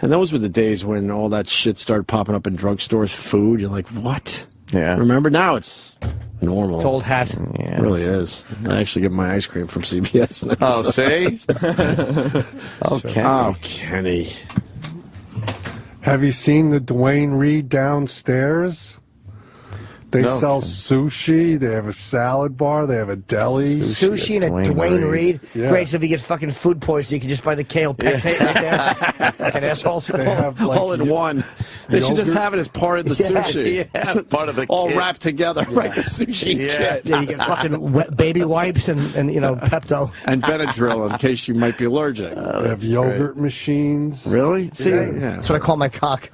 And those were the days when all that shit started popping up in drugstores, food. You're like, what? Yeah. Remember? Now it's normal. It's old hat. Yeah. It really is. I actually get my ice cream from CBS now. Oh, see? Okay. Oh, Kenny. Have you seen the Dwayne Reed downstairs? They sell sushi. They have a salad bar. They have a deli. Sushi and a Dwayne Reed. Yeah. Great, so if you get fucking food poisoning, you can just buy the kale pectate right there. Fucking assholes. They have, like, all in one. They should just yogurt. have it as part of the sushi. Yeah, part of the all kit. wrapped together, like the sushi kit. Yeah, you get fucking wet baby wipes and Pepto. And Benadryl in case you might be allergic. They have yogurt machines. Really? See, That's what I call my cock.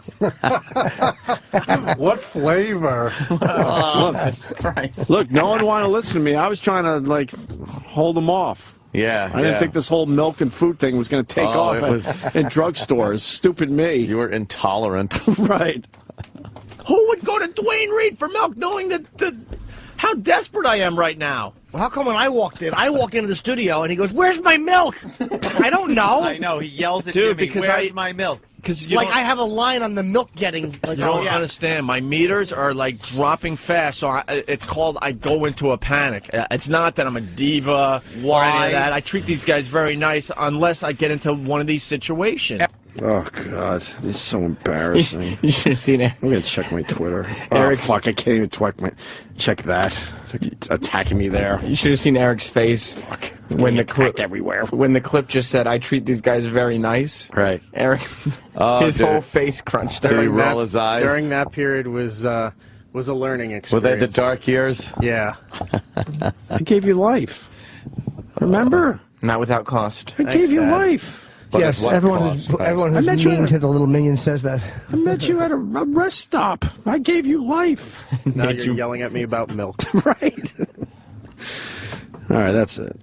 What flavor? Look, no one wanted to listen to me. I was trying to, like, hold them off. Yeah. I didn't think this whole milk and fruit thing was going to take off in drugstores. Stupid me. You were intolerant. Right. Who would go to Dwayne Reed for milk knowing how desperate I am right now? Well, how come when I walked into the studio and he goes, "Where's my milk?" I don't know. I know. He yells at Dude, Jimmy, because "Where's my milk?" Because I have a line on the milk getting. Like, you don't understand. My meters are like dropping fast, so it's called I go into a panic. It's not that I'm a diva or any of that. I treat these guys very nice unless I get into one of these situations. Oh, God. This is so embarrassing. You should have seen it. I'm going to check my Twitter. Oh, fuck. I can't even check that. It's attacking me there. You should have seen Eric's face when the clip everywhere. When the clip just said, "I treat these guys very nice." Right. Eric, his whole face crunched. Did he roll his eyes? During that period was a learning experience. Were they the dark years? Yeah. I gave you life. Remember? Not without cost. I gave you life. But yes, at what everyone cost, who's right? everyone who's mean to the little minion says that. I met you at a rest stop. I gave you life. Now you're yelling at me about milk. Right. All right, that's it.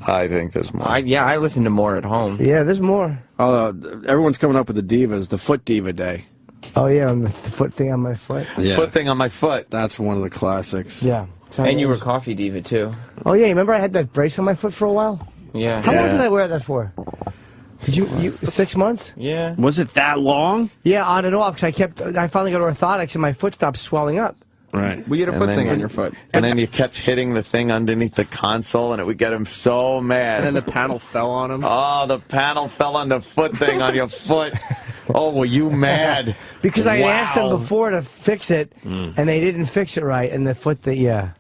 I think there's more. I listen to more at home. Yeah, there's more. Everyone's coming up with the divas. The Foot Diva Day. Oh yeah, on the foot thing on my foot. Yeah. Foot thing on my foot. That's one of the classics. Yeah. And you were Coffee Diva too. Oh yeah, remember I had that brace on my foot for a while? Yeah. How long did I wear that for? Did you 6 months? Yeah. Was it that long? Yeah, on and off. Because I finally got orthotics and my foot stopped swelling up. Right. We get a foot thing on your foot. And then you kept hitting the thing underneath the console, and it would get him so mad. And then the panel fell on him. Oh, the panel fell on the foot thing on your foot. Oh, were you mad? Because I had asked them before to fix it, and they didn't fix it right, and the foot thing, yeah.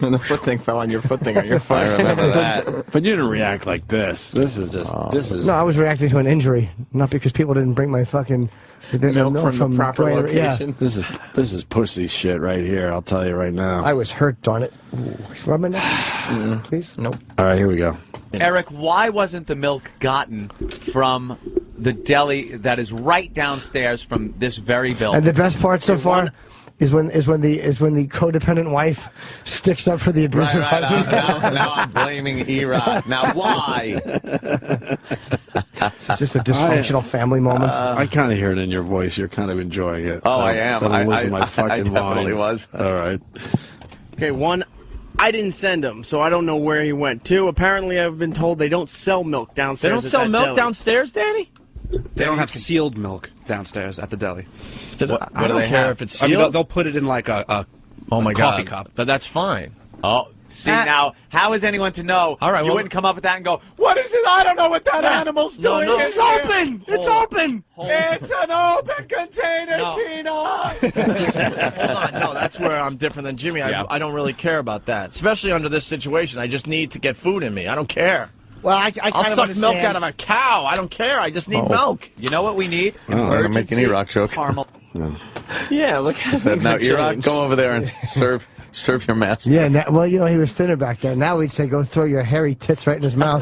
And the foot thing fell on your foot thing on your foot. I remember that. But you didn't react like this. This is just. This is. No, I was reacting to an injury, not because people didn't bring my fucking milk from the proper location. Yeah. This is pussy shit right here. I'll tell you right now. I was hurt, darn it. Rub my neck, please. Nope. All right, here we go. Eric, why wasn't the milk gotten from the deli that is right downstairs from this very building? And the best part so far is when the codependent wife sticks up for the abusive husband. Now I'm blaming E-Rod. Now why? It's just a dysfunctional family moment. I kind of hear it in your voice. You're kind of enjoying it. Oh, I am. I'm losing my I fucking definitely mind. was. All right. Okay, one, I didn't send him, so I don't know where he went. Two, apparently I've been told they don't sell milk downstairs. They don't at sell that milk deli. downstairs, Danny? They don't have sealed milk downstairs at the deli. I don't care if it's sealed. I mean, they'll put it in like a coffee cup. But that's fine. Oh, see now, how is anyone to know? All right, you well- won't come up with that and go, "What is it? I don't know what that animal's doing." no. It's open! It's open! It's an open container, Tina. Hold on, no, that's where I'm different than Jimmy. I don't really care about that, especially under this situation. I just need to get food in me. I don't care. Well, I I'll kind of suck milk understand. out of a cow. I don't care. I just need milk. You know what we need? Oh, I'm gonna make an E-Rock joke. Caramel. Yeah, look how Said, things now have E-Rock, changed. go over there and serve your master. Yeah, well, you know, he was thinner back then. Now we'd say, go throw your hairy tits right in his mouth.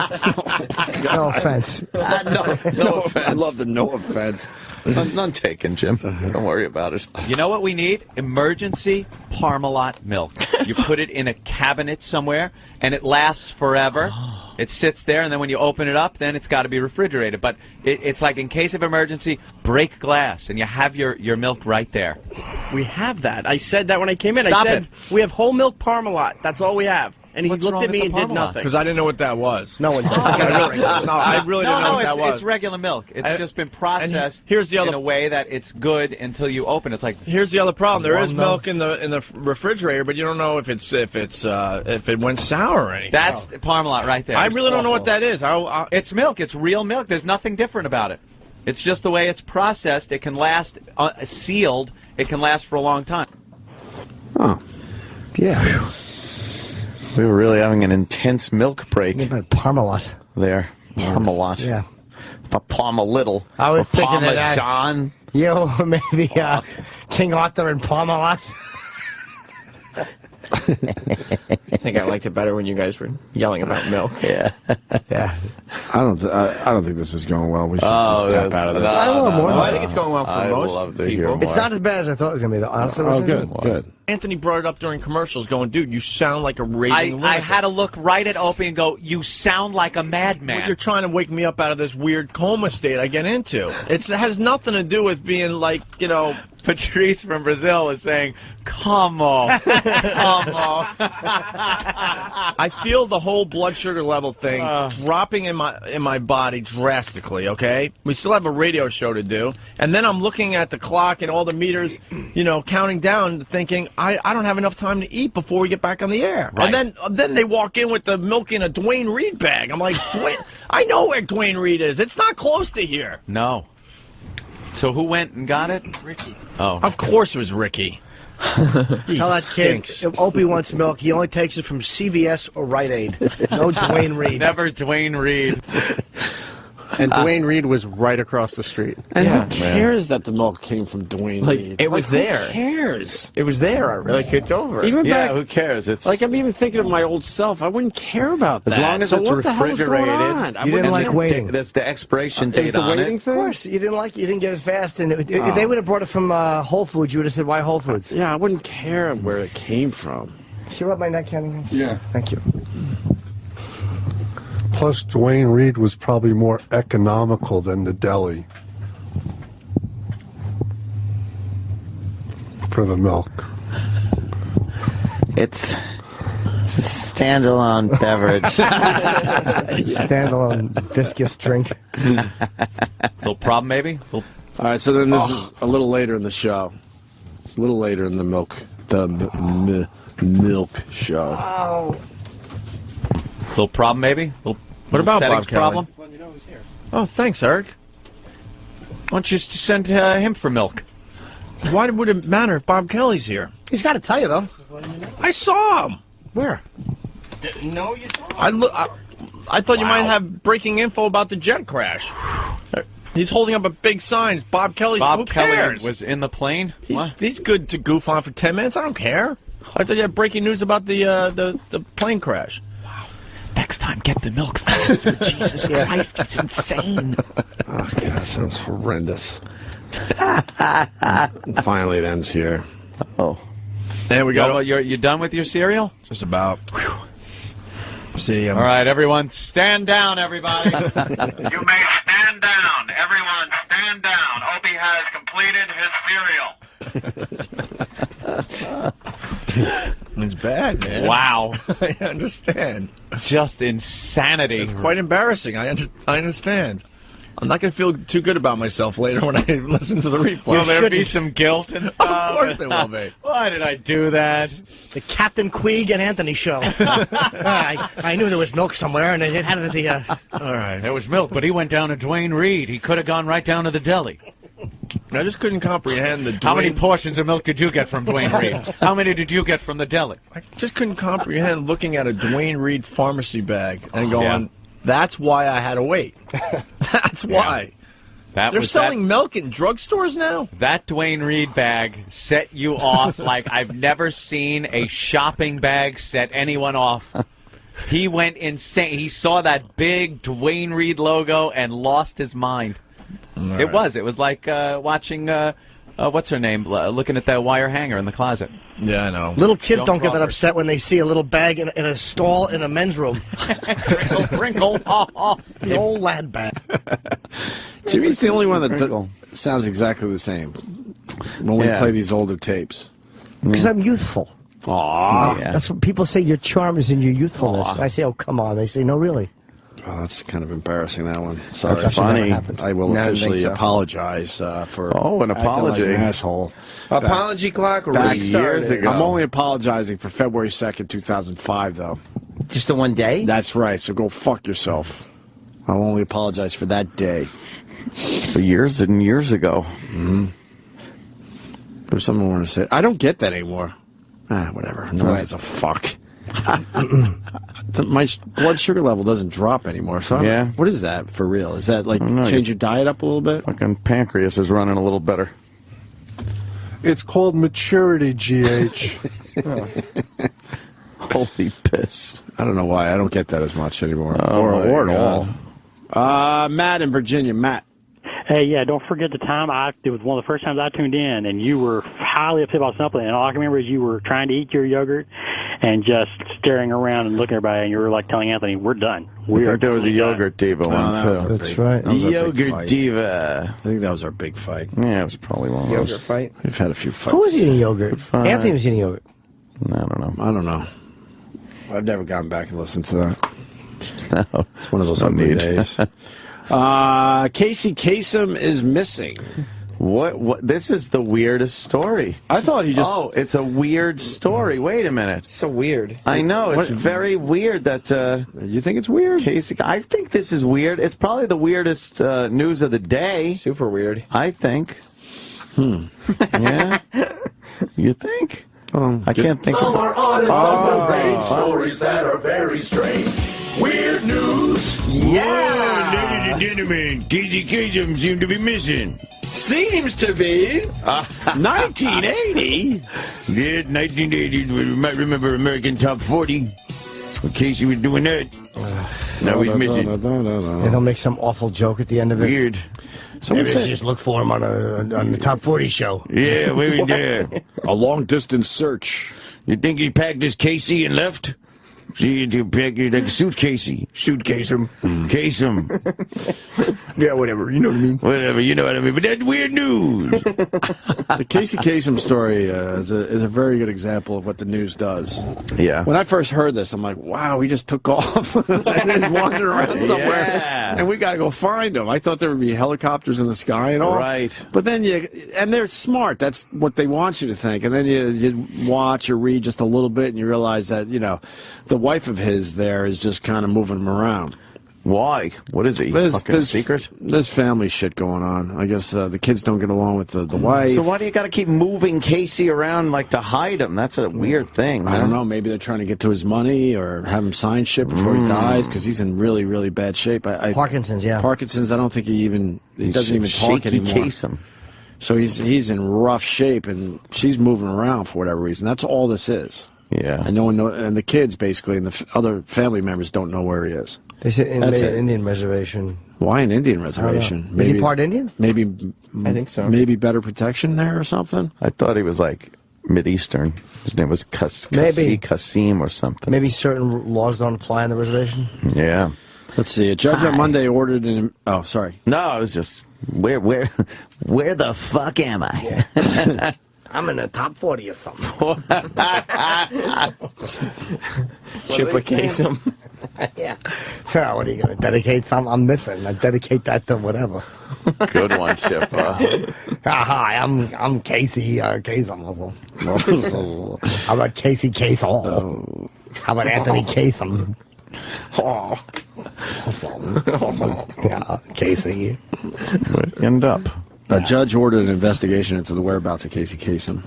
No offense. No offense. I love the no offense. None taken, Jim. Don't worry about it. You know what we need? Emergency Parmalat milk. You put it in a cabinet somewhere, and it lasts forever. It sits there, and then when you open it up, then it's got to be refrigerated. But it's like in case of emergency, break glass, and you have your milk right there. We have that. I said that when I came in. Stop I said it. we have whole milk Parmalat. That's all we have. And he What's looked wrong at me with and the did Parmalat? nothing. Because I didn't know what that was. No one did. I really didn't know what that was. It's regular milk. It's just been and processed here's the other- in a way that it's good until you open it. It's like Here's the other problem. There is Warm milk in the refrigerator, but you don't know if it went sour or anything. that's Parmalat right there. I It's really don't know what awful. that is. It's milk. It's real milk. There's nothing different about it. It's just the way it's processed. It can last sealed. It can last for a long time. Oh. Yeah. We were really having an intense milk break. Parmalat. There. Parmalat. Yeah. Palm a little. I was or thinking of that. Parmesan. Yo, maybe King Arthur and Parmalat. I think I liked it better when you guys were yelling about milk. Yeah. Yeah. I don't think this is going well. We should just tap out of this. I don't know more. I think it's going well for I'd most love to hear people. more. It's not as bad as I thought it was going to be, though. Honestly, Oh, good, good. Anthony brought it up during commercials going, dude, you sound like a raving lunatic. I had to look right at Opie and go, you sound like a madman. But you're trying to wake me up out of this weird coma state I get into. It has nothing to do with being like, you know... Patrice from Brazil was saying, come on, come on. I feel the whole blood sugar level thing dropping in my body drastically, okay? We still have a radio show to do. And then I'm looking at the clock and all the meters, you know, counting down, thinking, I don't have enough time to eat before we get back on the air. Right. And then they walk in with the milk in a Dwayne Reed bag. I'm like, I know where Dwayne Reed is. It's not close to here. No. So who went and got it? Ricky. Oh. Of course it was Ricky. Tell that kid, if Opie wants milk, he only takes it from CVS or Rite Aid. No Dwayne Reed. Never Dwayne Reed. And Dwayne Reed was right across the street. And who cares that the milk came from Dwayne Reed? It was there. Who cares? It was there. Like, it's over. Even back, who cares? It's like I'm even thinking of my old self. I wouldn't care about that. As long as so it's what the hell was going refrigerated. on? You didn't like waiting. There's the expiration date Is the on waiting it. thing? Of course, you didn't get it fast. And if they would have brought it from Whole Foods, you would have said, why Whole Foods? Yeah, I wouldn't care where it came from. See what my neck counting? Yeah. Thank you. Plus, Dwayne Reed was probably more economical than the deli for the milk. It's a standalone beverage. Standalone viscous drink. Little problem, maybe? All right, so then this is a little later in the show. A little later in the milk show. Oh. Little problem, maybe? What about settings Bob Kelly? problem? Oh, thanks, Eric. Why don't you just send him for milk? Why would it matter if Bob Kelly's here? He's got to tell you, though. I saw him. Where? No, you saw I thought you might have breaking info about the jet crash. He's holding up a big sign. Bob Kelly's. Bob Who Kelly cares? was in the plane? He's good to goof on for 10 minutes. I don't care. I thought you had breaking news about the plane crash. Next time, get the milk faster. Jesus Christ, it's insane. Oh, God, that sounds horrendous. Finally, it ends here. Oh. There we go. You done with your cereal? Just about. See, all right, everyone, stand down, everybody. You may stand down. Everyone, stand down. Opie has completed his cereal. It's bad, man. Wow. I understand. Just insanity. It's quite embarrassing. I understand. I'm not going to feel too good about myself later when I listen to the replay. Will there be some guilt and stuff? Of course there will be. Why did I do that? The Captain Queeg and Anthony show. I knew there was milk somewhere, and it had the. All right, there was milk, but he went down to Dwayne Reed. He could have gone right down to the deli. I just couldn't comprehend the. How many portions of milk did you get from Dwayne Reed? How many did you get from the deli? I just couldn't comprehend looking at a Dwayne Reed pharmacy bag and going, "That's why I had to wait." That's why. They're selling milk in drugstores now? That Dwayne Reed bag set you off like I've never seen a shopping bag set anyone off. He went insane. He saw that big Dwayne Reed logo and lost his mind. Right. It was like watching, what's her name, looking at that wire hanger in the closet. Yeah, I know. Little kids don't get that upset when they see a little bag in a stall in a men's room. Crinkle. The old lad bag. Jimmy's the only one that sounds exactly the same when we play these older tapes. Because I'm youthful. Aww. Yeah. That's what people say, your charm is in your youthfulness. And I say, oh, come on. They say, no, really. Oh, that's kind of embarrassing, that one. Sorry. That's funny. I will officially apologize for an apology. like an asshole. Apology clock years ago. I'm only apologizing for February 2nd, 2005, though. Just the one day? That's right, so go fuck yourself. I'll only apologize for that day. For years and years ago. Mm-hmm. There's something I want to say. I don't get that anymore. Whatever. No one gives a fuck. My blood sugar level doesn't drop anymore. So what is that for real? Is that like change your diet up a little bit? Fucking pancreas is running a little better. It's called maturity, GH. Holy piss. I don't know why. I don't get that as much anymore. Or at all. Matt in Virginia. Matt. Hey, yeah, don't forget the time it was one of the first times I tuned in, and you were highly upset about something, and all I can remember is you were trying to eat your yogurt and just staring around and looking at everybody, and you were like telling Anthony, we're done. I think there was a yogurt diva one, too. That's right. Yogurt diva. I think that was our big fight. Yeah, it was probably one of those. Yogurt fight? We've had a few fights. Who was eating yogurt? Anthony was eating yogurt. I don't know. I've never gone back and listened to that. No. It's one of those ugly days. Casey Kasem is missing. What? This is the weirdest story. I thought he just... Oh, it's a weird story. Wait a minute. So weird. I know. It's very weird that... you think it's weird? Casey, I think this is weird. It's probably the weirdest news of the day. Super weird. I think. Yeah? You think? I can't think Some of are honest, some are great stories that are very strange. Weird news. Yeah! Ladies and gentlemen, Casey Kasem seemed to be missing. Seems to be. 1980? Yeah, 1980. You might remember American Top 40. Casey was doing that. Now he's missing. And he'll make some awful joke at the end of it. Weird. Maybe just look for him on the Top 40 show. Yeah, maybe there. A long-distance search. You think he packed his Casey and left? See, you pack it like a suitcasey. Suitcase him. Case him. Yeah, whatever. You know what I mean. Whatever, you know what I mean. But that's weird news. The Casey Kasem story is a very good example of what the news does. Yeah. When I first heard this, I'm like, wow, he just took off and he's wandering around somewhere. Yeah. And we got to go find him. I thought there would be helicopters in the sky and all. Right. But then and they're smart. That's what they want you to think. And then you watch or read just a little bit and you realize that, the wife of his there is just kind of moving him around. Why? What is he? There's secret? There's family shit going on. I guess the kids don't get along with the wife. So why do you got to keep moving Casey around like to hide him? That's a weird thing. I don't know. Maybe they're trying to get to his money or have him sign shit before he dies because he's in really, really bad shape. Parkinson's, yeah. Parkinson's. I don't think he doesn't even talk anymore. Kasem. So he's in rough shape and she's moving around for whatever reason. That's all this is. Yeah. And no one and the kids basically and the other family members don't know where he is. They said in the Indian reservation. Why an Indian reservation? Is he part Indian? Maybe. I think so. Maybe better protection there or something. I thought he was like Mideastern. His name was Kasem or something. Maybe certain laws don't apply on the reservation. Yeah. Let's see. A judge on Monday ordered an. Oh, sorry. No, I was just where the fuck am I? Yeah. I'm in the top 40 or something. Chip with Kasem. Yeah. So what are you going to dedicate something? I'm missing. I dedicate that to whatever. Good one, Chip. Hi, I'm Casey Kasem. How about Casey Kasem? How about Anthony Kasem? Oh. Yeah, Casey. End up. A judge ordered an investigation into the whereabouts of Casey Kasem.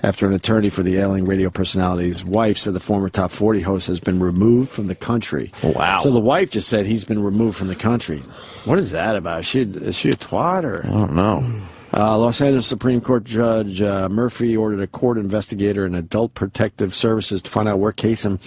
After an attorney for the ailing radio personality's wife said the former Top 40 host has been removed from the country. Wow. So the wife just said he's been removed from the country. What is that about? Is she a twat or? I don't know. Los Angeles Supreme Court Judge Murphy ordered a court investigator and Adult Protective Services to find out where Kasem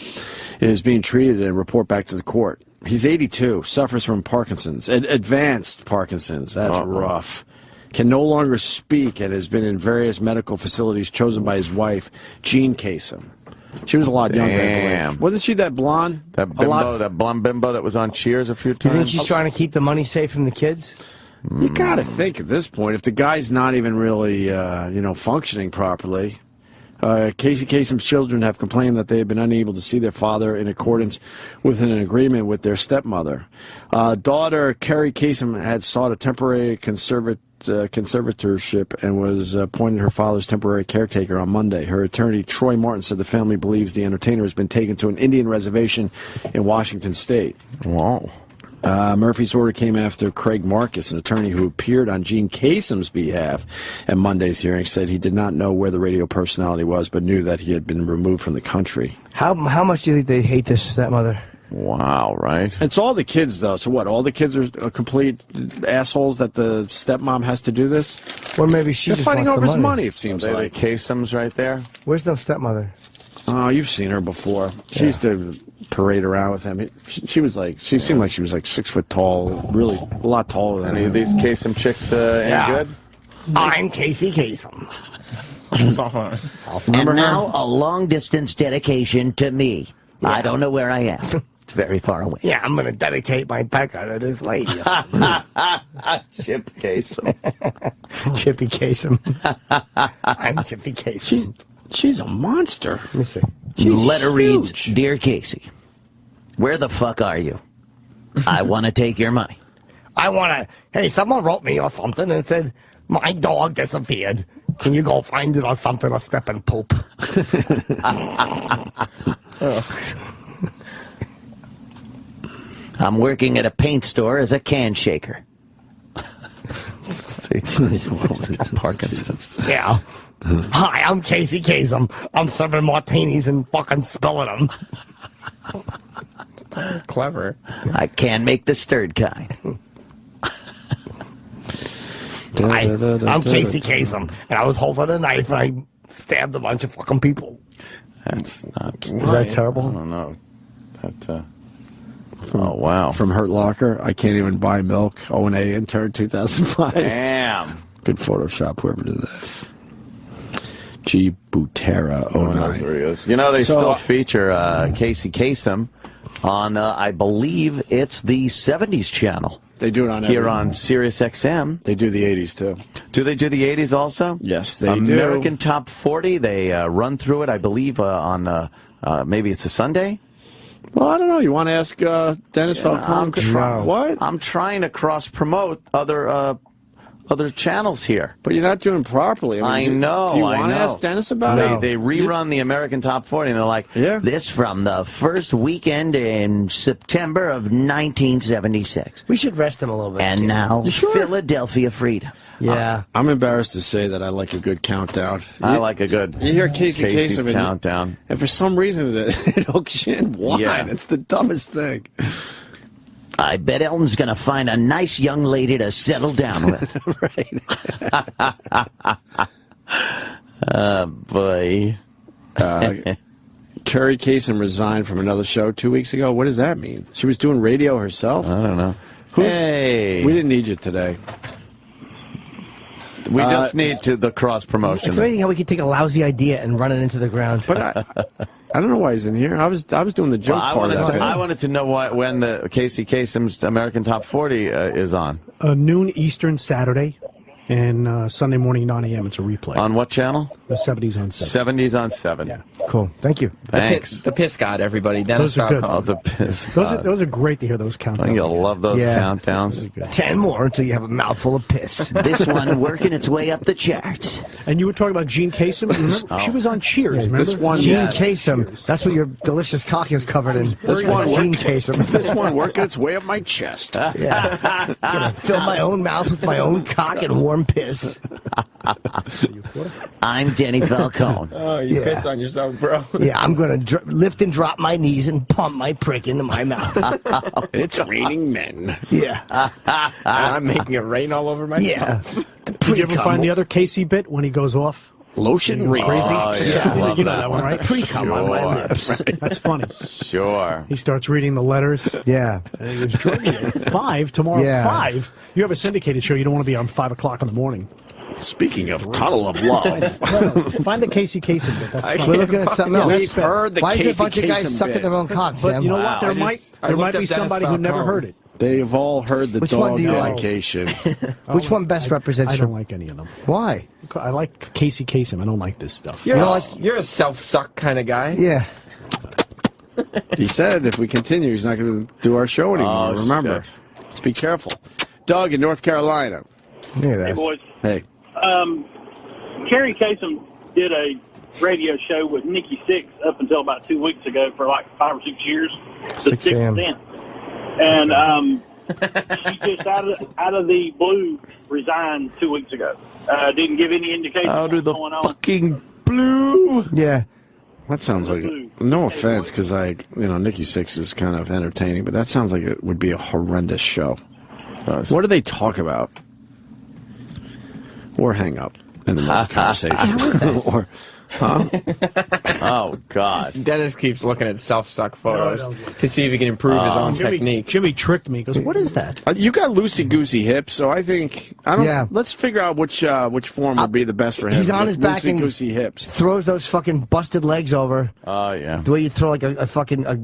is being treated and report back to the court. He's 82, suffers from Parkinson's, advanced Parkinson's. That's rough. Can no longer speak and has been in various medical facilities chosen by his wife, Jean Kasem. She was a lot younger, I believe. Wasn't she that blonde? That blonde bimbo that was on Cheers a few times? You think she's trying to keep the money safe from the kids? You got to think at this point, if the guy's not even really, functioning properly. Casey Kasem's children have complained that they have been unable to see their father in accordance with an agreement with their stepmother. Daughter Carrie Kasem had sought a temporary conservatorship and was appointed her father's temporary caretaker on Monday. Her attorney, Troy Martin, said the family believes the entertainer has been taken to an Indian reservation in Washington State. Wow. Murphy's order came after Craig Marcus, an attorney who appeared on Gene Kasem's behalf at Monday's hearing, said he did not know where the radio personality was, but knew that he had been removed from the country. How much do you think they hate this stepmother? Wow, right? It's all the kids, though. So what, all the kids are complete assholes that the stepmom has to do this? Or maybe she They're just fighting wants over the his money, it seems Are they like. the Kasem's right there? Where's no stepmother? Oh, you've seen her before. She used to parade around with him. She was like, she seemed like she was like 6 foot tall, really a lot taller than Any of these Kasem chicks any good? I'm Casey Kasem. And now a long-distance dedication to me. Yeah. I don't know where I am. It's very far away. Yeah, I'm going to dedicate my pecker to this lady. Chip Kasem. Chippy Kasem. I'm Chippy Kasem. She's a monster. Let me see. Letter reads, Dear Casey, where the fuck are you? I want to take your money. I want to... Hey, someone wrote me or something and said, my dog disappeared. Can you go find it or something or step in poop? I'm working at a paint store as a can shaker. See? Parkinson's. Yeah. Hi, I'm Casey Kasem. I'm serving martinis and fucking spilling them. Clever. I can make the stirred kind. I'm Casey Kasem, and I was holding a knife and I stabbed a bunch of fucking people. That's not... Is that terrible? I don't know. That, oh, wow. From Hurt Locker, I can't even buy milk. O&A intern 2005. Damn. Good Photoshop, whoever did that. G. Butera, 09. You know, they still feature Casey Kasem on, I believe it's the 70s channel. They do it on here on Sirius XM. They do the 80s, too. Do they do the 80s also? Yes, they do. American do. Top 40, they run through it, I believe, on maybe it's a Sunday? Well, I don't know. You want to ask Dennis Falcone? What? I'm trying to cross-promote other channels here. But you're not doing it properly. I know. Do you want to ask Dennis about it? They rerun the American Top 40, and they're like, this from the first weekend in September of 1976. We should rest him a little bit. And now, sure? Philadelphia Freedom. Yeah. I'm embarrassed to say that I like a good countdown. I like a good You hear Casey's Kasem countdown. And for some reason, it hooks you in. Why? Yeah. It's the dumbest thing. I bet Elton's going to find a nice young lady to settle down with. Oh, boy. Carrie Kasem resigned from another show 2 weeks ago. What does that mean? She was doing radio herself? I don't know. Hey. We didn't need you today. We just need the cross-promotion. It's amazing how we can take a lousy idea and run it into the ground. But I don't know why he's in here. I was doing the joke part of that. I wanted to know when the Casey Kasem's American Top 40 is on. Noon Eastern Saturday, and Sunday morning 9 a.m. It's a replay. On what channel? The 70s on 7. 70s on 7. Yeah. Cool. Thank you. Thanks. The Piss God, everybody. Dennis Those are good. Oh, the Piss Those are great to hear, those countdowns. You'll love those countdowns. 10 more until you have a mouthful of piss. This one working its way up the charts. And you were talking about Gene Kasem. Remember? She was on Cheers. Remember? This one, Gene Kasem. That's what your delicious cock is covered in. This one, Gene Kasem. This one working its way up my chest. Yeah. Gonna fill my own mouth with my own cock and warm piss. I'm Denny Falcone. Oh, you pissed on yourself, bro. Yeah, I'm going to lift and drop my knees and pump my prick into my mouth. It's raining men. Yeah. And I'm making it rain all over myself. Yeah. Did you ever find the other Casey bit when he goes off? Lotion rain. Crazy. Oh, yeah. You know that one, right? Pre-cum on my lips. That's funny. Sure. He starts reading the letters. Yeah. And he goes, Jordan, 5 tomorrow. Yeah. 5. You have a syndicated show. You don't want to be on 5 o'clock in the morning. Speaking of tunnel of love. Find the Casey Kasem bit. That's funny. We're looking at something else. We've heard the Why Casey is there a bunch of guys Kasem sucking bit. their own cocks, But Sam? you know what? There might be somebody who never heard it. They have all heard the Which one dog do you like? dedication. Which one best represents I your... don't like any of them. Why? I like Casey Kasem. I don't like this stuff. You're a self-suck kind of guy. Yeah. He said if we continue, he's not going to do our show anymore. Oh, Remember. shit. Let's be careful. Doug in North Carolina. Hey, boys. Hey. Carrie Kasem did a radio show with Nikki Sixx up until about 2 weeks ago for like 5 or 6 years. 6 a.m. And She just out of the blue resigned 2 weeks ago. Didn't give any indication Out of of the what's going on. fucking blue. Yeah. That sounds like, no offense, because Nikki Sixx is kind of entertaining, but that sounds like it would be a horrendous show. What do they talk about? Or hang up in the middle of the conversation. Or, Oh, God. Dennis keeps looking at self-suck photos to see if he can improve his own technique. Jimmy tricked me. He goes, what is that? You got loosey-goosey hips, so I think... Let's figure out which form would be the best for him. He's on his back and loosey-goosey hips. Throws those fucking busted legs over. Oh, yeah. The way you throw like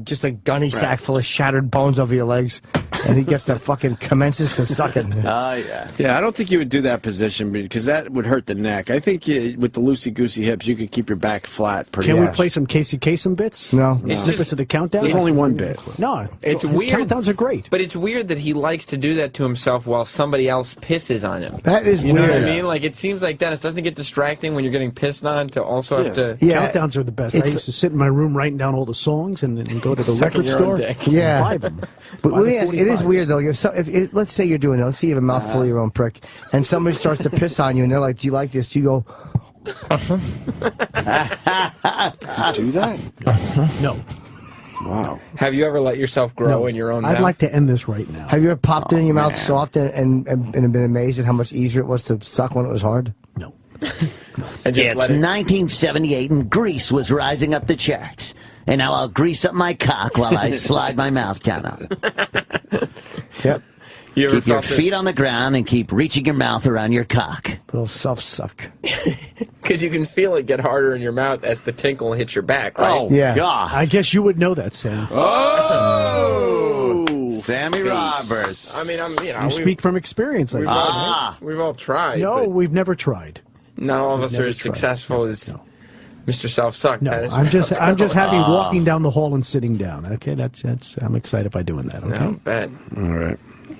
just a gunny sack full of shattered bones over your legs, and he gets to fucking commences to sucking. Oh, yeah. Yeah, I don't think you would do that position because that would hurt the neck. I think with the loosey-goosey hips, you could keep your back flat pretty Can we much. play some Casey Kasem bits? No. Snippets of the countdown? There's only one bit. No. It's his weird. countdowns are great. But it's weird that he likes to do that to himself while somebody else pisses on him. That is You weird. know what I mean? Like, it seems like, Dennis, doesn't it get distracting when you're getting pissed on to also have to... Countdowns are the best. I used to sit in my room writing down all the songs and then go to the record store and buy them. But Buy the yes, it is 45s. weird though. If let's say you're doing it, let's say you have a mouthful of your own prick, and somebody starts to piss on you, and they're like, "Do you like this?" You go, Do that? No. Wow. Have you ever let yourself grow in your own mouth? I'd like to end this right now. Have you ever popped it in your mouth soft and been amazed at how much easier it was to suck when it was hard? No. It's 1978 and Grease was rising up the charts. And now I'll grease up my cock while I slide my mouth down on it. Yep. Keep your feet on the ground and keep reaching your mouth around your cock. Little self-suck. Because you can feel it get harder in your mouth as the tinkle hits your back, right? Oh, God. I guess you would know that, Sam. Oh! Sammy Roberts. I mean, You speak from experience, I guess. We've all tried. No, but we've never tried. not all of us never are as tried. successful as Mr. Self-Suck. No, I'm just happy walking down the hall and sitting down. Okay, that's I'm excited by doing that. Okay. No, bet.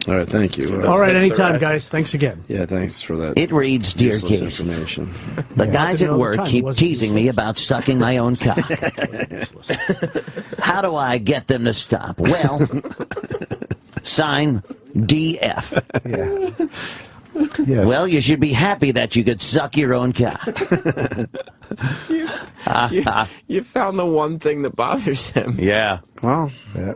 All right, thank you. All right, anytime, guys. Thanks again. Yeah, thanks for that. It reads, Dear useless Casey, information. the guys at work keep teasing me about sucking my own cock. How do I get them to stop? Well, sign DF. Yeah. Yes. Well, you should be happy that you could suck your own cock. You found the one thing that bothers him. Yeah. Well, yeah.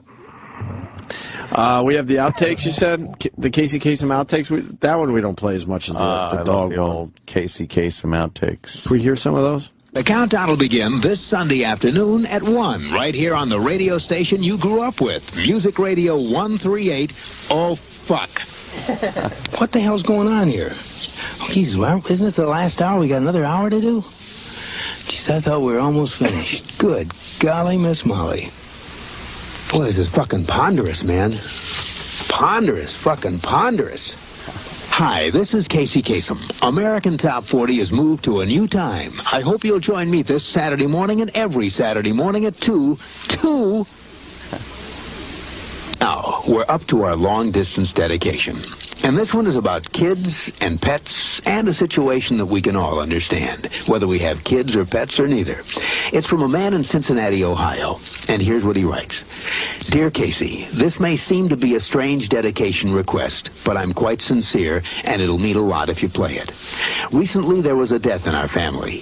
We have the outtakes, you said? The Casey Kasem outtakes? That one we don't play as much as the I dog love the one. old Casey Kasem outtakes. Can we hear some of those? The countdown will begin this Sunday afternoon at 1, right here on the radio station you grew up with. Music Radio 138. Oh, fuck. What the hell's going on here? Jeez, well, isn't it the last hour? We got another hour to do? Jeez, I thought we were almost finished. Good golly, Miss Molly. Boy, this is fucking ponderous, man. Ponderous, fucking ponderous. Hi, this is Casey Kasem. American Top 40 has moved to a new time. I hope you'll join me this Saturday morning and every Saturday morning at 2. Now, we're up to our long-distance dedication. And this one is about kids and pets and a situation that we can all understand, whether we have kids or pets or neither. It's from a man in Cincinnati, Ohio. And here's what he writes. Dear Casey, this may seem to be a strange dedication request, but I'm quite sincere, and it'll mean a lot if you play it. Recently, there was a death in our family.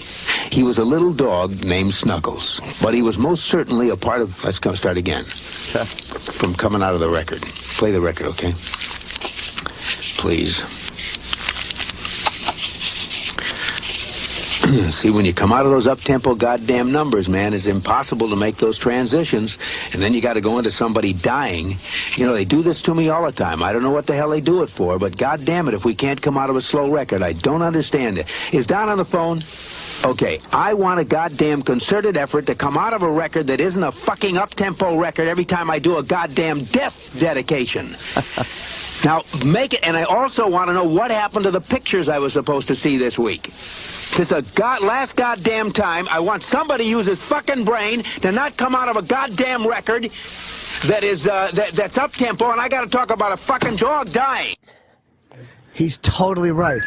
He was a little dog named Snuggles, but he was most certainly a part of... Let's go start again. From coming out of the record. Play the record, okay? Please. See, when you come out of those up-tempo goddamn numbers, man, it's impossible to make those transitions, and then you got to go into somebody dying. You know, they do this to me all the time. I don't know what the hell they do it for, but goddamn it, if we can't come out of a slow record, I don't understand it. Is Don on the phone? Okay, I want a goddamn concerted effort to come out of a record that isn't a fucking up-tempo record every time I do a goddamn death dedication. Now, make it, and I also want to know what happened to the pictures I was supposed to see this week. This is the last goddamn time I want somebody to use his fucking brain to not come out of a goddamn record that is, that's up-tempo, and I got to talk about a fucking dog dying. He's totally right.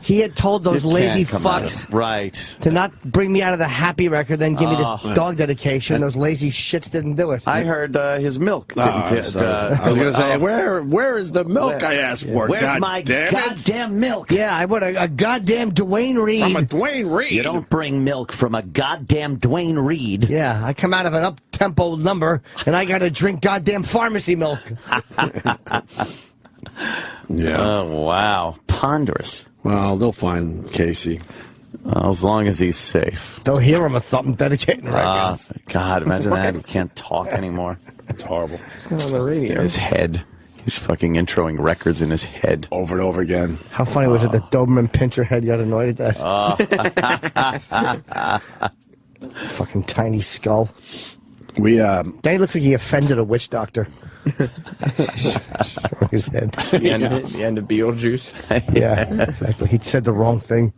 He had told those You lazy can't come out fucks of- right. to not bring me out of the happy record, then give me this dog dedication. Those lazy shits didn't do it. I heard his milk. I was going to say, where is the milk I asked for? Where's God my damn it. goddamn milk? Yeah, I want a goddamn Dwayne Reed. From a Dwayne Reed. You don't bring milk from a goddamn Dwayne Reed. Yeah, I come out of an up-tempo number, and I got to drink goddamn pharmacy milk. Yeah. Oh, wow. Ponderous. Well, they'll find Casey. As long as he's safe. They'll hear him a thumping dedicating right now. God, imagine that. He can't talk anymore. It's horrible. What's going on the radio? His head. He's fucking introing records in his head. Over and over again. How funny was it that Doberman Pinscher head got annoyed at that? Fucking tiny skull. Danny looks like he offended a witch doctor. His head. The end of Beetlejuice. Yeah, exactly. He said the wrong thing.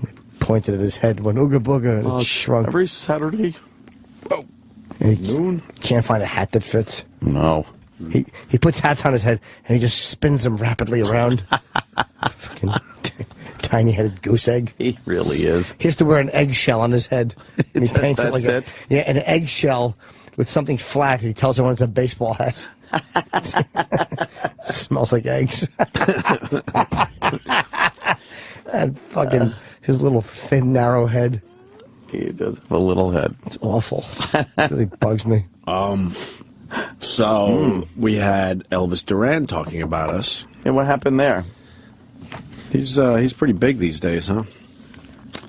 He pointed at his head, went ooga booga, and it shrunk. Every Saturday. Noon. Can't find a hat that fits. No. He puts hats on his head and he just spins them rapidly around. Fucking tiny-headed goose egg. He really is. He has to wear an eggshell on his head. And he paints it like That's an eggshell with something flat. He tells everyone it's a baseball hat. Smells like eggs. And fucking his little thin, narrow head. He does have a little head. It's awful. It really bugs me. So we had Elvis Duran talking about us. And what happened there? He's pretty big these days, huh?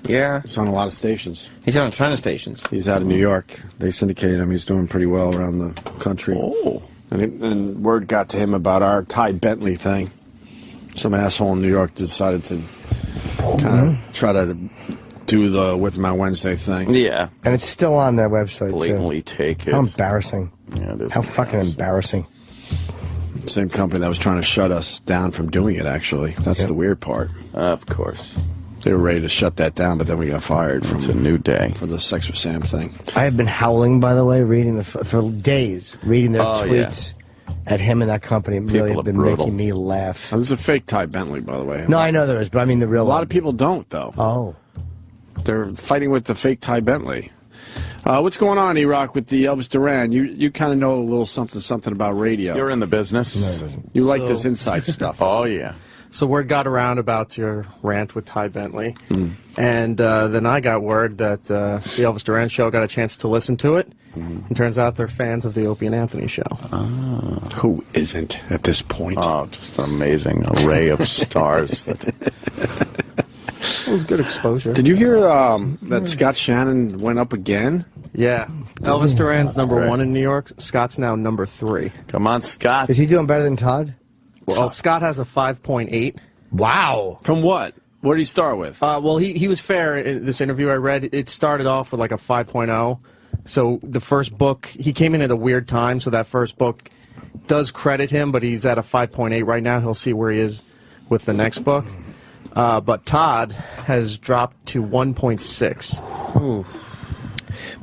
Yeah. He's on a lot of stations. He's on a ton of stations. He's out of New York. They syndicated him. He's doing pretty well around the country. Oh. And word got to him about our Ty Bentley thing. Some asshole in New York decided to kind of try to do the Whip My Wednesday thing. Yeah. And it's still on their website, Blatantly too. take it. How embarrassing. Yeah, it is. How fucking embarrassing. Same company that was trying to shut us down from doing it, actually. That's the weird part. Of course. They were ready to shut that down, but then we got fired from It's a new day. for the Sex with Sam thing. I have been howling, by the way, reading for days, reading their tweets at him and that company. It really have been making me laugh. There's a fake Ty Bentley, by the way. No, I know there is, but I mean the real A lot of people don't, though. Oh. They're fighting with the fake Ty Bentley. What's going on, E-Rock, with the Elvis Duran? You kind of know a little something about radio. You're in the business. No, you like this inside stuff. Oh, yeah. So word got around about your rant with Ty Bentley, and then I got word that the Elvis Duran show got a chance to listen to it. And turns out they're fans of the Opie and Anthony show. Who isn't at this point? Oh, just an amazing array of stars. It was good exposure. Did you hear that Scott Shannon went up again? Yeah. Elvis Duran's number 1 in New York. Scott's now number 3. Come on, Scott. Is he doing better than Todd? Well, Scott has a 5.8. Wow. From what? What did he start with? Well, he was fair in this interview I read. It started off with like a 5.0. So the first book, he came in at a weird time, so that first book does credit him, but he's at a 5.8 right now. He'll see where he is with the next book. But Todd has dropped to 1.6.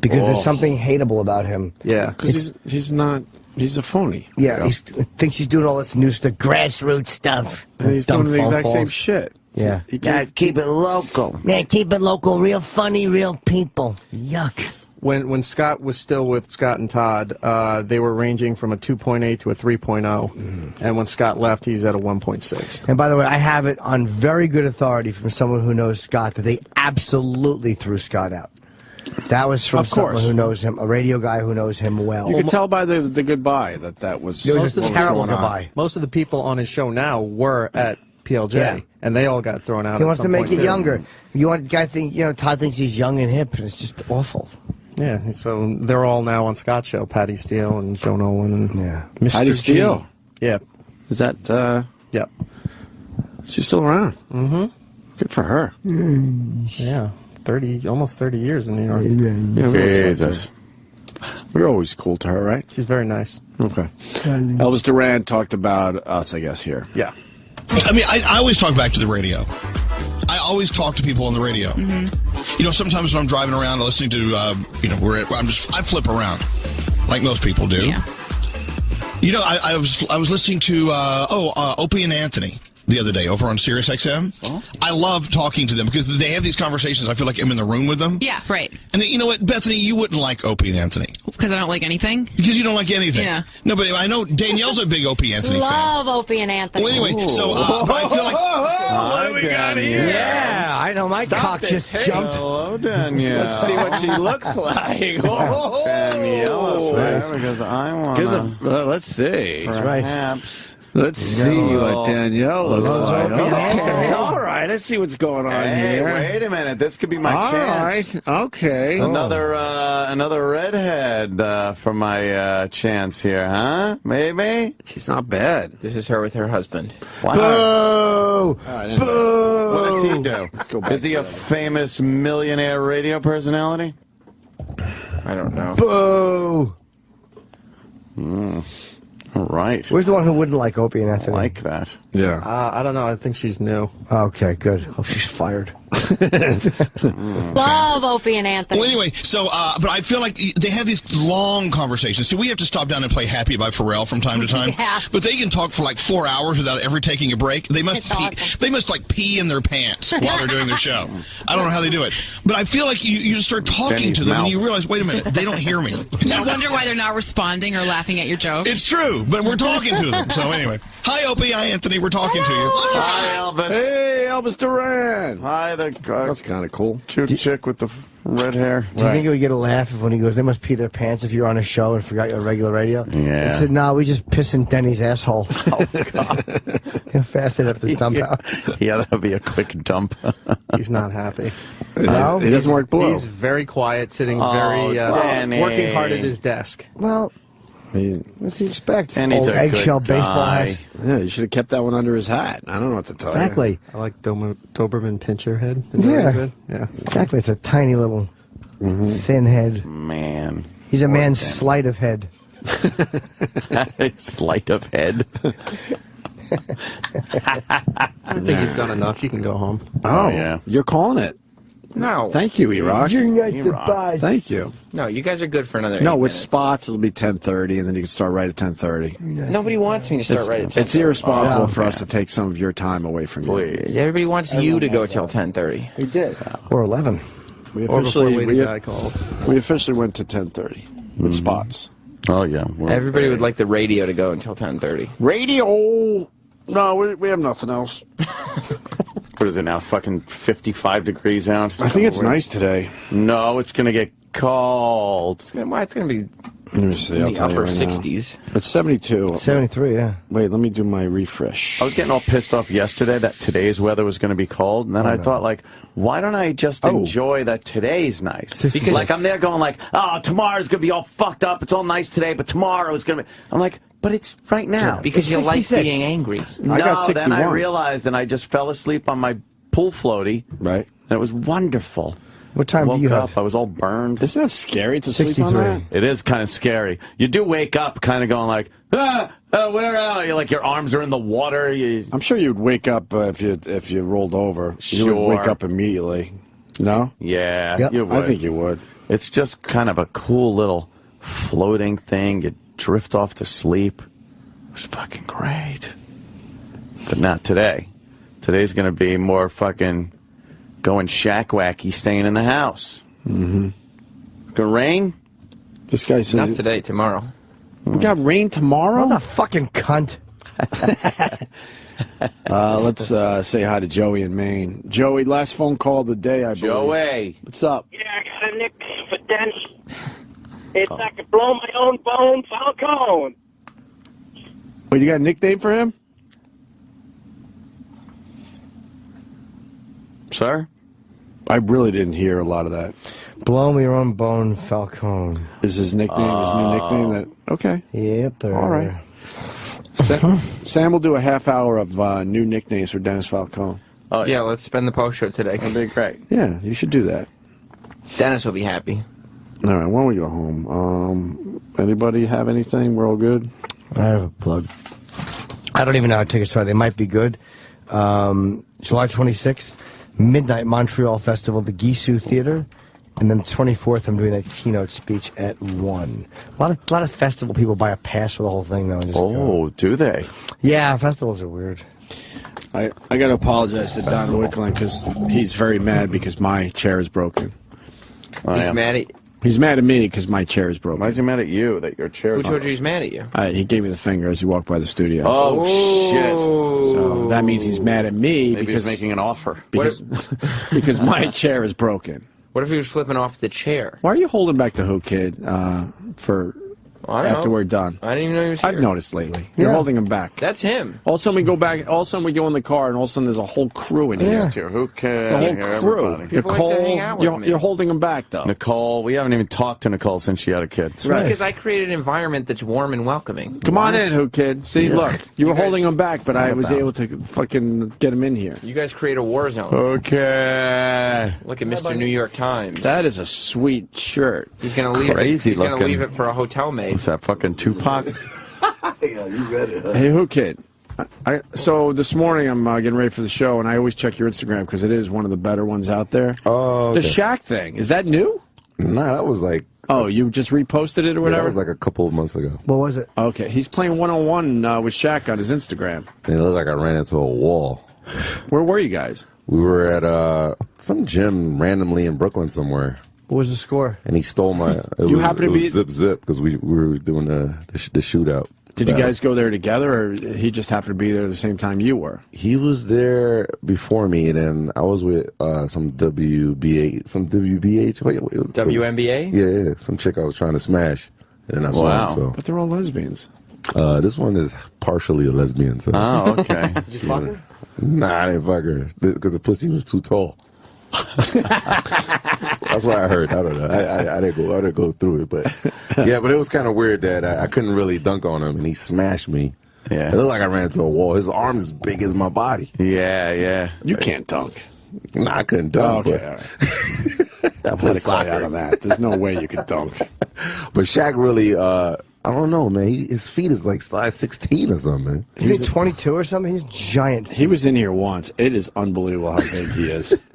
Because there's something hateable about him. Yeah. Because he's not... He's a phony. Yeah, he thinks he's doing all this new stuff, grassroots stuff. And he's doing the exact same shit. Yeah. He Gotta keep it local. Yeah, keep it local, real funny, real people. Yuck. When Scott was still with Scott and Todd, they were ranging from a 2.8 to a 3.0. And when Scott left, he's at a 1.6. And by the way, I have it on very good authority from someone who knows Scott that they absolutely threw Scott out. That was from someone who knows him, a radio guy who knows him well. You could tell by the goodbye that was... It was a terrible goodbye. Most of the people on his show now were at PLJ, and they all got thrown out. He wants to make it younger. You want guy think Todd thinks he's young and hip, and it's just awful. Yeah, so they're all now on Scott's show. Patty Steele and Joe Nolan and Mr. Patty G. Steele? Yeah. Is that... Yep. She's still around. Mm-hmm. Good for her. Yeah. Almost 30 years in New York. Jesus. We're always cool to her, right? She's very nice. Okay. Elvis Duran talked about us, I guess, here. Yeah. I mean, I always talk back to the radio. I always talk to people on the radio. You know, sometimes when I'm driving around and listening to, I flip around, like most people do. Yeah. You know, I was listening to, Opie and Anthony. the other day over on Sirius XM. Oh. I love talking to them because they have these conversations. I feel like I'm in the room with them. Yeah, right. And then, you know what, Bethany, you wouldn't like Opie and Anthony. Because I don't like anything? Because you don't like anything. Yeah. No, but I know Danielle's a big Opie and Anthony fan. Love Opie and Anthony. Well, anyway, so but I feel like... what do we got here? Yeah, I know. My cock just jumped. Hello, Danielle. Let's see what she looks like. Danielle, because I want to... let's see. Perhaps... Let's see what Danielle looks like. Okay, all right. Let's see what's going on here. Wait a minute. This could be my chance. All right. Okay. Another redhead for my chance here, huh? Maybe? She's not bad. This is her with her husband. Wow. Boo! Right, Boo! What does he do? Is he a famous millionaire radio personality? I don't know. Boo! All right. Where's the one who wouldn't like Opie and Anthony? I like that. Yeah. I don't know. I think she's new. Okay, good. Oh, she's fired. Love Opie and Anthony. Well, anyway, so, but I feel like they have these long conversations. So we have to stop down and play Happy by Pharrell from time to time. Yeah. But they can talk for like 4 hours without ever taking a break. They must They must like pee in their pants while they're doing their show. I don't know how they do it. But I feel like you start talking to them and you realize, wait a minute, they don't hear me. I wonder why they're not responding or laughing at your jokes. It's true, but we're talking to them. So anyway, hi Opie, hi Anthony, we're talking to you. Hi, Elvis. Hey, Elvis Duran. Hi, that's kind of cool. Cute chick with the red hair. Do you think he would get a laugh if when he goes, they must pee their pants if you're on a show and forgot your regular radio? Yeah. And said, no, we just piss in Denny's asshole. Oh, God. Fast enough to dump out. Yeah, that would be a quick dump. He's not happy. No? He doesn't work blue. He's very quiet, sitting working hard at his desk. Well, what's he expect? And he's Old a eggshell good baseball guy. hat. Yeah, you should have kept that one under his hat. I don't know what to tell Exactly. I like Doberman Pinscher head. Yeah. Yeah. Exactly. It's a tiny little thin head. Man. He's a man's sleight of head. Sleight of head. I think you've done enough. You can go home. Oh, yeah. You're calling it. No. Thank you, E-Rock. You're not the boss. Thank you. No, you guys are good for another 8 No, with minutes. spots, it'll be 10:30, and then you can start right at 10:30. Nobody wants me to start right at 10:30. It's irresponsible for us to take some of your time away from you. Please. Everybody wants you to go till 10:30. He did. Or 11. We Or before officially, Lady Di called. we officially went to 10:30 with spots. Oh, yeah. Everybody would like the radio to go until 10:30. Radio! No, we have nothing else. What is it now? Fucking 55 degrees out? I think it's nice today. No, it's going to get cold. It's going to be Let me see. in I'll the tell you upper right now. 60s. It's 72. 73, yeah. Wait, let me do my refresh. I was getting all pissed off yesterday that today's weather was going to be cold, and then I thought, like, why don't I just enjoy that today's nice? Because, like, I'm there going, like, oh, tomorrow's going to be all fucked up. It's all nice today, but tomorrow is going to be... I'm like, but it's right now. Because you like 66. being angry. I got 61. Then I realized, and I just fell asleep on my pool floaty. Right. And it was wonderful. What time Woke do you up, have? I was all burned. Isn't that scary to sleep on that? It is kind of scary. You do wake up kind of going like, where are you? Like your arms are in the water. I'm sure you'd wake up if you rolled over. You would wake up immediately. No? Yeah, Yep. you would. I think you would. It's just kind of a cool little floating thing. You drift off to sleep. It was fucking great. But not today. Today's going to be more fucking going shack-wacky, staying in the house. Mm-hmm. Gonna rain? This guy says... Not today, tomorrow. We got rain tomorrow? What a fucking cunt. Let's say hi to Joey in Maine. Joey, last phone call of the day, I believe. Joey. What's up? Yeah, Nick for Dennis. It's I could blow my own bone, Falcone. Wait, you got a nickname for him? Sir? I really didn't hear a lot of that. Blow me your own bone, Falcone. Is his nickname his new nickname? That okay? Yep. All right. Sam will do a half hour of new nicknames for Dennis Falcone. Oh yeah, let's spend the post show today. That'd be great. Yeah, you should do that. Dennis will be happy. All right, why don't we go home? Anybody have anything? We're all good? I have a plug. I don't even know how tickets are. They might be good. July 26th, midnight Montreal Festival, the Gisu Theater. And then the 24th, I'm doing that keynote speech at 1. A lot of festival people buy a pass for the whole thing, though. And just do they? Yeah, festivals are weird. I got to apologize to Don Wickland because he's very mad because my chair is broken. He's mad at me because my chair is broken. Why is he mad at you that your chair is Who told you he's mad at you? He gave me the finger as he walked by the studio. Oh, shit. So that means he's mad at me Maybe because he's making an offer. Because my chair is broken. What if he was flipping off the chair? Why are you holding back the who, kid, for after we're done? I didn't even know he was here. I've noticed lately. You're holding him back. That's him. All of a sudden we go back. All of a sudden we go in the car, and all of a sudden there's a whole crew in here. Who cares? The whole crew. Nicole, you're holding him back though. Nicole, we haven't even talked to Nicole since she had a kid. Right. Because I created an environment that's warm and welcoming. Come on in, who kid. See, look, you were holding him back, but I was able to fucking get him in here. You guys create a war zone. Okay. Look at Mr. New York Times. That is a sweet shirt. He's gonna leave Crazy it. He's gonna looking. leave it for a hotel maid. What's that, fucking Tupac? Yeah, you read it. Hey, who kid? So this morning I'm getting ready for the show, and I always check your Instagram because it is one of the better ones out there. Oh, the Shaq thing, is that new? Nah, that was like... Oh, you just reposted it or whatever? That was like a couple of months ago. What was it? Okay, he's playing one-on-one with Shaq on his Instagram. And it looked like I ran into a wall. Where were you guys? We were at some gym randomly in Brooklyn somewhere. What was the score? And he stole my... You happened to be... Zip, because we were doing the shootout. Did you guys go there together, or he just happened to be there at the same time you were? He was there before me, and then I was with some WBH. Wait, WNBA? Yeah, some chick I was trying to smash. And then I saw him, so. But they're all lesbians. This one is partially a lesbian. So. Oh, okay. Did you fuck her? Nah, I didn't fuck her, because the pussy was too tall. That's what I heard. I don't know. I didn't go through it, but yeah. But it was kind of weird that I couldn't really dunk on him, and he smashed me. Yeah, it looked like I ran into a wall. His arm is as big as my body. Yeah. You can't dunk. Nah, I couldn't dunk. Oh, okay, all right. I'll let it cry out on that. There's no way you could dunk. But Shaq really, I don't know, man. His feet is like size 16 or something. Man. He's 22 or something. He's giant. He was in here once. It is unbelievable how big he is.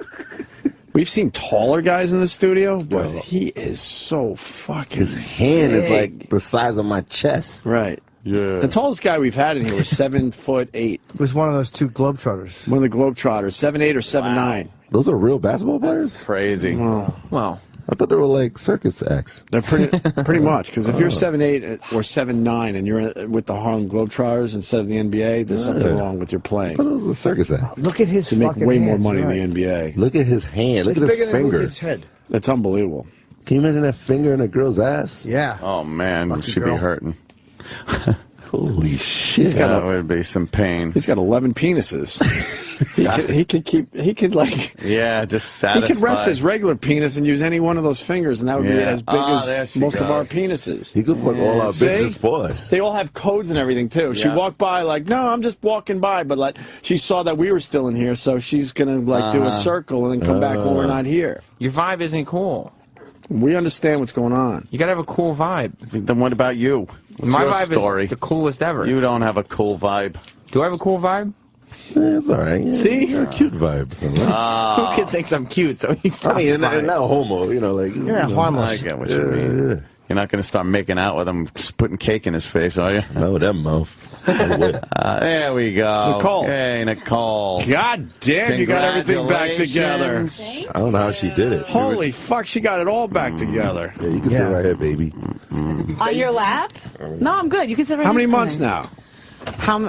We've seen taller guys in the studio, but he is so fucking His hand big. is like the size of my chest. Right. Yeah. The tallest guy we've had in here was 7'8". It was one of those two Globetrotters. One of the Globetrotters, 7'8" or 7'9". Those are real basketball players? That's crazy. Well, I thought they were like circus acts. They're pretty much, because if you're 7'8" or 7'9" and you're with the Harlem Globetrotters instead of the NBA, there's something wrong with your playing. I thought it was a circus act. Look at his You make fucking way more hands, money right. in the NBA. Look at his hand. Look It's at bigger his than finger. His head. That's unbelievable. Can you imagine that finger in a girl's ass? Yeah. Oh, man. Lucky She'd girl. be hurting. Holy shit. That would be some pain. He's got 11 penises. he could like... Yeah, just satisfy. He could rest his regular penis and use any one of those fingers, and that would be as big there as she most of goes. our penises. He could fuck all our business for us. They all have codes and everything, too. She Yeah. walked by like, no, I'm just walking by, but like she saw that we were still in here, so she's going to like do a circle and then come back when we're not here. Your vibe isn't cool. We understand what's going on. You gotta have a cool vibe. Then what about you? What's My your vibe story? is the coolest ever. You don't have a cool vibe. Do I have a cool vibe? It's all right. Yeah, See? you're a cute vibe. Who kid thinks I'm cute? So he's I mean, not homo, like. Yeah, harmless. I get what you mean. Yeah. You're not going to start making out with him, putting cake in his face, are you? No, that mouth. There we go. Nicole. Hey, Nicole. God damn, you got everything back together. I don't know how she did it. Holy fuck, she got it all back together. Yeah, you can sit right here, baby. On your lap? No, I'm good. You can sit right How many next to months me. now?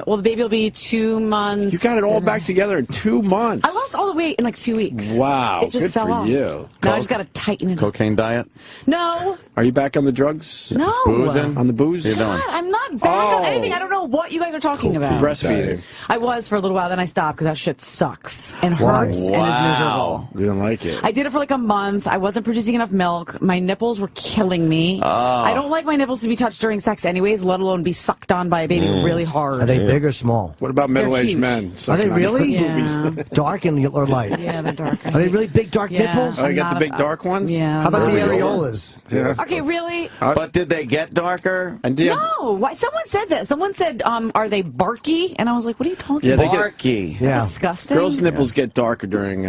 Well, the baby will be 2 months. You got it all back together in 2 months. I lost all the weight in like 2 weeks. Wow, It just good fell for off. you. Now I just got to tighten it up. Cocaine diet? No. Are you back on the drugs? No. Boozing? On the booze? What are you doing? God, I'm not back on anything. I don't know what you guys are talking about. Breastfeeding. I was for a little while, then I stopped because that shit sucks and Why? hurts and is miserable. You didn't like it. I did it for like a month. I wasn't producing enough milk. My nipples were killing me. I don't like my nipples to be touched during sex anyways, let alone be sucked on by a baby really hard. Are they big or small? What about middle-aged huge. men? Are they sucking on really? your boobies? Dark or light? Yeah, they're dark. Are they really big, dark nipples? Oh, you got the big dark ones? Yeah. How about the There we go. areolas? Yeah. Okay, really? But did they get darker? And do you No. Why? Someone said that. Someone said, are they barky? And I was like, what are you talking Yeah, they about? get- Barky. Yeah. Disgusting. Girls' nipples get darker during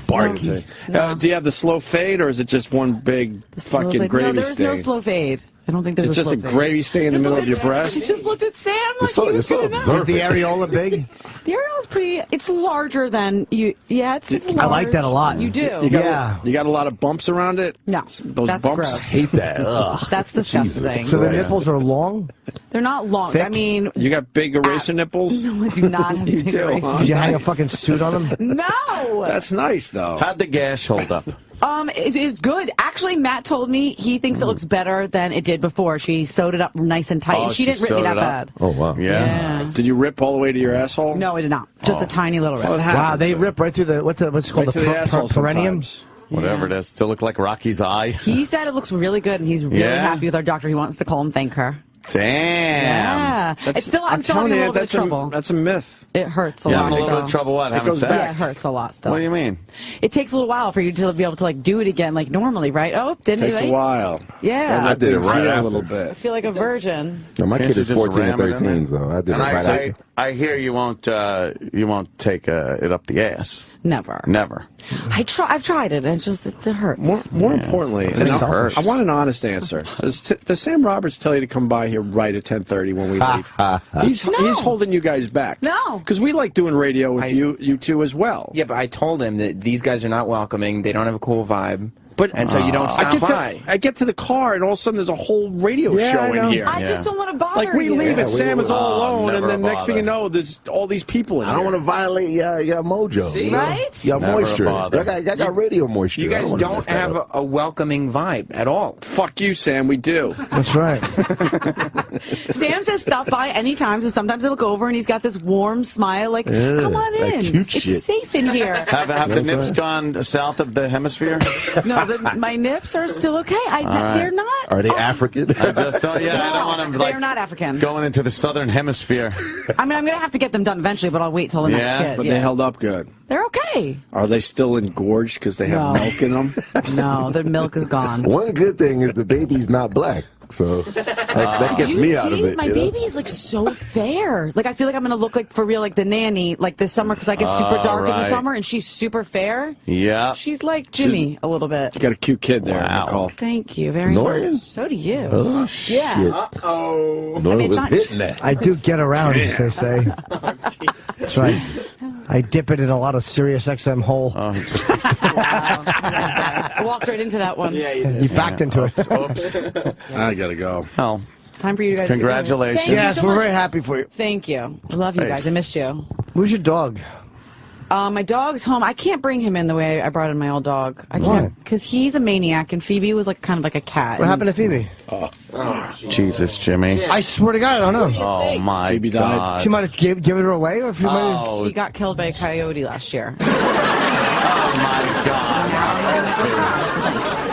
pregnancy. Do you have the slow fade, or is it just one big fucking No, gravy there's stain? no slow fade. I don't think there's It's a just a slip gravy stain in the middle of your breast. He just looked at Sam like he was gonna know. Is the areola big? The areola's pretty. It's larger than you. Yeah, it's large. I like that a lot. You do. You got a lot of bumps around it? No, Those that's bumps? gross. I hate that. Ugh. That's disgusting. So the nipples are long? They're not long. Thick? I mean, You got big eraser nipples? no, I do not have You big do, eraser. huh? Did you hang a fucking suit on them? No. That's nice, though. How'd the gash hold up? It is good. Actually, Matt told me he thinks it looks better than it did before. She sewed it up nice and tight, and she didn't rip me that bad. Oh, wow. Yeah. Did you rip all the way to your asshole? No, it did not. Just a tiny little rip. Wow, they rip right through the what's it called, Right to the asshole perineum? sometimes. Whatever it is. Still look like Rocky's eye. He said it looks really good, and he's really happy with our doctor. He wants to call and thank her. Damn. Yeah. It's still, I'm still having a little bit of trouble. That's a myth. It hurts a Yeah, lot. I'm a little bit of still. trouble what? It Having goes sex? Yeah, it hurts a lot still. What do you mean? It takes a little while for you to be able to like do it again like normally, right? Oh, didn't Takes it? a while. Yeah. I did it right a after. little I bit. feel like a virgin. No, my Can't kid you is just 14 and ram it in 13, so I did it And right after. I hear you won't take it up the ass. Never. Never. I've tried it. It hurts. More importantly, It and hurts. I want an honest answer. Does Sam Roberts tell you to come by here right at 10:30 when we leave? He's holding you guys back. No. Because we like doing radio with you two as well. Yeah, but I told him that these guys are not welcoming. They don't have a cool vibe. And so you don't stop by. I get to the car, and all of a sudden there's a whole radio show in here. I just don't want to bother Like, we you. leave and Sam is all alone, and never then next thing you bother. know, there's all these people in I here. don't want to violate your mojo. See? Right? Your Never moisture. bother. I got radio moisture. You I guys wanna don't mess that have up. a welcoming vibe at all. Fuck you, Sam, we do. That's right. Sam says stop by anytime, so sometimes I look over and he's got this warm smile like, Yeah, come on that in. cute It's shit. safe in here. Have the nips gone south of the hemisphere? No, my nips are still okay. They're not. Are they African? I just don't. Yeah, I don't want them They're not African. going into the southern hemisphere. I mean, I'm going to have to get them done eventually, but I'll wait till the next kid. But they held up good. They're okay. Are they still engorged because they have No. milk in them? No, the milk is gone. One good thing is the baby's not black, so that gets Do you me see? out of it. My you know? baby is like so fair. Like I feel like I'm gonna look like for real like the nanny like this summer because I get super dark in the right. summer and she's super fair. Yeah. She's like Jimmy a little bit. You got a cute kid there, Wow. Nicole. Thank you very Norian? much. So do you. Oh, shit. Yeah. No, I mean, it it's was not- hitting that. I do get around, as they say. That's right. I dip it in a lot of Sirius XM hole. I walked right into that one. Yeah, You backed into it. Oops. I gotta go. Oh, It's time for you guys. to go. Congratulations. Thank you Yes, so we're much. very happy for you. Thank you. I love you Hey. guys. I missed you. Who's your dog? My dog's home. I can't bring him in the way I brought in my old dog. I Why? can't because he's a maniac, and Phoebe was like kind of like a cat. What happened to Phoebe? Jesus, Jimmy. I swear to God, I don't know. Oh my Phoebe died. God. She might have given her away, or she might have... Oh, She got killed by a coyote last year. oh my God.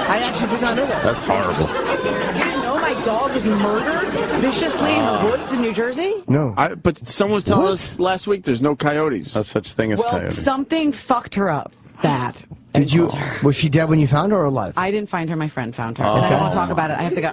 I actually did not know that. That's horrible. You didn't know my dog was murdered viciously in the woods in New Jersey? No. But someone was telling us last week there's no coyotes. No such thing as Well, coyote. something fucked her up bad. Did you... Was she dead when you found her or alive? I didn't find her. My friend found her. And I don't want to talk about it. I have to go.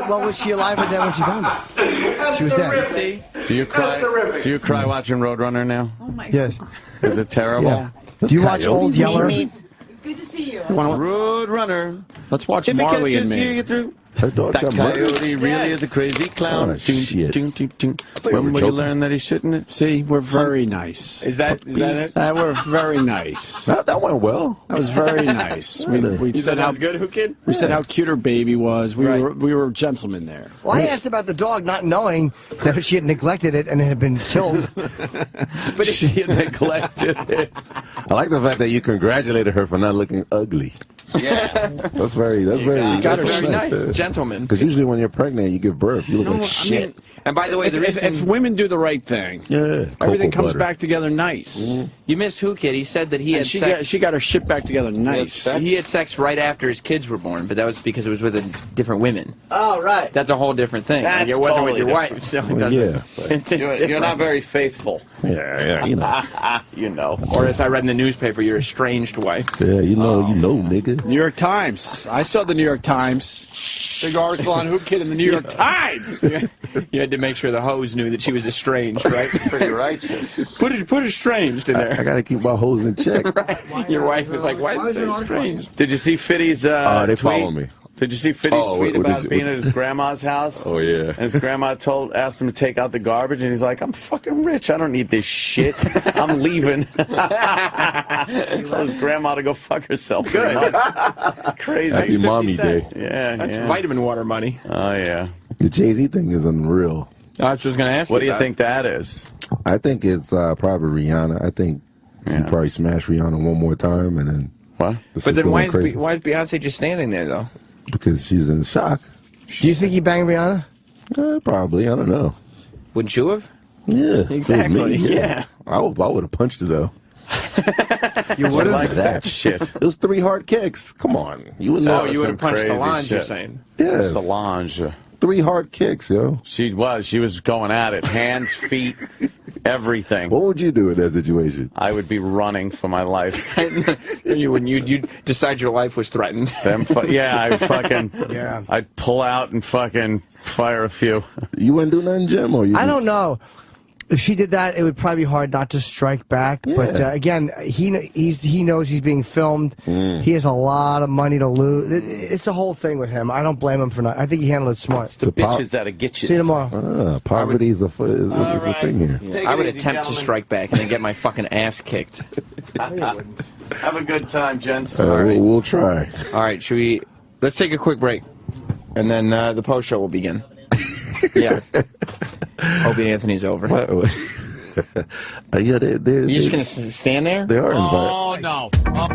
Well, was she alive or dead when she found her? She was dead. Do you cry? Do you cry watching Roadrunner now? Oh my Yes. Is it terrible? Yeah. Do you watch Old Yeller? It's good to see you. Roadrunner. Let's watch If it Marley catches and you, me. you through. Her dog That got murdered. coyote really is a crazy clown. Oh, shit. When will you learn that he shouldn't? See, we're very nice. Is that it? We're very nice. That went well. That was very nice. We said how good, who kid? we said how cute her baby was. We were gentlemen there. Well, I asked about the dog, not knowing that she had neglected it and it had been killed. But she neglected it. I like the fact that you congratulated her for not looking ugly. Yeah. That's very got her that's Very nice. Gentleman. Because usually when you're pregnant, you give birth, you look like I shit. mean, And by the way, the reason if women do the right thing, everything comes back together nice. you missed Who Kid, he said that he And had she sex. got her shit back together nice. He had sex right after his kids were born, but that was because it was with different women. Oh, right. That's a whole different thing. That's it wasn't totally with your different. wife, so it Well, doesn't. yeah. You're not very faithful. Yeah, you know. You know. Or as I read in the newspaper, your estranged wife. Yeah, you know, nigga. New York Times. I saw the New York Times. Big article on Who Kid in the New York Times. You had to make sure the hose knew that she was estranged, right? Pretty righteous. Put estranged in there. I gotta keep my hoes in check. Right. Your wife was like, why is it say estranged? Did you see Fitty's They tweet? follow me. Did you see Fiddy's tweet about being at his grandma's house? Oh, yeah. And his grandma asked him to take out the garbage, and he's like, I'm fucking rich. I don't need this shit. I'm leaving. He told his grandma to go fuck herself. Good. It's crazy. Happy Mommy Day. Yeah, That's yeah. vitamin water money. Oh, yeah. The Jay-Z thing is unreal. I was just going to ask What do you think that is? I think it's probably Rihanna. I think he probably smashed Rihanna one more time, and then... What? But then why is Beyonce just standing there, though? Because she's in shock. Do you think he banged Rihanna? Probably. I don't know. Wouldn't you have? Yeah. Exactly. Yeah. I would have punched her, though. You would have? Like that shit. It was 3 hard kicks. Come on. You would know. Oh, you would have punched Solange, you're saying? Yes. Solange. 3 hard kicks, yo. She was going at it. Hands, feet, everything. What would you do in that situation? I would be running for my life. You'd decide your life was threatened. I'd pull out and fucking fire a few. You wouldn't do nothing, Jim? Or I don't know. If she did that, it would probably be hard not to strike back. Yeah. But again, he knows he's being filmed. He has a lot of money to lose. It's a whole thing with him. I don't blame him for not. I think he handled it smart. The bitches that'll get you. See you tomorrow. Poverty is a thing here. Yeah. I would attempt to strike back and then get my fucking ass kicked. Have a good time, gents. All right. We'll try. All right, let's take a quick break, and then the post show will begin. Yeah. Opie and Anthony's over. Yeah, You're just going to stand there? They are invited. Oh, no. Oh,